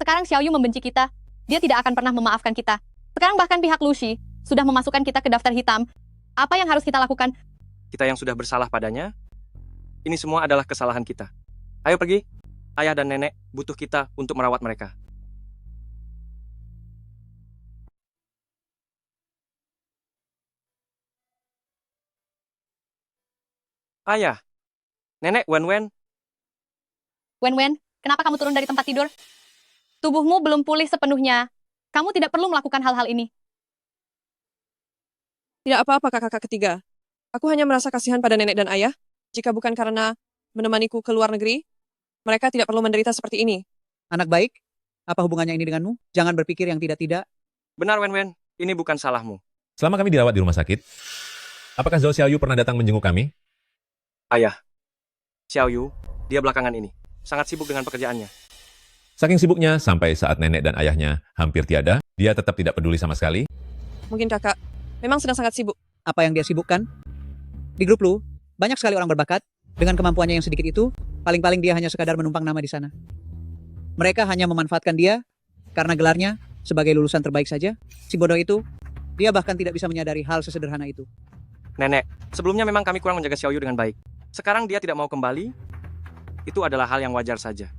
Speaker 9: Sekarang Xiaoyu membenci kita. Dia tidak akan pernah memaafkan kita. Sekarang bahkan pihak Lucy sudah memasukkan kita ke daftar hitam. Apa yang harus kita lakukan?
Speaker 4: Kita yang sudah bersalah padanya, ini semua adalah kesalahan kita. Ayo pergi. Ayah dan nenek butuh kita untuk merawat mereka. Ayah, nenek Wen-Wen,
Speaker 9: Wen-Wen, kenapa kamu turun dari tempat tidur? Tubuhmu belum pulih sepenuhnya. Kamu tidak perlu melakukan hal-hal ini.
Speaker 3: Tidak apa-apa kakak ketiga. Aku hanya merasa kasihan pada nenek dan ayah. Jika bukan karena menemaniku ke luar negeri, mereka tidak perlu menderita seperti ini.
Speaker 7: Anak baik, apa hubungannya ini denganmu? Jangan berpikir yang tidak-tidak.
Speaker 4: benar Wen-Wen, ini bukan salahmu.
Speaker 6: Selama kami dirawat di rumah sakit, apakah Zhou Xiaoyu pernah datang menjenguk kami?
Speaker 4: Ayah, Xiaoyu, dia belakangan ini sangat sibuk dengan pekerjaannya.
Speaker 6: Saking sibuknya, sampai saat nenek dan ayahnya hampir tiada, dia tetap tidak peduli sama sekali.
Speaker 3: Mungkin kakak memang sedang sangat sibuk.
Speaker 7: Apa yang dia sibukkan? Di grup lu, banyak sekali orang berbakat. Dengan kemampuannya yang sedikit itu, paling-paling dia hanya sekadar menumpang nama di sana. Mereka hanya memanfaatkan dia karena gelarnya sebagai lulusan terbaik saja. Si bodoh itu, dia bahkan tidak bisa menyadari hal sesederhana itu.
Speaker 4: Nenek, sebelumnya memang kami kurang menjaga Xiaoyu dengan baik. Sekarang dia tidak mau kembali, itu adalah hal yang wajar saja.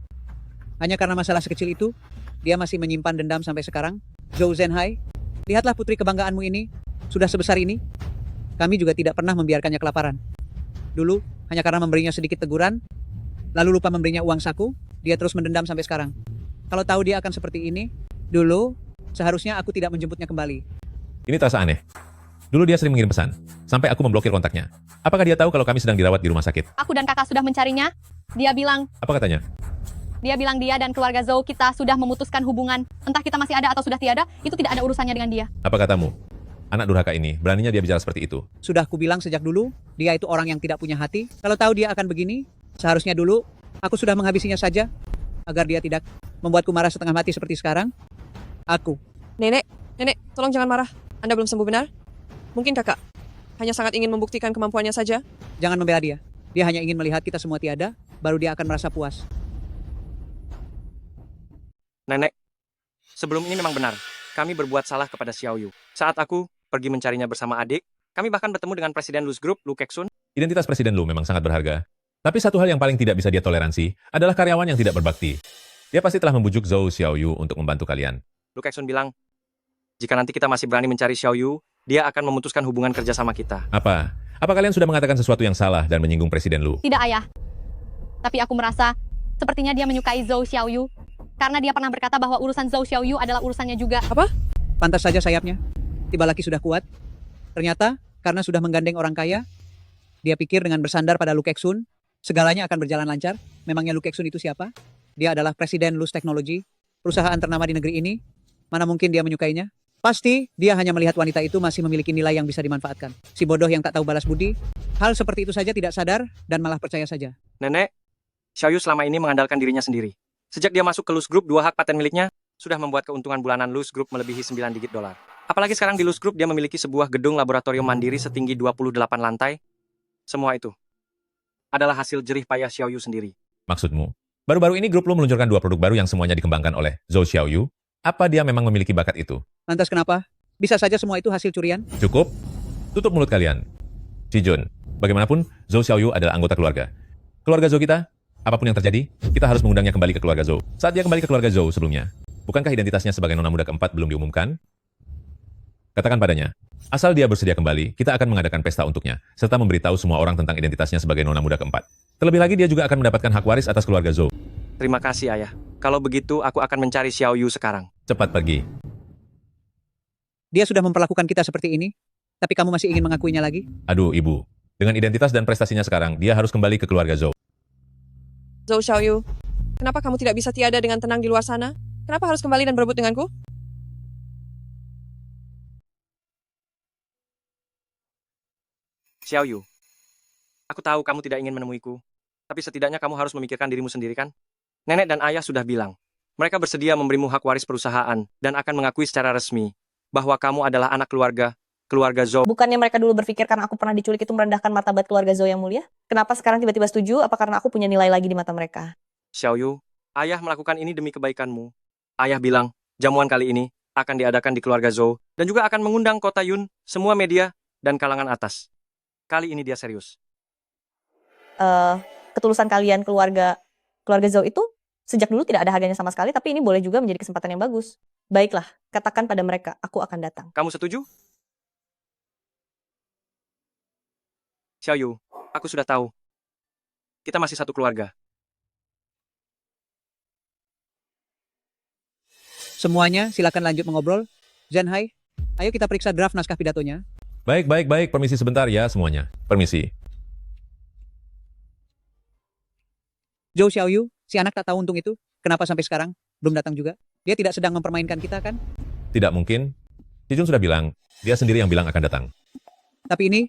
Speaker 7: Hanya karena masalah sekecil itu, dia masih menyimpan dendam sampai sekarang. Zhou Zhenhai, lihatlah putri kebanggaanmu ini, sudah sebesar ini. Kami juga tidak pernah membiarkannya kelaparan. Dulu, hanya karena memberinya sedikit teguran, lalu lupa memberinya uang saku, dia terus mendendam sampai sekarang. Kalau tahu dia akan seperti ini, dulu, seharusnya aku tidak menjemputnya kembali.
Speaker 6: Ini terasa aneh. Dulu dia sering mengirim pesan, sampai aku memblokir kontaknya. Apakah dia tahu kalau kami sedang dirawat di rumah sakit?
Speaker 9: Aku dan kakak sudah mencarinya. Dia bilang
Speaker 6: Apa katanya?
Speaker 9: dia dan keluarga Zhou kita sudah memutuskan hubungan. Entah kita masih ada atau sudah tiada, itu tidak ada urusannya dengan dia.
Speaker 6: Apa katamu? Anak durhaka ini, beraninya dia bicara seperti itu.
Speaker 7: Sudah aku bilang sejak dulu, dia itu orang yang tidak punya hati. Kalau tahu dia akan begini, seharusnya dulu, aku sudah menghabisinya saja, agar dia tidak membuatku marah setengah mati seperti sekarang. Aku.
Speaker 3: Nenek, tolong jangan marah. Anda belum sembuh benar? Mungkin kakak hanya sangat ingin membuktikan kemampuannya saja.
Speaker 7: Jangan membela dia. Dia hanya ingin melihat kita semua tiada, baru dia akan merasa puas.
Speaker 4: Nenek, sebelum ini memang benar. Kami berbuat salah kepada Xiaoyu. Saat aku pergi mencarinya bersama adik, kami bahkan bertemu dengan Presiden Luz Group, Lu Keksun.
Speaker 6: Identitas Presiden Lu memang sangat berharga. Tapi satu hal yang paling tidak bisa dia toleransi adalah karyawan yang tidak berbakti. Dia pasti telah membujuk Zhou Xiaoyu untuk membantu kalian.
Speaker 4: Lu Keksun bilang, jika nanti kita masih berani mencari Xiaoyu, dia akan memutuskan hubungan kerja sama kita.
Speaker 6: Apa? Apa kalian sudah mengatakan sesuatu yang salah dan menyinggung Presiden Lu?
Speaker 9: Tidak, ayah. Tapi aku merasa sepertinya dia menyukai Zhou Xiaoyu karena dia pernah berkata bahwa urusan Zhou Xiaoyu adalah urusannya juga.
Speaker 3: Apa?
Speaker 7: Pantas saja sayapnya. Tiba lagi sudah kuat. Ternyata, karena sudah menggandeng orang kaya, dia pikir dengan bersandar pada Lu Keksun, segalanya akan berjalan lancar. Memangnya Lu Keksun itu siapa? Dia adalah Presiden Luz Technology, perusahaan ternama di negeri ini. Mana mungkin dia menyukainya? Pasti, dia hanya melihat wanita itu masih memiliki nilai yang bisa dimanfaatkan. Si bodoh yang tak tahu balas budi, hal seperti itu saja tidak sadar dan malah percaya saja.
Speaker 4: Nenek, Xiaoyu selama ini mengandalkan dirinya sendiri. Sejak dia masuk ke Luz Group, 2 hak paten miliknya sudah membuat keuntungan bulanan Luz Group melebihi 9 digit dolar. Apalagi sekarang di Luz Group dia memiliki sebuah gedung laboratorium mandiri setinggi 28 lantai. Semua itu adalah hasil jerih payah Xiaoyu sendiri.
Speaker 6: Maksudmu? Baru-baru ini grup Lu meluncurkan 2 produk baru yang semuanya dikembangkan oleh Zhou Xiaoyu. Apa dia memang memiliki bakat itu?
Speaker 7: Lantas kenapa? Bisa saja semua itu hasil curian?
Speaker 6: Cukup? Tutup mulut kalian. Si Jun, bagaimanapun, Zhou Xiaoyu adalah anggota keluarga. Keluarga Zhou kita, apapun yang terjadi, kita harus mengundangnya kembali ke keluarga Zhou. Saat dia kembali ke keluarga Zhou sebelumnya, bukankah identitasnya sebagai nona muda keempat belum diumumkan? Katakan padanya, asal dia bersedia kembali, kita akan mengadakan pesta untuknya, serta memberitahu semua orang tentang identitasnya sebagai nona muda keempat. Terlebih lagi dia juga akan mendapatkan hak waris atas keluarga Zhou.
Speaker 4: Terima kasih, Ayah. Kalau begitu, aku akan mencari Xiaoyu sekarang.
Speaker 6: Cepat pergi.
Speaker 7: Dia sudah memperlakukan kita seperti ini, tapi kamu masih ingin mengakuinya lagi?
Speaker 6: Aduh, ibu. Dengan identitas dan prestasinya sekarang, dia harus kembali ke keluarga Zhou.
Speaker 3: Zhou Xiaoyu, kenapa kamu tidak bisa tiada dengan tenang di luar sana? Kenapa harus kembali dan berebut denganku?
Speaker 4: Xiaoyu, aku tahu kamu tidak ingin menemuiku, tapi setidaknya kamu harus memikirkan dirimu sendiri kan? Nenek dan ayah sudah bilang, mereka bersedia memberimu hak waris perusahaan dan akan mengakui secara resmi bahwa kamu adalah anak keluarga Zhou.
Speaker 2: Bukannya mereka dulu berpikir karena aku pernah diculik itu merendahkan martabat keluarga Zhou yang mulia? Kenapa sekarang tiba-tiba setuju? Apa karena aku punya nilai lagi di mata mereka?
Speaker 4: Xiaoyu, ayah melakukan ini demi kebaikanmu. Ayah bilang, jamuan kali ini akan diadakan di keluarga Zhou dan juga akan mengundang kota Yun, semua media, dan kalangan atas. Kali ini dia serius.
Speaker 2: Ketulusan kalian keluarga Zhou itu sejak dulu tidak ada harganya sama sekali, tapi ini boleh juga menjadi kesempatan yang bagus. Baiklah, katakan pada mereka, aku akan datang.
Speaker 4: Kamu setuju? Xiaoyu, aku sudah tahu. Kita masih satu keluarga.
Speaker 7: Semuanya silakan lanjut mengobrol. Zhenhai, ayo kita periksa draft naskah pidatonya.
Speaker 6: Baik, baik, baik. Permisi sebentar ya semuanya. Permisi.
Speaker 7: Zhou Xiaoyu, si anak tak tahu untung itu, kenapa sampai sekarang belum datang juga? Dia tidak sedang mempermainkan kita kan?
Speaker 6: Tidak mungkin. Jijun sudah bilang, dia sendiri yang bilang akan datang.
Speaker 7: Tapi ini,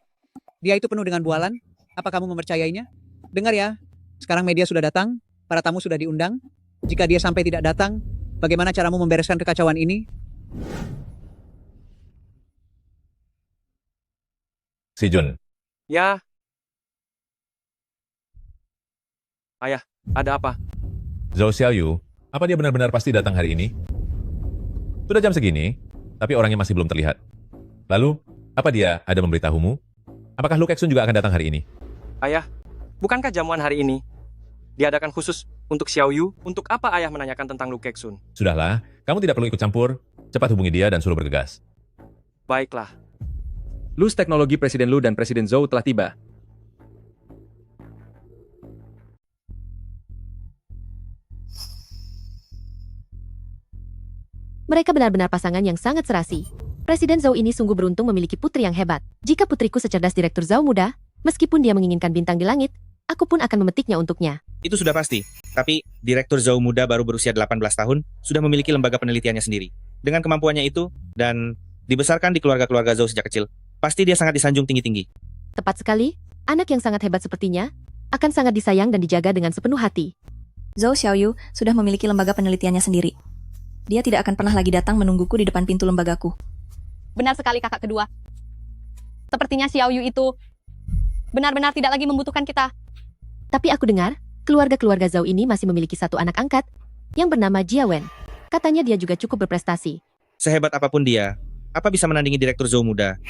Speaker 7: dia itu penuh dengan bualan. Apa kamu mempercayainya? Dengar ya, sekarang media sudah datang, para tamu sudah diundang. Jika dia sampai tidak datang, bagaimana caramu membereskan kekacauan ini?
Speaker 6: Si Jun.
Speaker 4: Ya. Ayah, ada apa?
Speaker 6: Zhou Xiaoyu, apa dia benar-benar pasti datang hari ini? Sudah jam segini, tapi orangnya masih belum terlihat. Lalu, apa dia ada memberitahumu? Apakah Lu Kexun juga akan datang hari ini?
Speaker 4: Ayah, bukankah jamuan hari ini diadakan khusus untuk Xiaoyu? Untuk apa ayah menanyakan tentang Lu Kexun?
Speaker 6: Sudahlah, kamu tidak perlu ikut campur. Cepat hubungi dia dan suruh bergegas.
Speaker 4: Baiklah. Lus teknologi Presiden Lu dan Presiden Zhou telah tiba.
Speaker 13: Mereka benar-benar pasangan yang sangat serasi. Presiden Zhou ini sungguh beruntung memiliki putri yang hebat. Jika putriku secerdas Direktur Zhou muda, meskipun dia menginginkan bintang di langit, aku pun akan memetiknya untuknya.
Speaker 11: Itu sudah pasti. Tapi, Direktur Zhou muda baru berusia 18 tahun, sudah memiliki lembaga penelitiannya sendiri. Dengan kemampuannya itu, dan dibesarkan di keluarga-keluarga Zhou sejak kecil, pasti dia sangat disanjung tinggi-tinggi.
Speaker 13: Tepat sekali, anak yang sangat hebat sepertinya, akan sangat disayang dan dijaga dengan sepenuh hati.
Speaker 5: Zhou Xiaoyu sudah memiliki lembaga penelitiannya sendiri. Dia tidak akan pernah lagi datang menungguku di depan pintu lembagaku.
Speaker 9: Benar sekali kakak kedua. Sepertinya Xiaoyu itu benar-benar tidak lagi membutuhkan kita.
Speaker 13: Tapi aku dengar, keluarga-keluarga Zhou ini masih memiliki satu anak angkat yang bernama Jia Wen. Katanya dia juga cukup berprestasi.
Speaker 11: Sehebat apapun dia, apa bisa menandingi Direktur Zhou muda?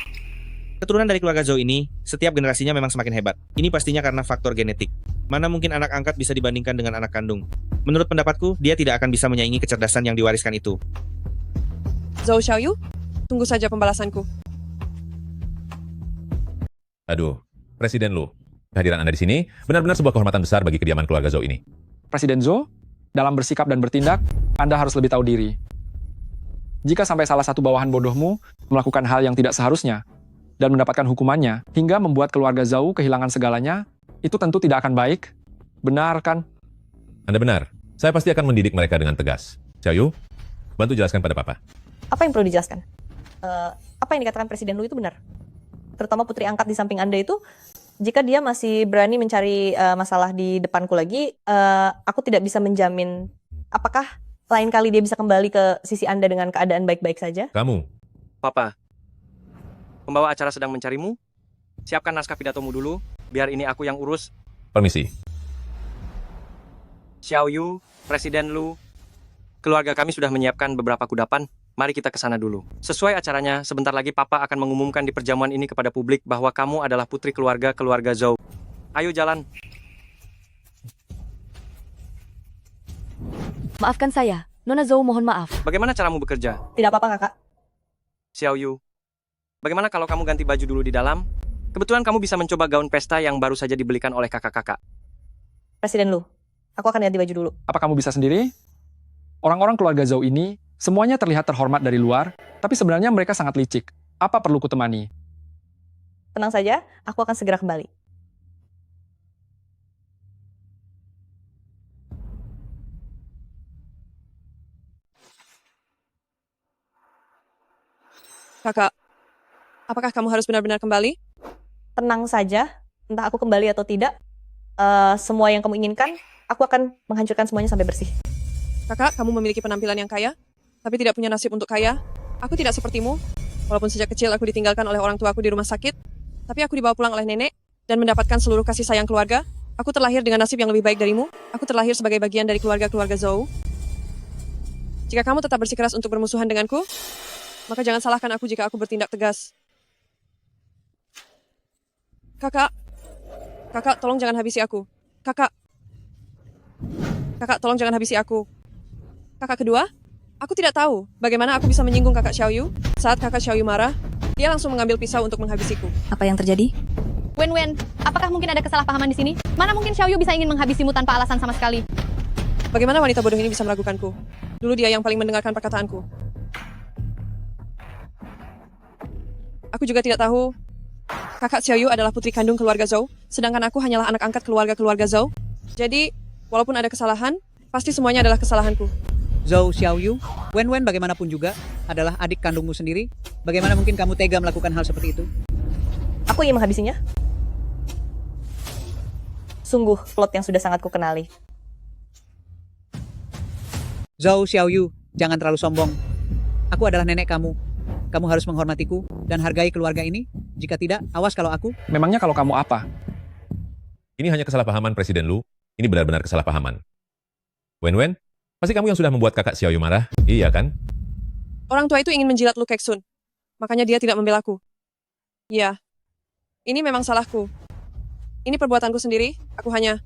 Speaker 11: Keturunan dari keluarga Zhou ini, setiap generasinya memang semakin hebat. Ini pastinya karena faktor genetik. Mana mungkin anak angkat bisa dibandingkan dengan anak kandung? Menurut pendapatku, dia tidak akan bisa menyaingi kecerdasan yang diwariskan itu.
Speaker 3: Zhou Xiaoyu, tunggu saja pembalasanku.
Speaker 6: Aduh, Presiden Lu. Kehadiran Anda di sini benar-benar sebuah kehormatan besar bagi kediaman keluarga Zhou ini.
Speaker 8: Presiden Zhou, dalam bersikap dan bertindak, Anda harus lebih tahu diri. Jika sampai salah satu bawahan bodohmu melakukan hal yang tidak seharusnya, dan mendapatkan hukumannya, hingga membuat keluarga Zhou kehilangan segalanya, itu tentu tidak akan baik. Benar kan?
Speaker 6: Anda benar. Saya pasti akan mendidik mereka dengan tegas. Xiaoyu, bantu jelaskan pada Papa.
Speaker 2: Apa yang perlu dijelaskan? Apa yang dikatakan Presiden Lu itu benar. Terutama putri angkat di samping Anda itu, jika dia masih berani mencari masalah di depanku lagi, aku tidak bisa menjamin apakah lain kali dia bisa kembali ke sisi Anda dengan keadaan baik-baik saja.
Speaker 6: Kamu.
Speaker 4: Papa, pembawa acara sedang mencarimu. Siapkan naskah pidatomu dulu, biar ini aku yang urus.
Speaker 6: Permisi.
Speaker 4: Xiaoyu, Presiden Lu, keluarga kami sudah menyiapkan beberapa kudapan. Mari kita ke sana dulu. Sesuai acaranya, sebentar lagi Papa akan mengumumkan di perjamuan ini kepada publik bahwa kamu adalah putri keluarga Zhou. Ayo jalan.
Speaker 20: Maafkan saya, Nona Zhou mohon maaf.
Speaker 4: Bagaimana caramu bekerja?
Speaker 2: Tidak apa-apa kakak.
Speaker 4: Xiaoyu, bagaimana kalau kamu ganti baju dulu di dalam? Kebetulan kamu bisa mencoba gaun pesta yang baru saja dibelikan oleh kakak-kakak.
Speaker 2: Presiden Lu, aku akan ganti baju dulu.
Speaker 8: Apa kamu bisa sendiri? Orang-orang keluarga Zhou ini semuanya terlihat terhormat dari luar, tapi sebenarnya mereka sangat licik. Apa perlu kutemani?
Speaker 2: Tenang saja, aku akan segera kembali.
Speaker 3: Kakak, apakah kamu harus benar-benar kembali?
Speaker 2: Tenang saja, entah aku kembali atau tidak, semua yang kamu inginkan, aku akan menghancurkan semuanya sampai bersih.
Speaker 3: Kakak, kamu memiliki penampilan yang kaya, tapi tidak punya nasib untuk kaya. Aku tidak sepertimu. Walaupun sejak kecil aku ditinggalkan oleh orang tuaku di rumah sakit, tapi aku dibawa pulang oleh nenek dan mendapatkan seluruh kasih sayang keluarga. Aku terlahir dengan nasib yang lebih baik darimu. Aku terlahir sebagai bagian dari keluarga-keluarga Zhou. Jika kamu tetap bersikeras untuk bermusuhan denganku, maka jangan salahkan aku jika aku bertindak tegas. Kakak, tolong jangan habisi aku. Kakak, tolong jangan habisi aku. Kakak kedua, aku tidak tahu bagaimana aku bisa menyinggung kakak Xiaoyu. Saat kakak Xiaoyu marah, dia langsung mengambil pisau untuk menghabisiku.
Speaker 5: Apa yang terjadi?
Speaker 9: Wen, apakah mungkin ada kesalahpahaman di sini? Mana mungkin Xiaoyu bisa ingin menghabisimu tanpa alasan sama sekali?
Speaker 3: Bagaimana wanita bodoh ini bisa meragukanku? Dulu dia yang paling mendengarkan perkataanku. Aku juga tidak tahu kakak Xiaoyu adalah putri kandung keluarga Zhou, sedangkan aku hanyalah anak angkat keluarga Zhou. Jadi, walaupun ada kesalahan, pasti semuanya adalah kesalahanku.
Speaker 7: Zhou Xiaoyu, Wen bagaimanapun juga adalah adik kandungmu sendiri. Bagaimana mungkin kamu tega melakukan hal seperti itu?
Speaker 2: Aku ingin menghabisinya. Sungguh plot yang sudah sangat kukenali.
Speaker 7: Zhou Xiaoyu, jangan terlalu sombong. Aku adalah nenek kamu. Kamu harus menghormatiku dan hargai keluarga ini. Jika tidak, awas kalau aku.
Speaker 8: Memangnya kalau kamu apa?
Speaker 6: Ini hanya kesalahpahaman Presiden Lu. Ini benar-benar kesalahpahaman. Wen, pasti kamu yang sudah membuat kakak Xiaoyu marah, iya kan?
Speaker 3: Orang tua itu ingin menjilat Lu Kexun. Makanya dia tidak membelaku. Ya, ini memang salahku. Ini perbuatanku sendiri, aku hanya...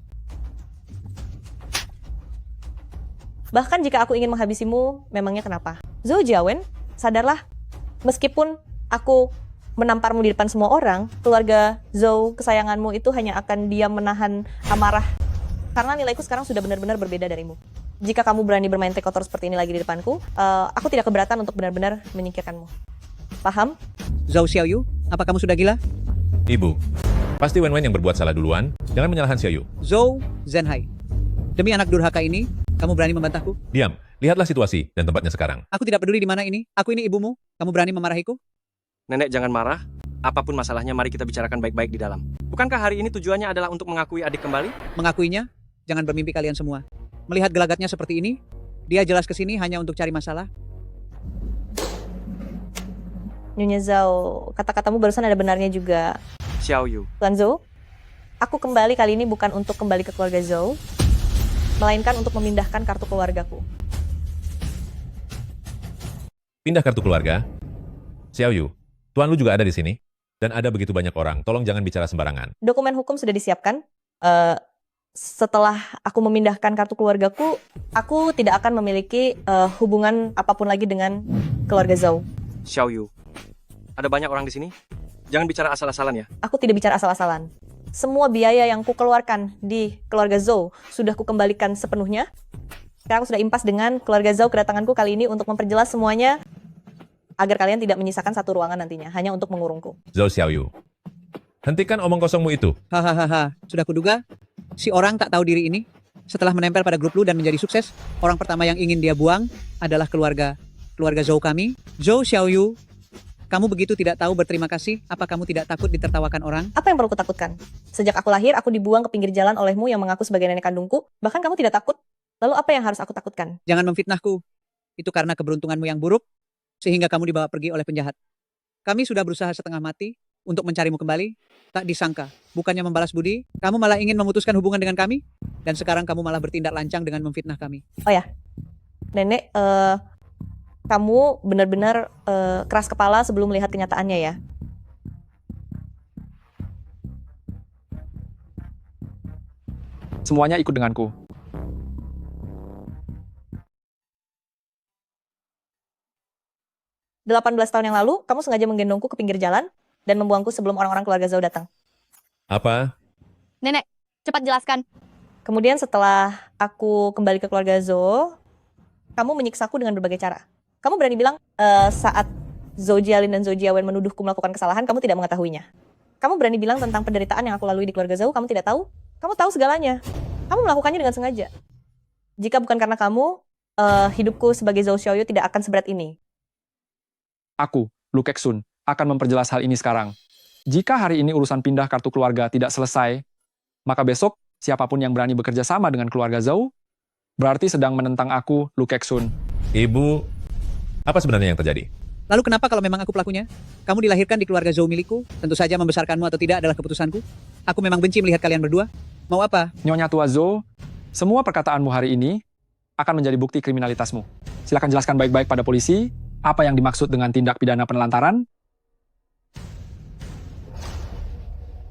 Speaker 2: Bahkan jika aku ingin menghabisimu, memangnya kenapa? Zhou Jiawen, sadarlah. Meskipun aku menamparmu di depan semua orang, keluarga Zhou kesayanganmu itu hanya akan diam menahan amarah. Karena nilaiku sekarang sudah benar-benar berbeda darimu. Jika kamu berani bermain trik kotor seperti ini lagi di depanku, aku tidak keberatan untuk benar-benar menyingkirkanmu. Paham?
Speaker 7: Zhou Xiaoyu, apa kamu sudah gila?
Speaker 6: Ibu, pasti Wen yang berbuat salah duluan. Jangan menyalahkan Xiaoyu.
Speaker 7: Zhou Zhenhai, demi anak durhaka ini, kamu berani membantahku?
Speaker 6: Diam, lihatlah situasi dan tempatnya sekarang.
Speaker 7: Aku tidak peduli di mana ini. Aku ini ibumu. Kamu berani memarahiku?
Speaker 4: Nenek jangan marah. Apapun masalahnya, mari kita bicarakan baik-baik di dalam. Bukankah hari ini tujuannya adalah untuk mengakui adik kembali?
Speaker 7: Mengakuinya? Jangan bermimpi kalian semua. Melihat gelagatnya seperti ini, dia jelas kesini hanya untuk cari masalah.
Speaker 2: Nyonya Zhao, kata-katamu barusan ada benarnya juga.
Speaker 4: Xiaoyu.
Speaker 2: Tuan Zhou, aku kembali kali ini bukan untuk kembali ke keluarga Zhou, melainkan untuk memindahkan kartu keluargaku.
Speaker 6: Pindah kartu keluarga? Xiaoyu, Tuan Lu juga ada di sini. Dan ada begitu banyak orang, tolong jangan bicara sembarangan.
Speaker 2: Dokumen hukum sudah disiapkan. Setelah aku memindahkan kartu keluargaku, aku tidak akan memiliki hubungan apapun lagi dengan keluarga Zhou.
Speaker 4: Xiaoyu, ada banyak orang di sini. Jangan bicara asal-asalan ya.
Speaker 2: Aku tidak bicara asal-asalan. Semua biaya yang kukeluarkan di keluarga Zhou sudah kukembalikan sepenuhnya. Sekarang aku sudah impas dengan keluarga Zhou kedatanganku kali ini untuk memperjelas semuanya agar kalian tidak menyisakan satu ruangan nantinya, hanya untuk mengurungku.
Speaker 6: Zhou Xiaoyu, hentikan omong kosongmu itu.
Speaker 7: Hahaha, sudah kuduga. Si orang tak tahu diri ini, setelah menempel pada grup Lu dan menjadi sukses, orang pertama yang ingin dia buang adalah keluarga Zhou kami. Zhou Xiaoyu, kamu begitu tidak tahu berterima kasih, apa kamu tidak takut ditertawakan orang?
Speaker 2: Apa yang perlu kutakutkan? Sejak aku lahir, aku dibuang ke pinggir jalan olehmu yang mengaku sebagai nenek kandungku. Bahkan kamu tidak takut. Lalu apa yang harus aku takutkan?
Speaker 7: Jangan memfitnahku. Itu karena keberuntunganmu yang buruk, sehingga kamu dibawa pergi oleh penjahat. Kami sudah berusaha setengah mati untuk mencarimu kembali. Tak disangka, bukannya membalas budi, kamu malah ingin memutuskan hubungan dengan kami. Dan sekarang kamu malah bertindak lancang dengan memfitnah kami.
Speaker 2: Oh ya, nenek, kamu benar-benar keras kepala sebelum melihat kenyataannya ya.
Speaker 8: Semuanya ikut denganku.
Speaker 2: Delapan 18 tahun yang lalu, kamu sengaja menggendongku ke pinggir jalan dan membuangku sebelum orang-orang keluarga Zhou datang.
Speaker 6: Apa?
Speaker 9: Nenek, cepat jelaskan.
Speaker 2: Kemudian setelah aku kembali ke keluarga Zhou, kamu menyiksaku dengan berbagai cara. Kamu berani bilang saat Zhou Jialin dan Zhou Jiawen menuduhku melakukan kesalahan, kamu tidak mengetahuinya. Kamu berani bilang tentang penderitaan yang aku lalui di keluarga Zhou, kamu tidak tahu? Kamu tahu segalanya. Kamu melakukannya dengan sengaja. Jika bukan karena kamu, hidupku sebagai Zhou Xiaoyu tidak akan seberat ini.
Speaker 8: Aku, Lu Kexun, akan memperjelas hal ini sekarang. Jika hari ini urusan pindah kartu keluarga tidak selesai, maka besok siapapun yang berani bekerja sama dengan keluarga Zhou, berarti sedang menentang aku, Lu Kexun.
Speaker 6: Ibu, apa sebenarnya yang terjadi?
Speaker 7: Lalu kenapa kalau memang aku pelakunya? Kamu dilahirkan di keluarga Zhou milikku, tentu saja membesarkanmu atau tidak adalah keputusanku. Aku memang benci melihat kalian berdua. Mau apa?
Speaker 8: Nyonya Tua Zhou, semua perkataanmu hari ini akan menjadi bukti kriminalitasmu. Silakan jelaskan baik-baik pada polisi, apa yang dimaksud dengan tindak pidana penelantaran.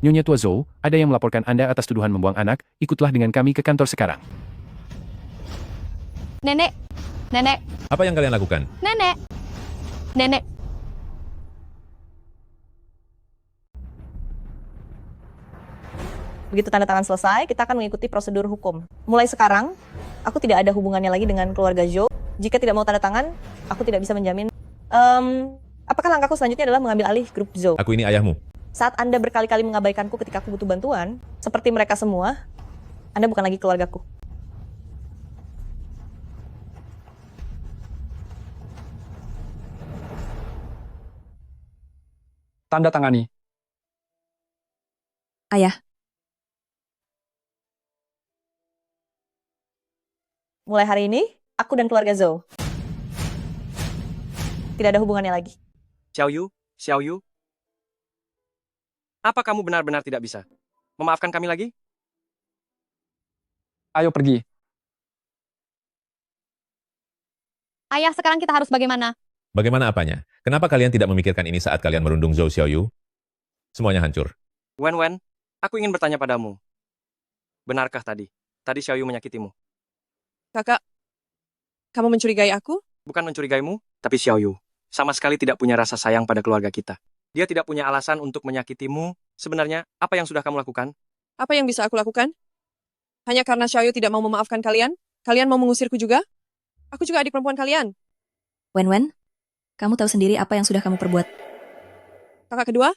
Speaker 10: Nyonya Tua Zhou, ada yang melaporkan Anda atas tuduhan membuang anak, ikutlah dengan kami ke kantor sekarang.
Speaker 9: Nenek, nenek,
Speaker 6: Apa yang kalian lakukan?
Speaker 9: nenek, nenek.
Speaker 2: Begitu tanda tangan selesai, kita akan mengikuti prosedur hukum. Mulai sekarang, aku tidak ada hubungannya lagi dengan keluarga Zhou. Jika tidak mau tanda tangan, aku tidak bisa menjamin. Apakah langkahku selanjutnya adalah mengambil alih grup Zhou?
Speaker 6: Aku ini ayahmu.
Speaker 2: Saat Anda berkali-kali mengabaikanku ketika aku butuh bantuan, seperti mereka semua, Anda bukan lagi keluargaku.
Speaker 8: Tanda tangani.
Speaker 5: Ayah,
Speaker 2: Mulai hari ini, aku dan keluarga Zhou tidak ada hubungannya lagi.
Speaker 4: Xiao Yu, apa kamu benar-benar tidak bisa memaafkan kami lagi?
Speaker 8: Ayo pergi.
Speaker 9: Ayah, sekarang kita harus bagaimana?
Speaker 6: Bagaimana apanya? Kenapa kalian tidak memikirkan ini saat kalian merundung Zhou Xiaoyu? Semuanya hancur.
Speaker 4: Wen, aku ingin bertanya padamu. Benarkah tadi Xiao Yu menyakitimu?
Speaker 3: Kakak, kamu mencurigai aku?
Speaker 4: Bukan mencurigaimu, tapi Xiao Yu sama sekali tidak punya rasa sayang pada keluarga kita. Dia tidak punya alasan untuk menyakitimu. Sebenarnya, apa yang sudah kamu lakukan?
Speaker 3: Apa yang bisa aku lakukan? Hanya karena Xiaoyu tidak mau memaafkan kalian? Kalian mau mengusirku juga? Aku juga adik perempuan kalian.
Speaker 5: Wen, kamu tahu sendiri apa yang sudah kamu perbuat.
Speaker 3: Kakak kedua?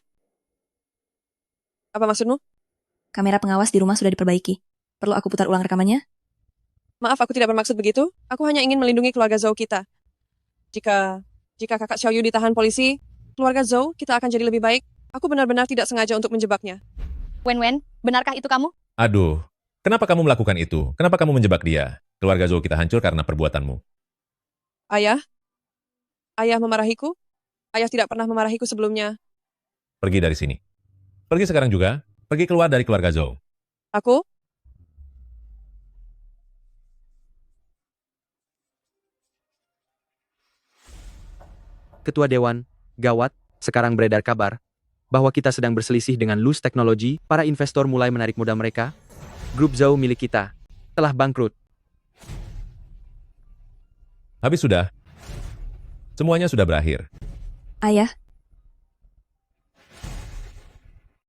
Speaker 3: Apa maksudmu?
Speaker 5: Kamera pengawas di rumah sudah diperbaiki. Perlu aku putar ulang rekamannya?
Speaker 3: Maaf, aku tidak bermaksud begitu. Aku hanya ingin melindungi keluarga Zhou kita. Jika kakak Xiaoyu ditahan polisi, keluarga Zhou kita akan jadi lebih baik. Aku benar-benar tidak sengaja untuk menjebaknya.
Speaker 9: Wen, benarkah itu kamu?
Speaker 6: Aduh, kenapa kamu melakukan itu? Kenapa kamu menjebak dia? Keluarga Zhou kita hancur karena perbuatanmu.
Speaker 3: Ayah memarahiku? Ayah tidak pernah memarahiku sebelumnya.
Speaker 6: Pergi dari sini. Pergi sekarang juga. Pergi keluar dari keluarga Zhou.
Speaker 3: Aku?
Speaker 11: Ketua Dewan, gawat, sekarang beredar kabar bahwa kita sedang berselisih dengan Luz Teknologi, para investor mulai menarik modal mereka. Grup Zhou milik kita telah bangkrut.
Speaker 6: Habis sudah. Semuanya sudah berakhir.
Speaker 5: Ayah,